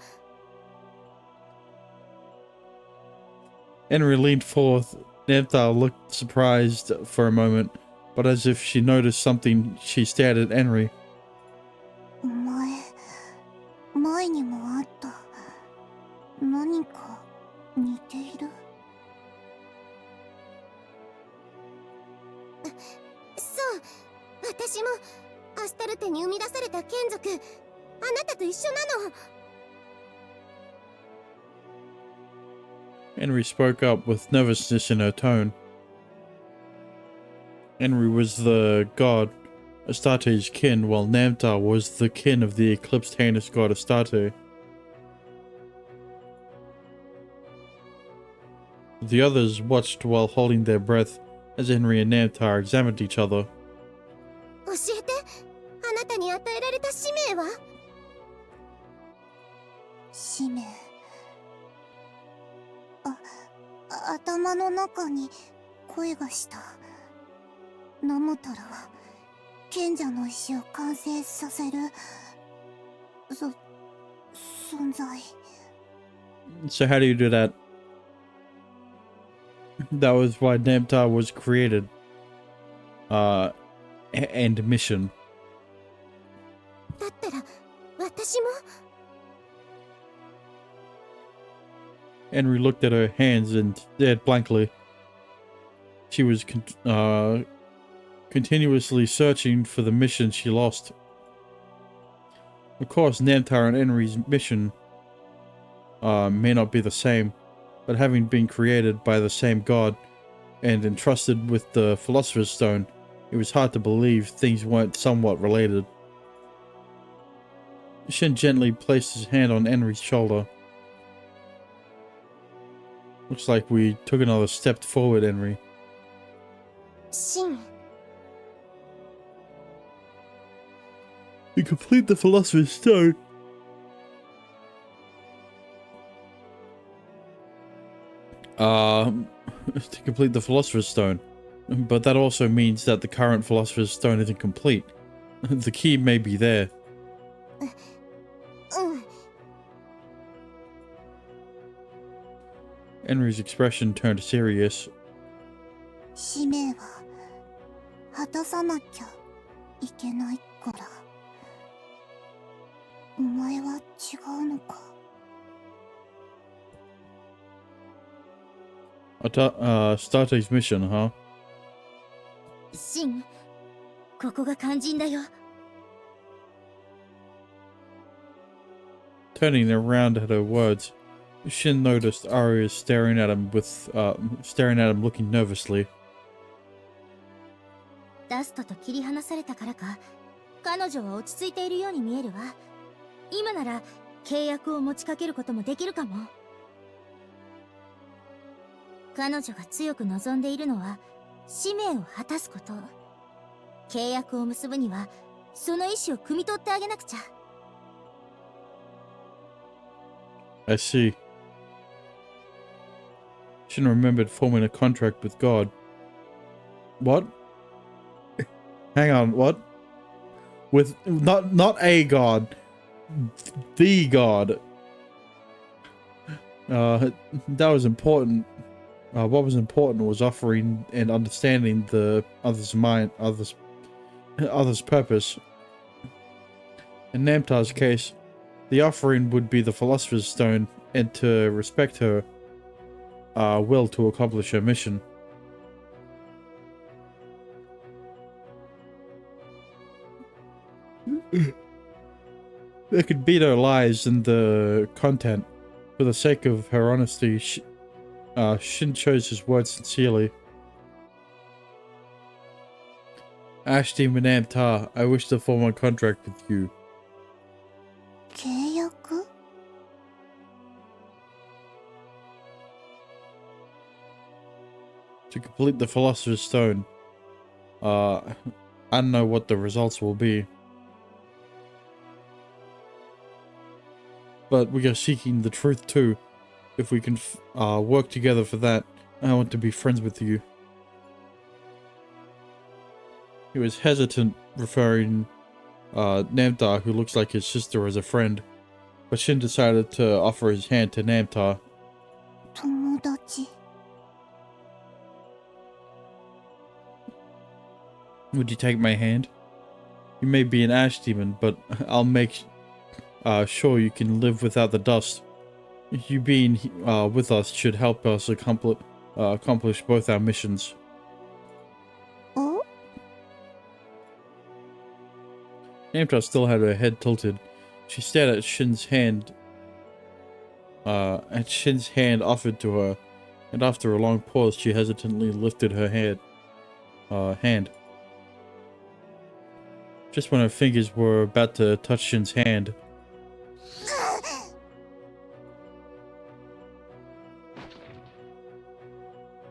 Henry leaned forth. Namtar looked surprised for a moment, but as if she noticed something, she stared at Henry. 前にもあった。何か似ている。そう、私もアスタルテに生み出された眷属、あなたと一緒なの。 Henry spoke up with nervousness in her tone. Henry was the god Astarte's kin, while Namtar was the kin of the eclipsed heinous god Astarte. The others watched while holding their breath as Henry and Namtar examined each other. 教えて、あなたに与えられた使命は？使命。頭の中に声がした。ナムタラは賢者の石を完成させる存在。 So how do you do that? That was why Namtar was created. And mission. だったら私も。 Henry looked at her hands and stared blankly. She was continuously searching for the mission she lost. Of course, Namtar and Henry's mission may not be the same, but having been created by the same god and entrusted with the Philosopher's Stone, it was hard to believe things weren't somewhat related. Shin gently placed his hand on Henry's shoulder. Looks like we took another step forward, Henry. シン。 To complete the Philosopher's Stone, to complete the Philosopher's Stone, but that also means that the current Philosopher's Stone isn't complete. The key may be there. うん。 Henry's expression turned serious. 使命は果たさなきゃいけないから。お前は違うのか。 Starte's mission, huh? シン、ここが肝心だよ。 Turning around at her words, Shin noticed Arya staring at him looking nervously. ダストと切り離されたからか、彼女は落ち着いているように見えるわ。今なら契約を持ちかけることもできるかも。彼女が強く望んでいるのは使命を果たすこと。契約を結ぶにはその意思を汲み取ってあげなくちゃ。 I see. Shin remembered forming a contract with God. What? Hang on, what? With not a god, the god. That was important. What was important was offering and understanding the other's mind, other's purpose. In Namtar's case, the offering would be the Philosopher's Stone and to respect her will to accomplish her mission. There could be no lies in the content. For the sake of her honesty, Shin chose his words sincerely. Ashdemon Namtar, I wish to form a contract with you. 契約？ To complete the Philosopher's Stone. I don't know what the results will be. But we are seeking the truth too. If we can work together for that, I want to be friends with you. He was hesitant, referring Namtar, who looks like his sister, as a friend. But Shin decided to offer his hand to Namtar. 友達。 Would you take my hand? You may be an ash demon, but I'll make sure you can live without the dust. You being with us should help us accomplish both our missions. お？ Namtar still had her head tilted. She stared at Shin's hand offered to her, and after a long pause she hesitantly lifted her hand. Just when her fingers were about to touch Shin's hand,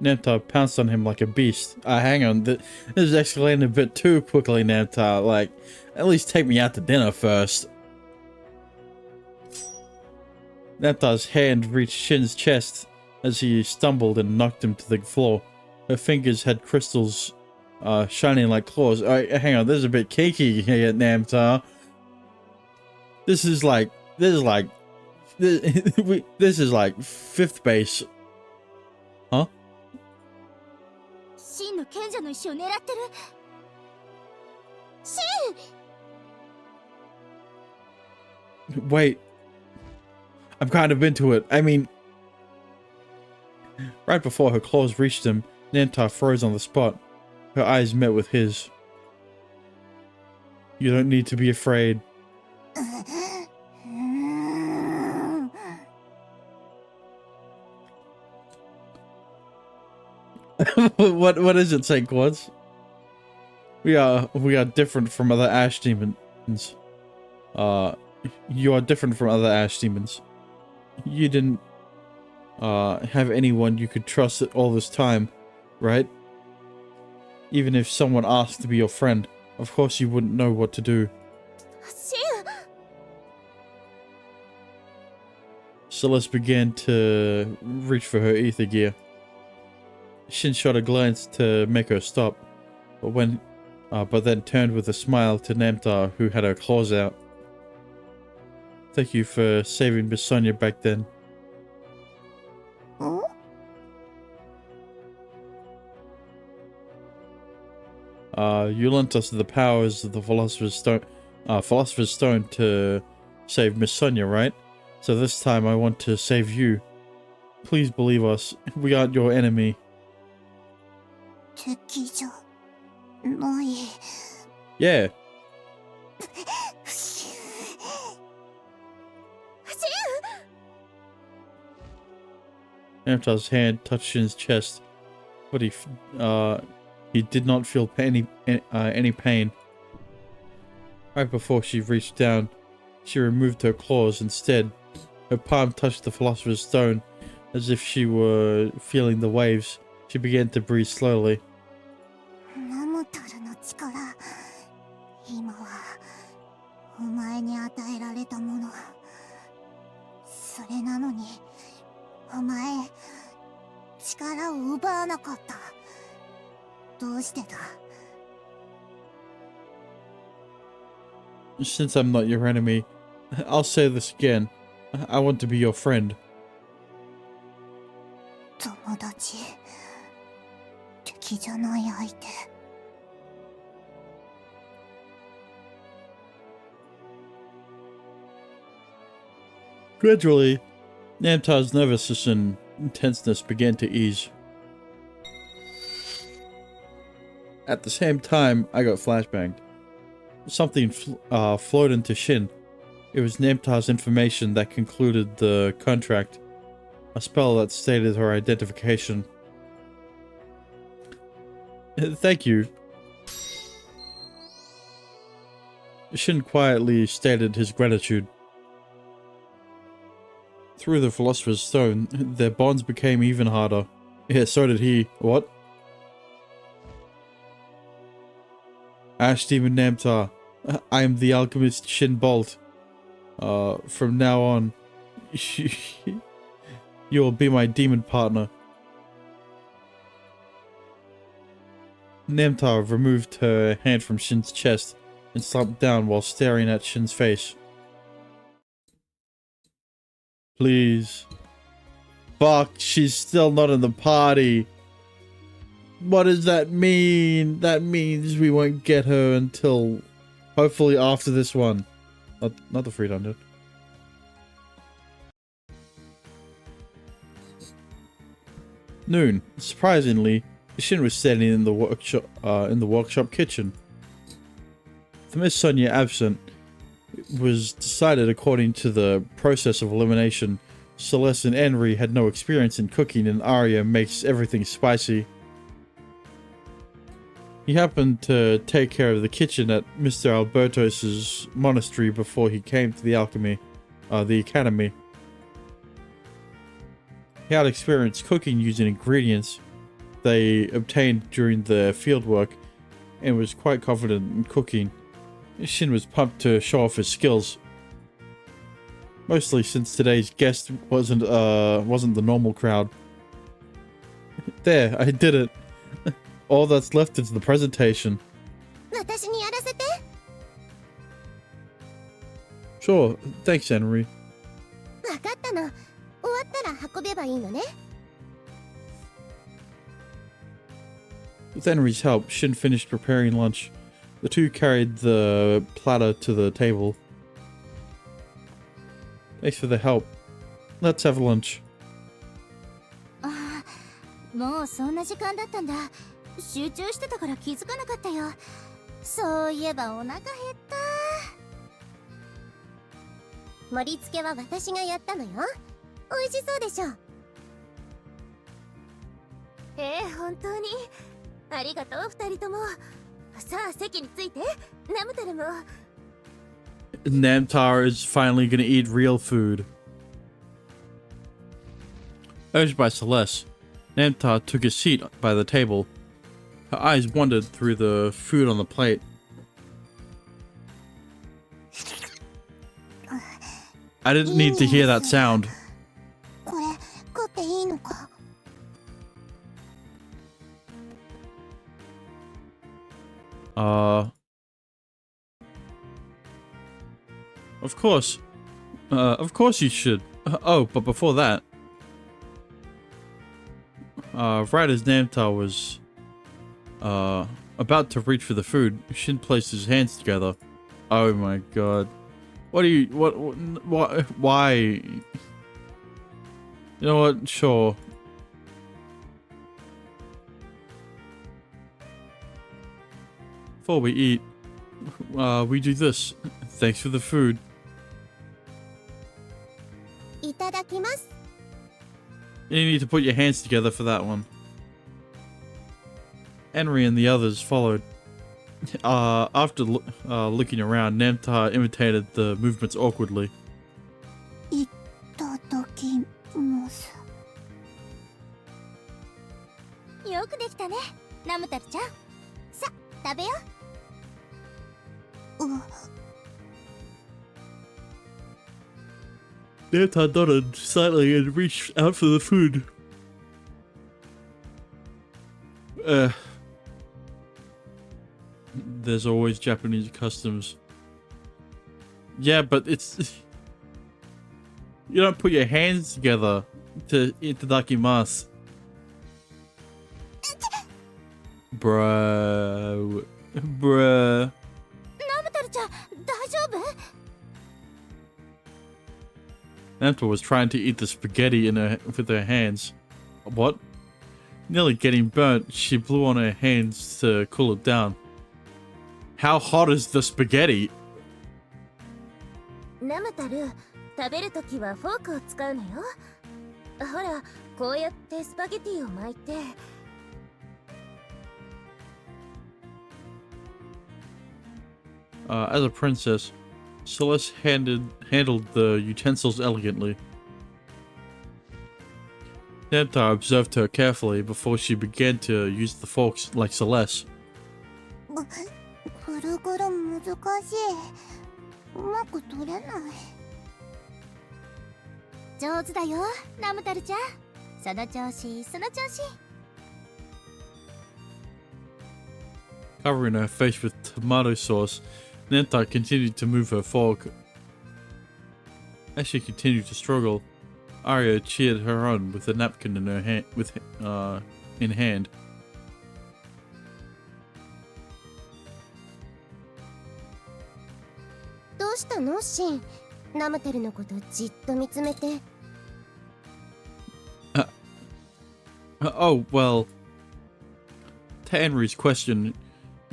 Namtar pounced on him like a beast. Hang on, this is escalating a bit too quickly, Namtar. Like, at least take me out to dinner first. Namtar's hand reached Shin's chest as he stumbled and knocked him to the floor. Her fingers had crystals shining like claws. Hang on, this is a bit kinky here, Namtar. This is like fifth base. Huh? 真の賢者の石を狙ってる。Wait. I'm kind of into it. I mean, right before her claws reached him, Namtar froze on the spot. Her eyes met with his. You don't need to be afraid. What is it, Saint Quartz? We are different from other ash demons. You are different from other ash demons. You didn't have anyone you could trust all this time, right? Even if someone asked to be your friend, of course you wouldn't know what to do. Celeste began to reach for her ether gear. Shin shot a glance to make her stop, but then turned with a smile to Namtar, who had her claws out. Thank you for saving Miss Sonia back then. Huh? You lent us the powers of the Philosopher's Stone to save Miss Sonia, right? So this time I want to save you. Please believe us. We aren't your enemy. Yeah. Namtar's hand touched Shin's chest, but he did not feel any pain. Right before she reached down, she removed her claws instead. Her palm touched the Philosopher's Stone, as if she were feeling the waves. She began to breathe slowly. Since I'm not your enemy, I'll say this again. I want to be your friend. Gradually, Namtar's nervousness and tenseness began to ease. At the same time, I got flashbanged. Something flowed into Shin. It was Namtar's information that concluded the contract. A spell that stated her identification. Thank you. Shin quietly stated his gratitude. Through the Philosopher's Stone, their bonds became even harder. Yeah, so did he. What? Ash Demon Namtar. I am the Alchemist Shin Bolt. From now on, you will be my demon partner. Namtar removed her hand from Shin's chest and slumped down while staring at Shin's face. Please. Fuck, she's still not in the party. What does that mean? That means we won't get her until hopefully after this one. Not the 300. Noon. Surprisingly, Shin was standing in the workshop kitchen. The Miss Sonia absent was decided according to the process of elimination. Celeste and Henry had no experience in cooking, and Arya makes everything spicy. He happened to take care of the kitchen at Mr. Alberto's monastery before he came to the academy. He had experience cooking using ingredients they obtained during the fieldwork and was quite confident in cooking. Shin was pumped to show off his skills. Mostly since today's guest wasn't the normal crowd. There, I did it. All that's left is the presentation. 私にやらせて。 Sure, thanks, Henry. わかったの。終わったら運べばいいのね。 With Henry's help, Shin finished preparing lunch. The two carried the platter to the table. Thanks for the help. Let's have lunch. ああ、もうそんな時間だったんだ。集中してたから気づかなかったよ。そういえばお腹減った。盛り付けは私がやったのよ。美味しそうでしょ。本当にありがとう二人とも。さあ席に着いて。ナムタルも。Namtar is finally gonna eat real food. Urged by Celeste, Namtar took his seat by the table. Her eyes wandered through the food on the plate. I didn't need to hear that sound. これ食っていいのか。 Of course. Of course you should. Oh, but before that. Right as Namtar was, about to reach for the food, Shin placed his hands together. Oh my god. What why? You know what? Sure. Before we eat, we do this. Thanks for the food. いただきます。 You need to put your hands together for that one. Henry and the others followed. After looking around, Namtar imitated the movements awkwardly. いただきます。よくできたね、ナムタルちゃん。さ、食べよ。Namtar nodded slightly and reached out for the food. There's always Japanese customs. Yeah, but it's... You don't put your hands together to itadakimasu. Bruh. ナムタルちゃん、大丈夫？ Namtar was trying to eat the spaghetti with her hands. What? Nearly getting burnt, she blew on her hands to cool it down. How hot is the spaghetti? ナムタル、食べるときはフォークを使うのよ。ほら、こうやってスパゲティを巻いて。As a princess, Celeste handled the utensils elegantly. Namtar observed her carefully before she began to use the forks like Celeste. ぐるぐる難しい。うまく取れない。上手だよ、ナムタルちゃん。その調子、その調子。 Covering her face with tomato sauce, Namtar continued to move her fork. As she continued to struggle, Arya cheered her on with a napkin in her in hand. どうしたの、シン？ナムタルのことじっと見つめて。Oh, well. To Henry's question,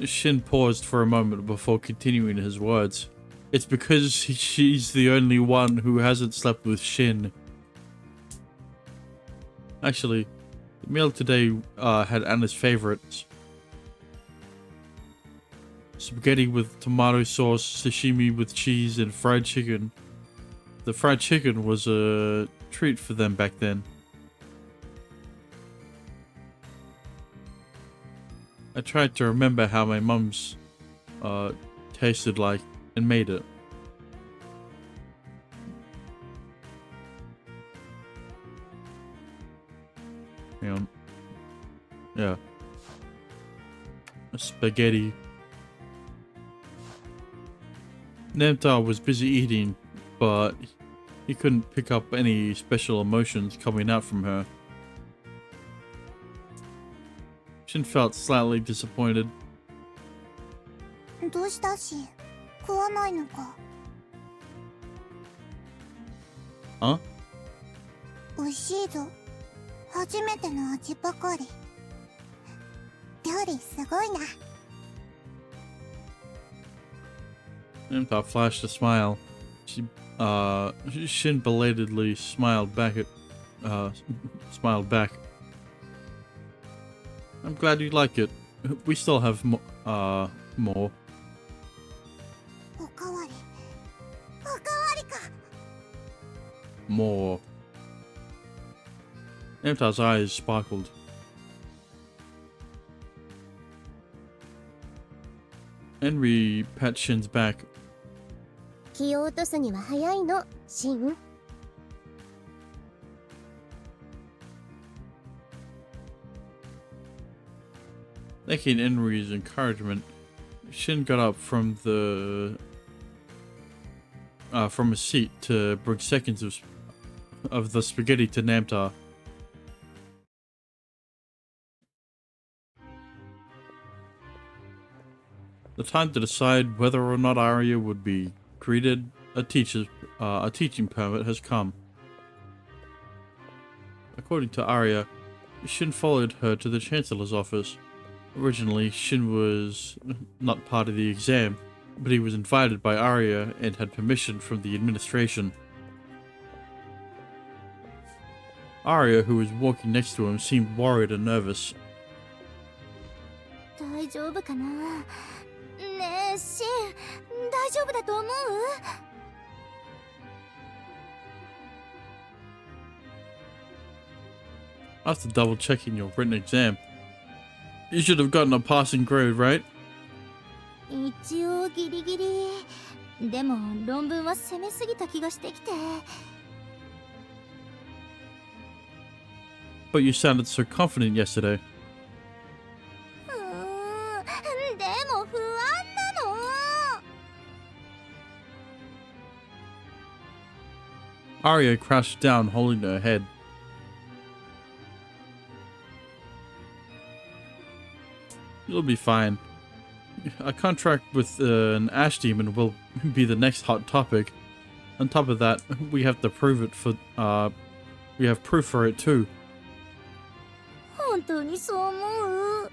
Shin paused for a moment before continuing his words. It's because she's the only one who hasn't slept with Shin. Actually, the meal today had Anna's favorites. Spaghetti with tomato sauce, sashimi with cheese, and fried chicken. The fried chicken was a treat for them back then. I tried to remember how my mum's tasted like and made it. Hang on. Yeah. Spaghetti. Namtar was busy eating, but he couldn't pick up any special emotions coming out from her. Shin felt slightly disappointed. どうしたし、食わないのか。Huh? 美味しいぞ。初めての味ばかり。料理すごいな。Namtar flashed a smile. Shin belatedly smiled back. I'm glad you like it. We still have more. おかわり。おかわりか。More. Namtar's eyes sparkled. Henry pat Shin's back. 気を落とすには早いの、シン。Thanking Henry's encouragement, Shin got up from his seat to bring seconds of the spaghetti to Namtar. The time to decide whether or not Arya would be greeted a teaching permit has come. According to Arya, Shin followed her to the Chancellor's office. Originally, Shin was not part of the exam, but he was invited by Arya and had permission from the administration. Arya, who was walking next to him, seemed worried and nervous. 大丈夫かな。ねえ、シン、大丈夫だと思う？ After double checking your written exam, you should have gotten a passing grade, right? 一応ギリギリ。でも論文は攻めすぎた気がしてきて。But you sounded so confident yesterday. でも不安なの。Arya crouched down, holding her head. You'll be fine. A contract with an ash demon will be the next hot topic. On top of that, we have to prove it for, we have proof for it too. 本当にそう思う？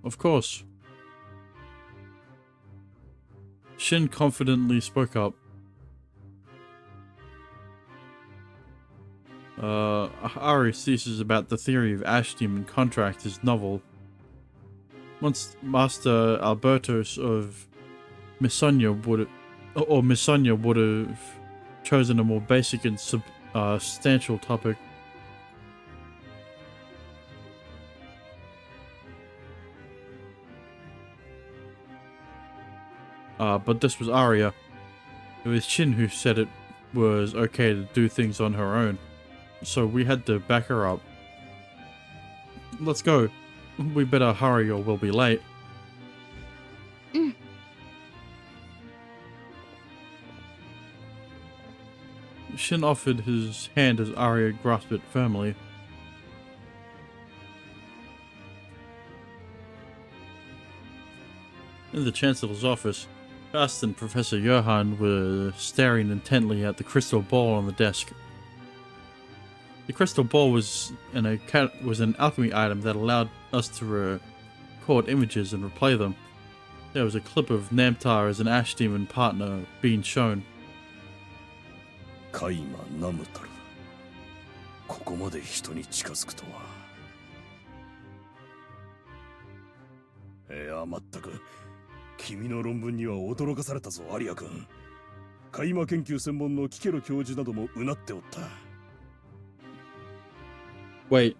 Of course. Shin confidently spoke up. Ari's thesis about the theory of ash demon contract is novel. Once Master Albertus of Missonia would have chosen a more basic and substantial topic. But this was Arya. It was Shin who said it was okay to do things on her own. So we had to back her up. Let's go. We better hurry or we'll be late. Shin offered his hand as Arya grasped it firmly. In the Chancellor's office, Gast and Professor Johann were staring intently at the crystal ball on the desk. The crystal ball was an alchemy item that allowed us to record images and replay them. There was a clip of Namtar as an ash demon partner being shown. カイマ・ナムタル。ここまで人に近づくとは。いや、まったく。君の論文には驚かされたぞ、アリア君。カイマ研究専門のキケロ教授などもうなっておった。Wait.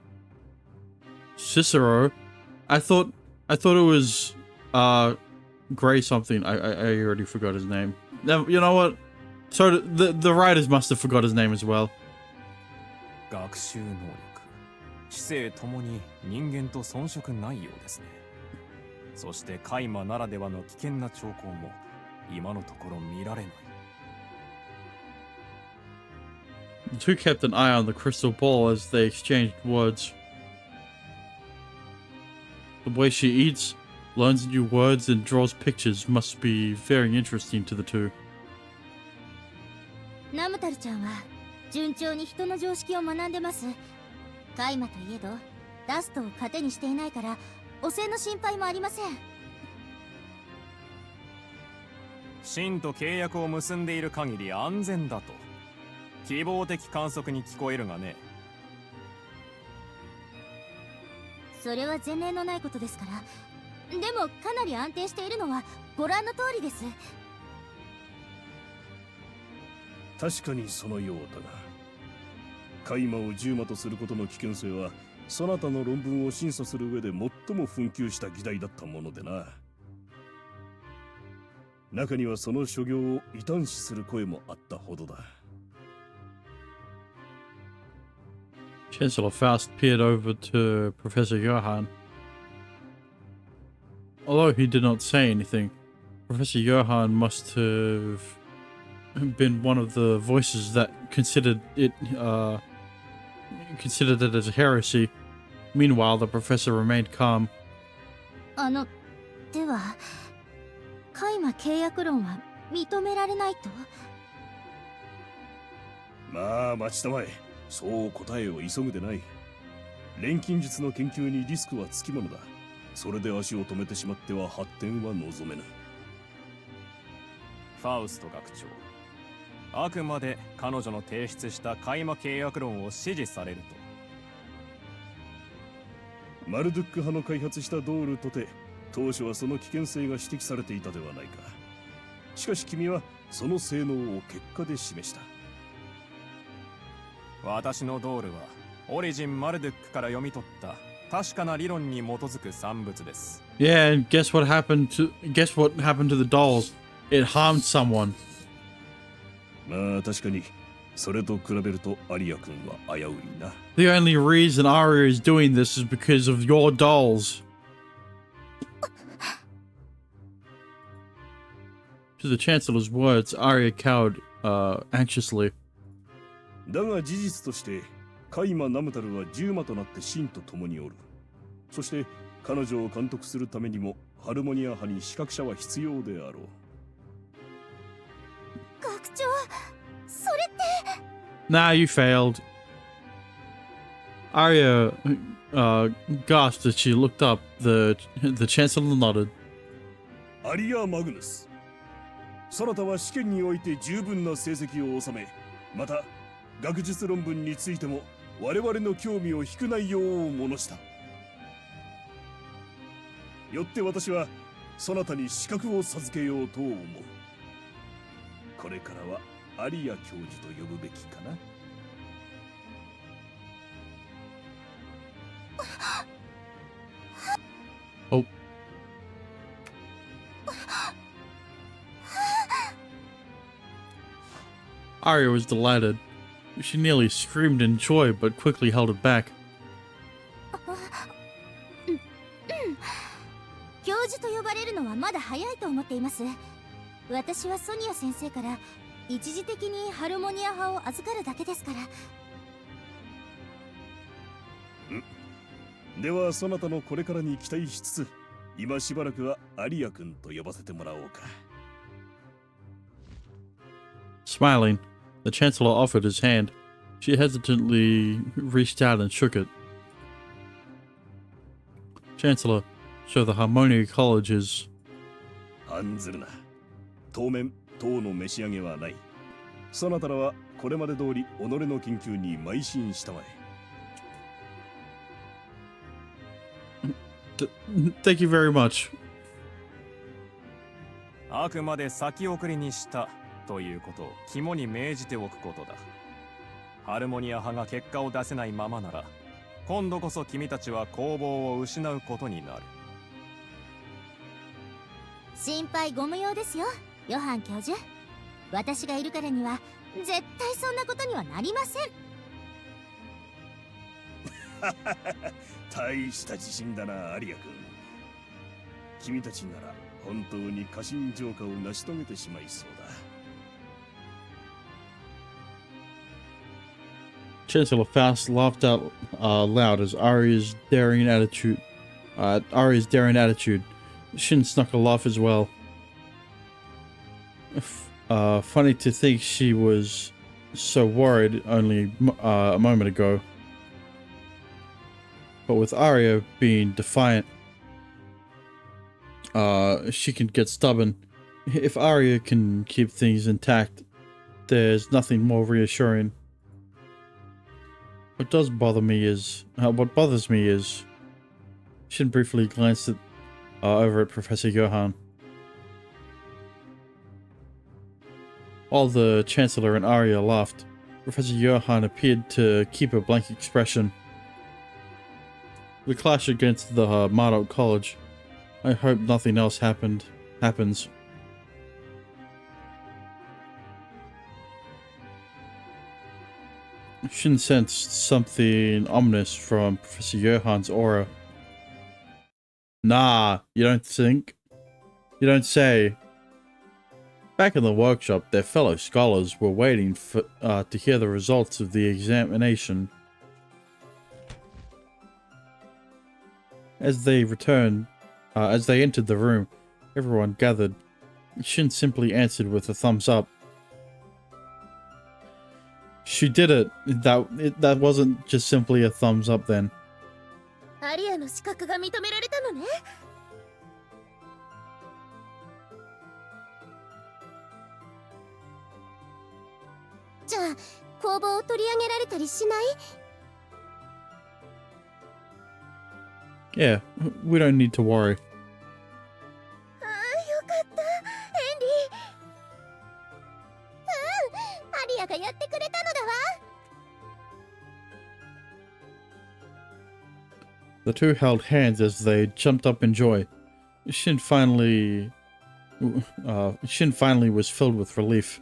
Cicero? I thought it was Gray something. I already forgot his name. Now, you know what? So the writers must have forgot his name as well. 学習能力知性ともに人間と遜色ないようですね。そしてカイマならではの危険な兆候も今のところ見られない。The two kept an eye on the crystal ball as they exchanged words. The way she eats, learns new words, and draws pictures must be very interesting to the two. ナムタルちゃんは順調に人の常識を学んでます。カイマといえどダストを糧にしていないから汚染の心配もありません。神と契約を結んでいる限り安全だと希望的観測に聞こえるがね。それは前例のないことですから。でもかなり安定しているのはご覧の通りです。確かにそのようだが、カイマを従馬とすることの危険性はそなたの論文を審査する上で最も紛糾した議題だったものでな。中にはその所業を異端視する声もあったほどだ。Chancellor Faust peered over to Professor Johann. Although he did not say anything, Professor Johann must have been one of the voices that considered it as a heresy. Meanwhile, the professor remained calm. ではカイマ契約論は認められないと？まあ待ちたまえ。そう答えを急ぐでない。錬金術の研究にリスクはつきものだ。それで足を止めてしまっては発展は望めぬ。ファウスト学長、あくまで彼女の提出したカイマ契約論を支持されると。マルドゥック派の開発したドールとて当初はその危険性が指摘されていたではないか。しかし君はその性能を結果で示した。私のドールはオリジン・マルドゥックから読み取った確かな理論に基づく産物です。Yeah, and guess what happened to the dolls? It harmed someone. まあ確かにそれと比べるとアリア君は危ういな。The only reason Arya is doing this is because of your dolls. To the Chancellor's words, Arya cowered anxiously. だが事実としてカイマ・ナムタルは従馬となって神と共におる。そして彼女を監督するためにもハルモニア派に資格者は必要であろう。学長、それって。Nah, you failed. Arya gasped as she looked up. The Chancellor nodded. アリア・マグヌス、そなたは試験において十分な成績を収め、また学術論文についても我々の興味を引く内容を物した。よって私はそなたに資格を授けようと思う。これからはアリア教授と呼ぶべきかな。Oh. Arya was delighted. She nearly screamed in joy, but quickly held it back. 教授と呼ばれるのはまだ早いと思っています。私はソニア先生から一時的にハルモニア派を預かるだけですから。ではそなたのこれからに期待しつつ、今しばらくはアリア君と呼ばせてもらおうか。Smiling, the Chancellor offered his hand. She hesitantly reached out and shook it. Chancellor, so the Harmonia College is... 案ずるな。当面、党の召し上げはない。そなたらはこれまで通り己の研究に邁進したまえ。Thank you very much. あくまで先送りにしたということを肝に銘じておくことだ。ハルモニア派が結果を出せないままなら、今度こそ君たちは工房を失うことになる。心配ご無用ですよ、ヨハン教授。私がいるからには絶対そんなことにはなりません。大した自信だな、アリア君。君たちなら本当に家臣浄化を成し遂げてしまいそうだ。Chancellor Faust laughed out loud as Arya's daring attitude. Shin snuck a laugh as well. Funny to think she was so worried only a moment ago. But with Arya being defiant, she can get stubborn. If Arya can keep things intact, there's nothing more reassuring. What bothers me is, Shin briefly glanced over at Professor Johann. While the Chancellor and Arya laughed, Professor Johann appeared to keep a blank expression. The clash against the Marduk College. I hope nothing else happens. Shin sensed something ominous from Professor Johann's aura. Nah, you don't think? You don't say. Back in the workshop, their fellow scholars were waiting to hear the results of the examination. As they entered the room, everyone gathered. Shin simply answered with a thumbs up. She did it. That wasn't just simply a thumbs up then. アリアの資格が認められたのね。じゃあ、公募を取り上げられたりしない？ Yeah, we don't need to worry. ああ、よかった、ヘンリー。アリアがやってくれたのだわ。The two held hands as they jumped up in joy. Shin finally was filled with relief.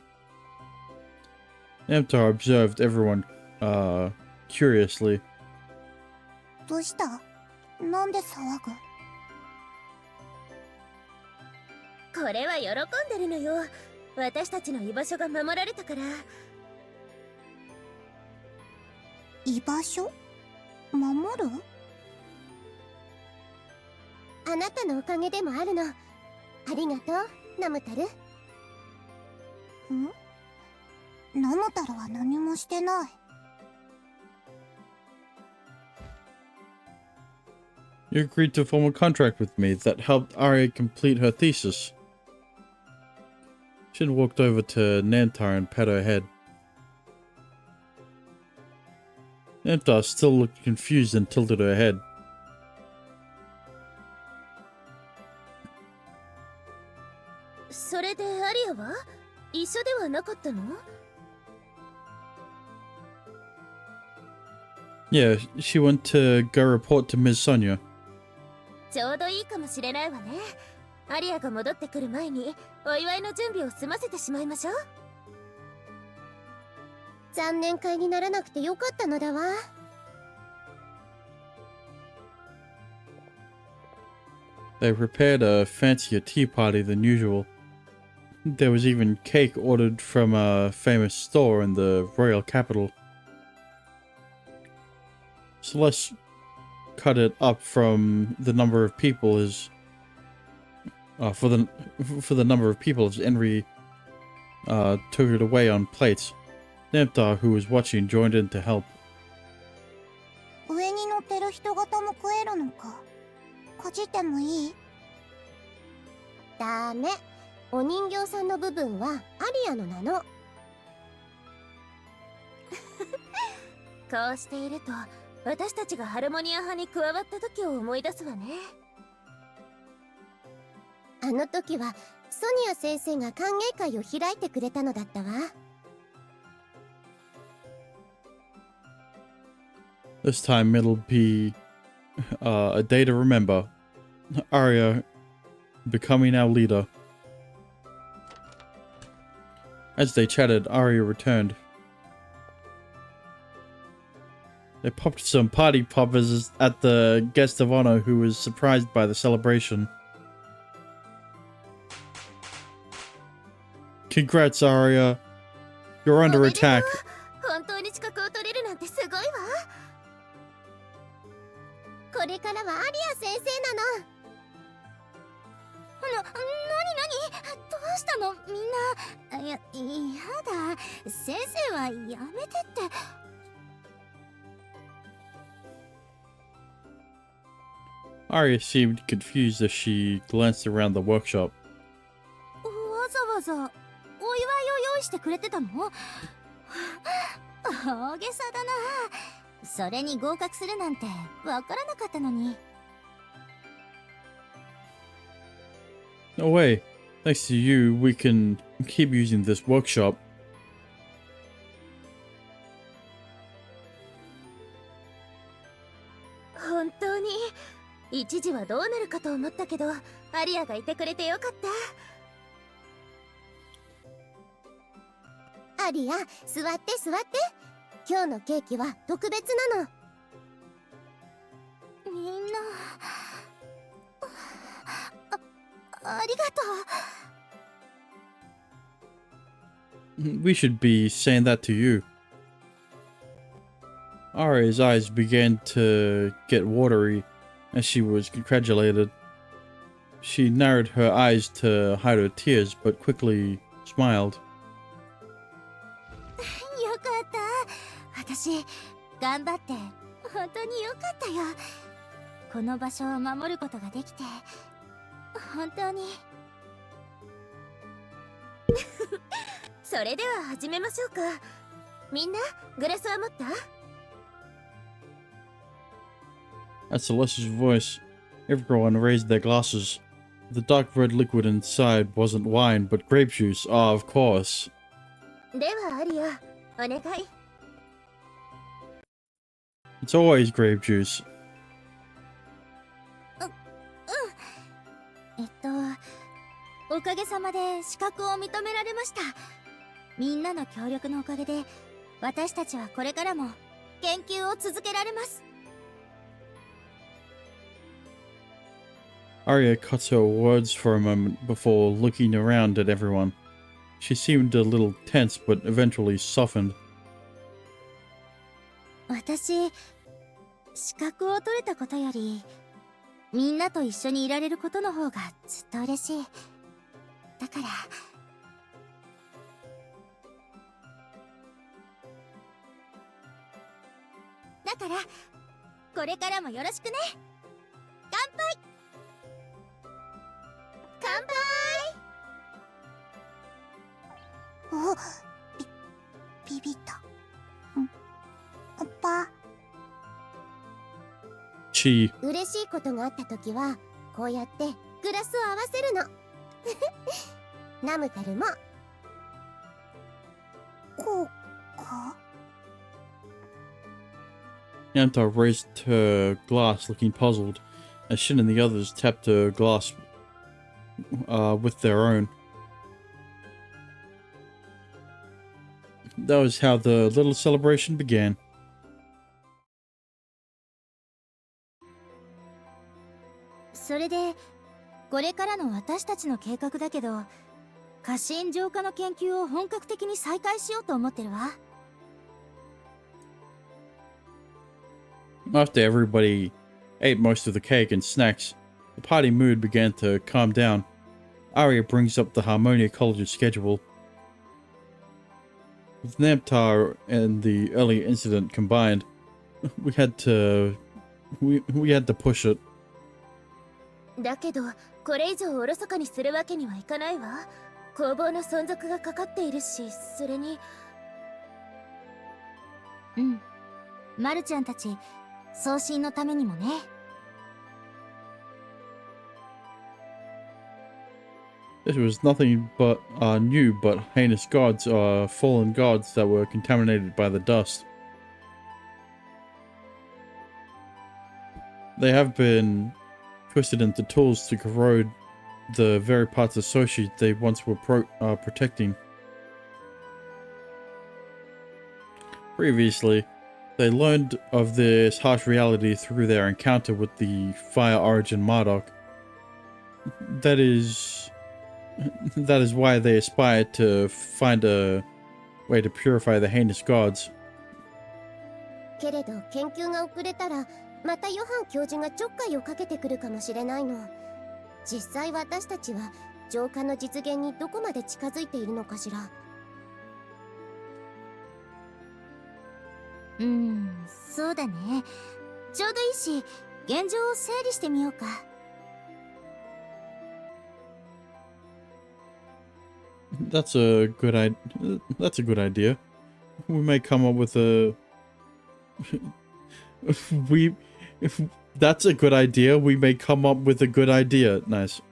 Namtar observed everyone curiously. どうした？なんで騒ぐ？これは喜んでるのよ。私たちの居場所が守られたから。居場所？守る？あなたのおかげでもあるの。ありがとう、ナムタル。ん？ナムタルは何もしてない。You agreed to form a contract with me that helped Arya complete her thesis. Shin walked over to Namtar and pat her head. Namtar still looked confused and tilted her head. Yeah, she went to go report to Ms. Sonia. ちょうどいいかもしれないわね。アリアが戻ってくる前にお祝いの準備を済ませてしまいましょう。残念会にならなくてよかったのだわ。They prepared a fancier tea party than usual. There was even cake ordered from a famous store in the royal capital. Celeste cut it up from the number of people as for the number of people as Henry took it away on plates. Namtar, who was watching, joined in to help. 上に乗ってる人型も食えるのか。かじってもいい？ダメ。お人形さんの部分はアリアのなの。こうしていると私たちがハルモニア派に加わった時を思い出すわね。あの時はソニア先生が歓迎会を開いてくれたのだったわ。This time it'll be a day to remember. Arya becoming our leader. As they chatted, Arya returned. They popped some party poppers at the guest of honor who was surprised by the celebration. Congrats, Arya. You're under attack. 本当に資格を取れるなんてすごいわ。これからはアリア先生なの。なにどうしたのみんな。やだ。先生はやめてって。Arya seemed confused as she glanced around the workshop. わざわざお祝いを用意してくれてたの？大げさだな。それに合格するなんてわからなかったのに。No way. Thanks to you, we can keep using this workshop. 本当に一時はどうなるかと思ったけど、アリアがいてくれてよかった。アリア、座って座って。今日のケーキは特別なの。みんなありがとう。We should be saying that to you. Arya's eyes began to get watery as she was congratulated. She narrowed her eyes to hide her tears, but quickly smiled. よかった。私、頑張って本当によかったよ。この場所を守ることができて、本当に。それでは始めましょうか。みんな、グラスは持った？ At Celeste's voice, everyone raised their glasses. The dark red liquid inside wasn't wine, but grape juice, of course. ではアリア、お願い。It's always grape juice. おかげさまで資格を認められました。みんなの協力のおかげで、私たちはこれからも研究を続けられます。Arya cut her words for a moment before looking around at everyone. She seemed a little tense, but eventually softened. 私、資格を取れたことより、みんなと一緒にいられることの方がずっと嬉しい。だから、これからもよろしくね。乾杯。乾杯。ビビった。パ。She. 嬉しいことがあったときは、こうやってグラスを合わせるの。ナムタルも。こうか。Yamta raised her glass, looking puzzled, as Shin and the others tapped her glass with their own. That was how the little celebration began. それで、これからの私たちの計画だけど、過信浄化の研究を本格的に再開しようと思ってるわ。After everybody ate most of the cake and snacks, the party mood began to calm down. Arya brings up the Harmonia College's schedule. With Namtar and the early incident combined, we had to push it. だけど、これ以上おろそかにするわけにはいかないわ。工房の存続がかかっているし、それに。マルちゃんたち、送信のためにもね。This was nothing but new but heinous gods, fallen gods that were contaminated by the dust. They have been twisted into tools to corrode the very parts of Soshi they once were protecting. Previously, They learned of this harsh reality through their encounter with the Fire Origin Marduk. That is why they aspire to find a way to purify the heinous gods. けれど研究が遅れたらまたヨハン教授がちょっかいをかけてくるかもしれないの。実際私たちは浄化の実現にどこまで近づいているのかしら。そうだね。ちょうどいいし現状を整理してみようか。That's a good idea. We may come up with a That's a good idea. We may come up with a good idea. Nice.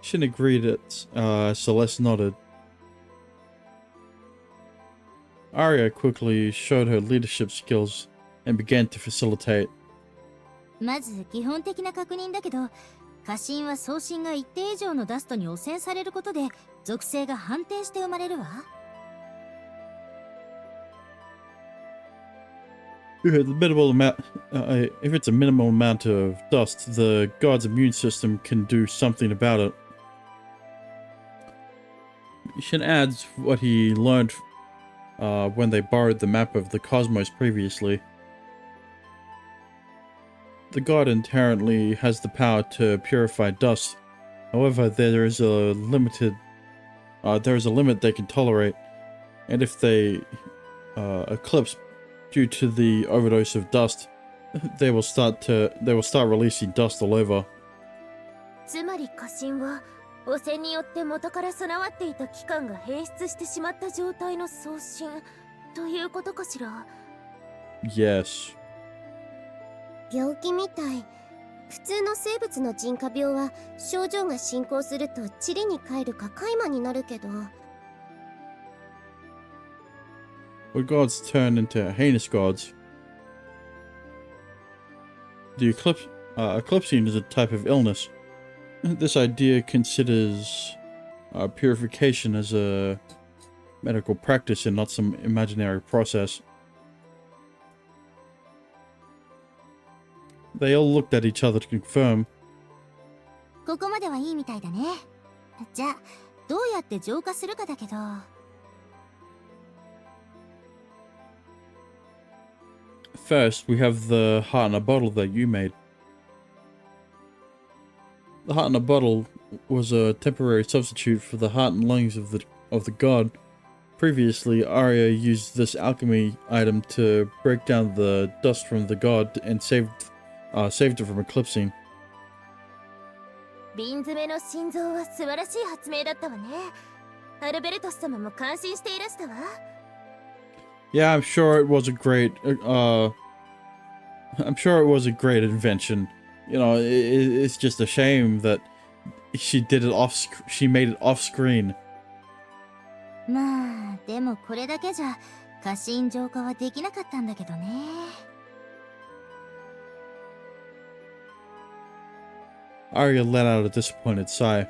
Shin agreed that Celeste nodded. Arya quickly showed her leadership skills and began to facilitate. まず基本的な確認だけど、過信は送信が一定以上のダストに汚染されることで属性が反転して生まれるわ。If it's a minimal amount of dust, the god's immune system can do something about it. Shin adds what he learned when they borrowed the map of the cosmos previously. The god inherently has the power to purify dust. However, there is a limit they can tolerate, and if they eclipse due to the overdose of dust, they will start releasing dust all over. つまり過信は汚染によって元から備わっていた器官が変質してしまった状態の送信ということかしら。 Yes. 病気みたい。普通の生物の腎化病は症状が進行すると塵に帰るか海馬になるけど。When gods turn into heinous gods, the eclipsing is a type of illness. This idea considers purification as a medical practice and not some imaginary process. They all looked at each other to confirm. ここまではいいみたいだね。じゃあどうやって浄化するかだけど。First, we have the heart in a bottle that you made. The heart in a bottle was a temporary substitute for the heart and lungs of the god. Previously, Arya used this alchemy item to break down the dust from the god and saved it from eclipsing. 瓶詰めの心臓は素晴らしい発明だったわね。アルベルトス様も感心していらしたわ。Yeah, I'm sure it was a great invention. You know, it's just a shame that she made it off screen. まあでもこれだけじゃ過信浄化はできなかったんだけどね。Arya let out a disappointed sigh.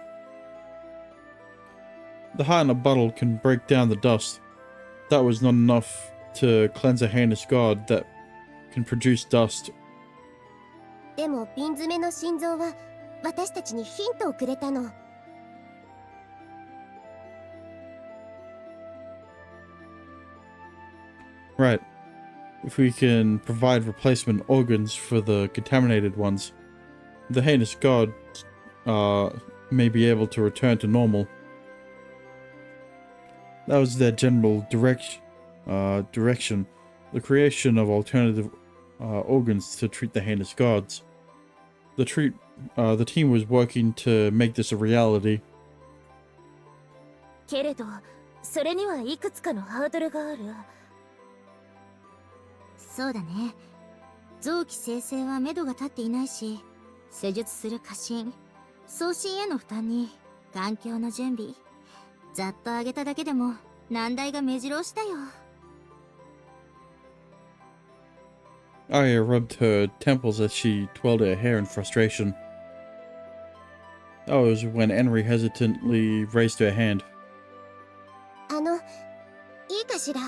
The heart in a bottle can break down the dust. That was not enough to cleanse a heinous god that can produce dust. でも瓶詰めの心臓は私たちにヒントをくれたの。Right. If we can provide replacement organs for the contaminated ones, the heinous god may be able to return to normal. That was their general direction. The creation of alternative organs to treat the heinous gods. The team was working to make this a reality. けれど、それにはいくつかのハードルがある。そうだね。臓器生成は目処が立っていないし、施術する過信、送信への負担に環境の準備、ざっと上げただけでも難題が目白押しだよ。Arya rubbed her temples as she twirled her hair in frustration. That was when Henry hesitantly raised her hand. いいかしら。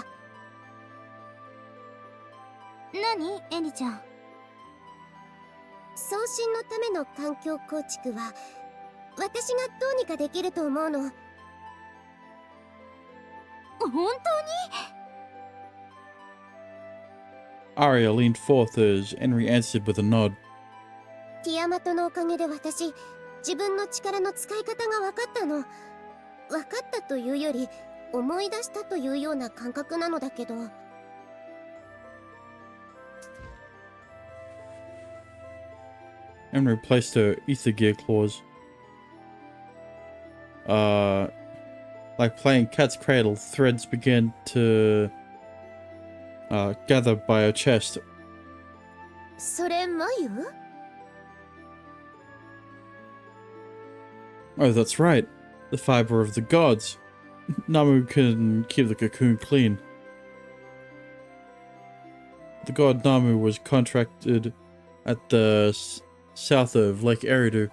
何エリちゃん。送信のための環境構築は私がどうにかできると思うの。本当に？ Arya leaned forth as Henry answered with a nod. ティアマトのおかげで私、自分の力の使い方が分かったの。分かったというより思い出したというような感覚なのだけど。Henry placed her ether gear claws. Like playing cat's cradle, threads began to gather by her chest. それ眉？ Oh, that's right. The fiber of the gods. Namu can keep the cocoon clean. The god Namu was contracted at the south of Lake Eridu.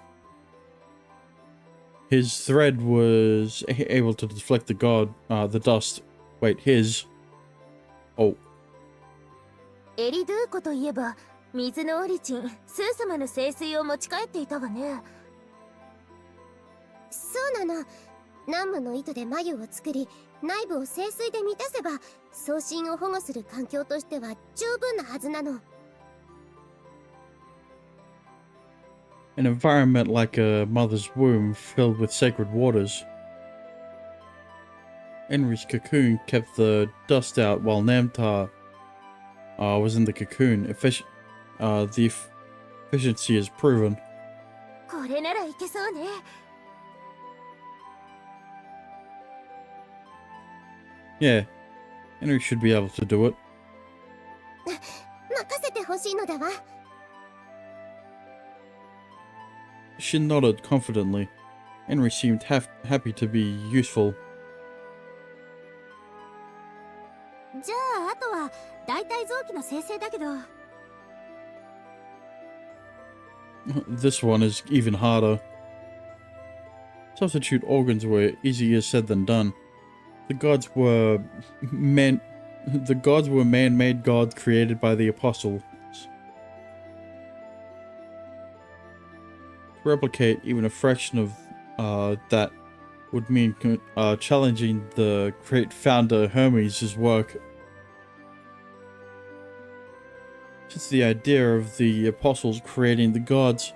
His thread was able to deflect the dust. Wait, his. Oh. エリドゥーコといえば、水のオリチン、スー様の聖水を持ち帰っていたわね。そうなの。南部の糸で眉を作り、内部を聖水で満たせば送信を保護する環境としては十分なはずなの。An environment like a mother's womb filled with sacred waters. Henry's cocoon kept the dust out while Namtar was in the cocoon. The efficiency is proven. これならいけそうね。Yeah, Henry should be able to do it. 任せてほしいのだわ。She nodded confidently. Henry seemed happy to be useful. じゃあ、あとは代替臓器の生成だけど。This one is even harder. Substitute organs were easier said than done. The gods were man-made gods created by the apostles. To replicate even a fraction of that would mean challenging the great founder Hermes' work. Since the idea of the apostles creating the gods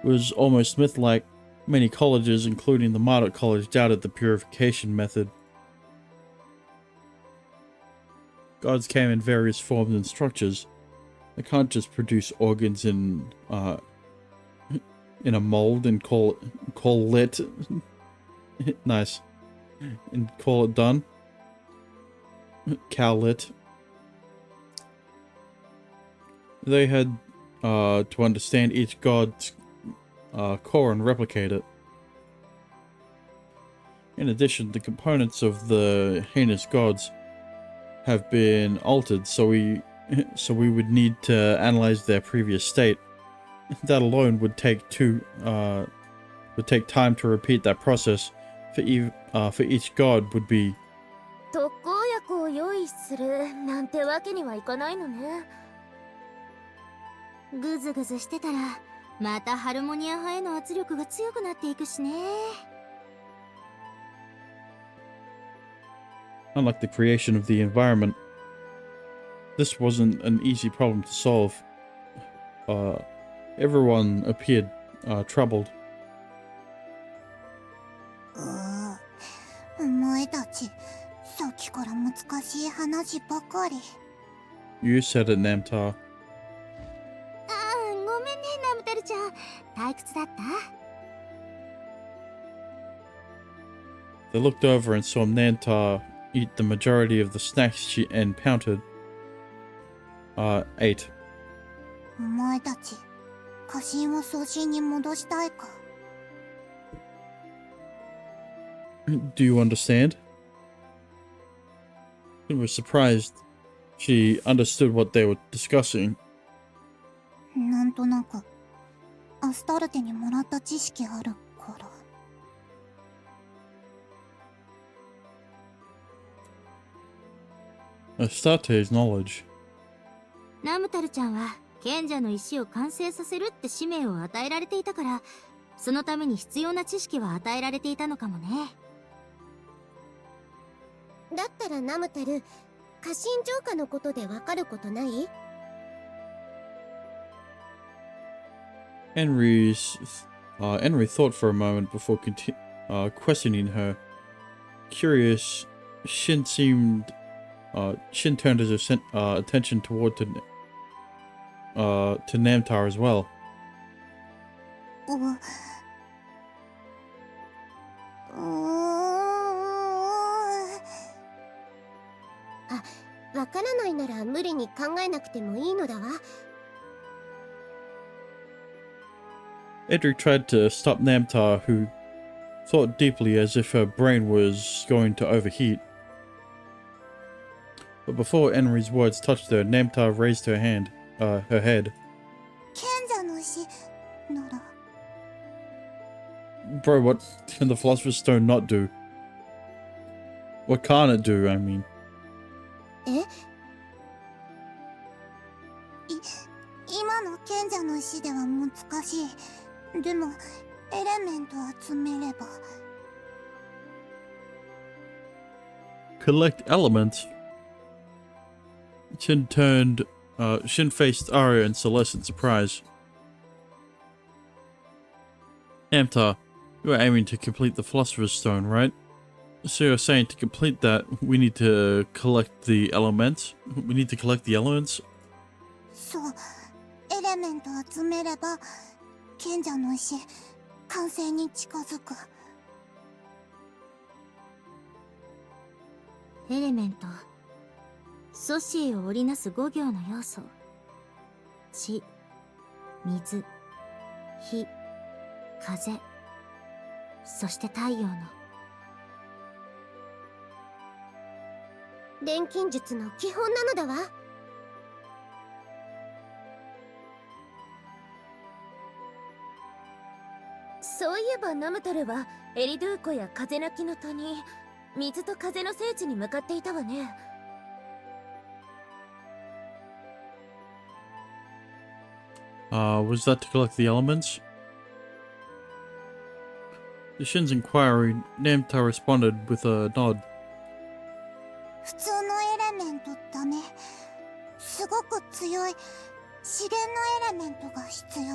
was almost myth-like, many colleges, including the Marduk College, doubted the purification method. Gods came in various forms and structures. They can't just produce organs in a mold and call it nice and call it done. Cowlit. They had to understand each god's core and replicate it. In addition, the components of the heinous gods have been altered, so we would need to analyze their previous state. That alone would take time to repeat that process. For each god would be. 特効薬を用意するなんてわけにはいかないのね。ぐずぐずしてたら、またハルモニア派への圧力が強くなっていくしね。Unlike the creation of the environment, this wasn't an easy problem to solve. Everyone appeared troubled. お前たち、さっきから難しい話ばかり。You said it, Namtar. ああ、ごめんね、ナムタルちゃん。退屈だった？ They looked over and saw Namtar eat the majority of the snacks and pouted. 8. お前たち、家臣を送信に戻したいか？ Do you understand? I was surprised she understood what they were discussing. なんとなく、アスタルテにもらった知識あるから。Astarte's knowledge. ナムタルちゃんは賢者の石を完成させるって使命を与えられていたから、そのために必要な知識は与えられていたのかもね。だったらナムタル、家臣浄化のことでわかることない？ Henry thought for a moment before questioning her. Curious, Shin turned his attention toward to Namtar as well. わからないなら無理に考えなくてもいいのだわ。Edric tried to stop Namtar, who thought deeply as if her brain was going to overheat. But before Henry's words touched her, Namtar raised her head. 賢者の石なら Bro, what can the Philosopher's Stone not do? What can't it do, I mean? え？今の賢者の石では難しい。でもエレメント集めれば。Collect elements. Shin faced Arya and Celeste in surprise. Namtar, you are aiming to complete the Philosopher's Stone, right? So you're saying to complete that, we need to collect the elements? We need to collect the elements? そう、エレメント集めれば賢者の石完成に近づく。エレメント、ソシエを織りなす5行の要素。地、水、火、風、そして太陽の。錬金術の基本なのだわ。そういえばナムタルはエリドゥー湖や風鳴きの谷、水と風の聖地に向かっていたわね。Was that to collect the elements? To Shin's inquiry, Namtar responded with a nod. 普通のエレメントダメ。すごく強い資源のエレメントが必要。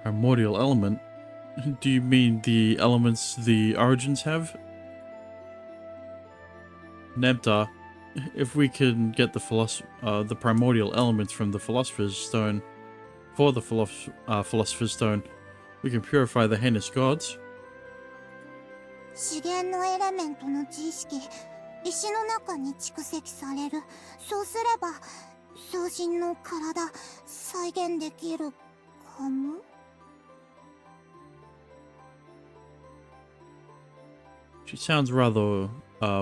Primordial element? Do you mean the elements the Origins have? Namtar, if we can get the primordial elements from the Philosopher's Stone, for the Philosopher's Stone, we can purify the heinous gods. 資源のエレメントの知識、石の中に蓄積される。そうすれば、sau神の体、再現できるかも。She sounds rather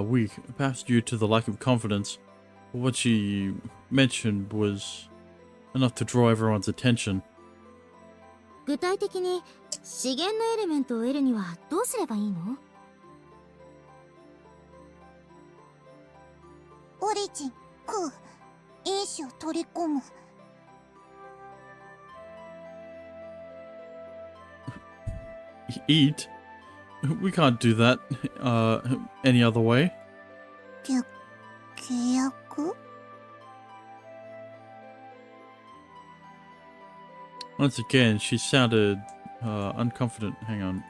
weak, perhaps due to the lack of confidence. But what she mentioned was enough to draw everyone's attention. 具体的に資源のエレメントを得るにはどうすればいいの？オリジン、食う。因子を取り込む。Eat? We can't do that any other way. 契約？ Once again, she sounded unconfident. Hang on.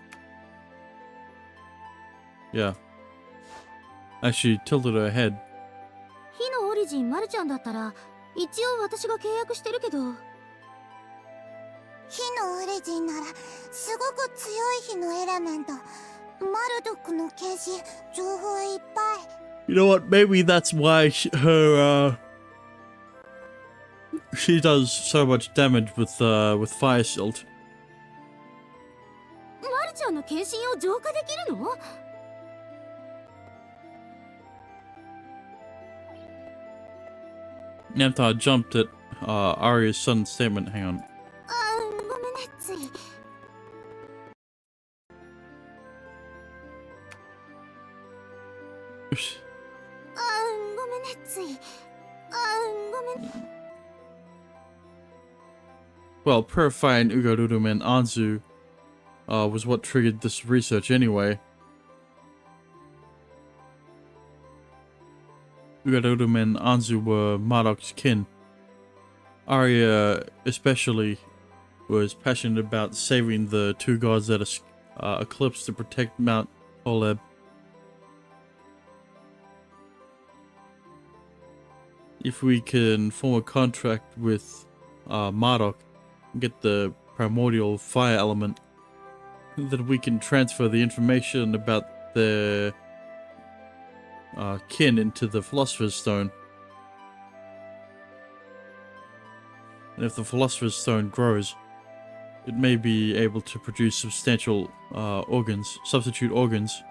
Yeah. As she tilted her head. 火のオリジンマルちゃんだったら一応私が契約してるけど。火のオリジンならすごく強い火のエレメント。マルドックの剣士、情報いっぱい。You know what? Maybe that's why she does so much damage with Fire Shield. マルちゃんの献身を浄化できるの？Namtar jumped at Arya's sudden statement. Hang on. ごめんね、つい。ごめんね、つい。ごめん。Well, purifying Ugarurum and Anzu was what triggered this research anyway. Ugarurum and Anzu were Marduk's kin. Arya especially was passionate about saving the two gods that eclipsed to protect Mount Holeb. If we can form a contract with Marduk, get the primordial fire element, then we can transfer the information about their kin into the Philosopher's Stone. And if the Philosopher's Stone grows, it may be able to produce substantial substitute organs.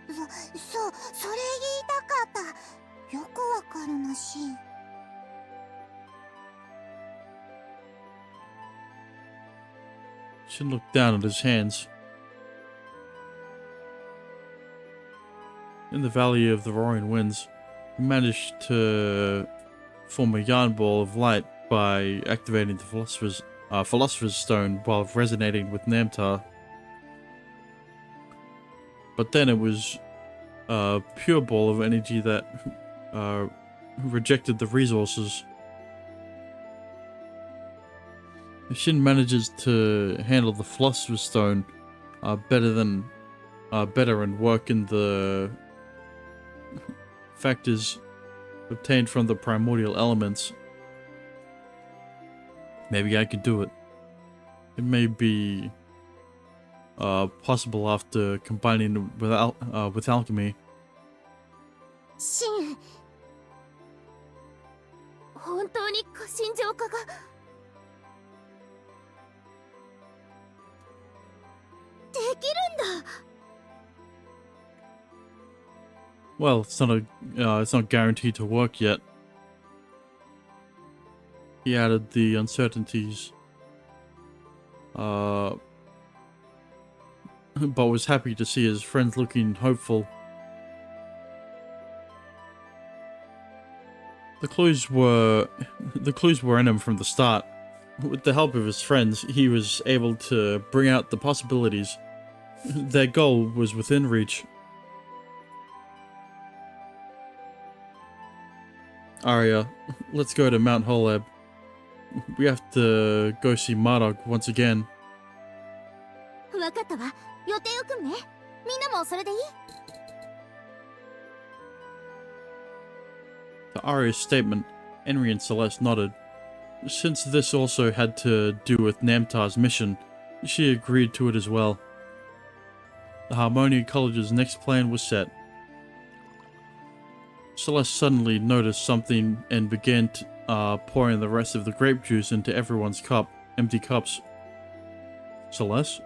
それ言いたかった。よくわかるな、シン。Shin looked down at his hands. In the Valley of the Roaring Winds, he managed to form a yarn ball of light by activating the Philosopher's Stone while resonating with Namtar. But then it was a pure ball of energy that rejected the resources. If Shin manages to handle the Philosopher's Stone better and work in the factors obtained from the primordial elements, maybe I could do it. It may be possible after combining it with alchemy. シン、本当に過信浄化ができるんだ。Well, it's not guaranteed to work yet. He added the uncertainties, but was happy to see his friends looking hopeful. The clues were in him from the start. With the help of his friends, he was able to bring out the possibilities. Their goal was within reach. Arya, let's go to Mount Holeb. We have to go see Marduk once again. わかったわ。予定を組むね。みんなもそれでいい？ To Arya's statement, Henry and Celeste nodded. Since this also had to do with Namtar's mission, she agreed to it as well. The Harmonia College's next plan was set. Celeste suddenly noticed something and began pouring the rest of the grape juice into everyone's empty cups. Celeste?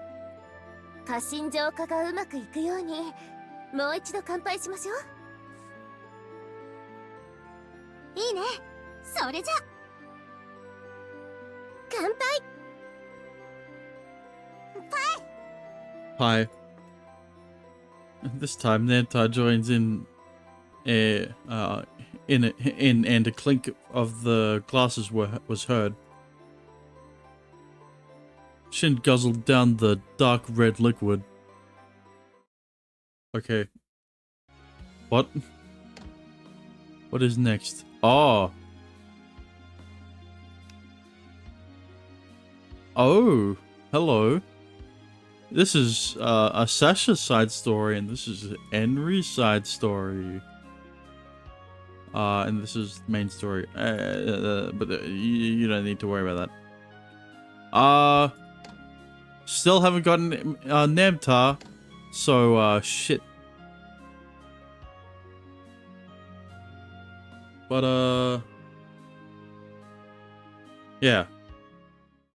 過信浄化がうまくいくように、もう一度乾杯しましょう。いいね。それじゃ。乾杯。Hi. This time, Namtar joins in, and a clink of the glasses was heard. Shin guzzled down the dark red liquid. Okay. What? What is next? Oh. Oh. Hello. This is a Sasha side story, and this is Henry's side story. And this is main story. But you don't need to worry about that. Still haven't gotten Namtar, so shit. But yeah.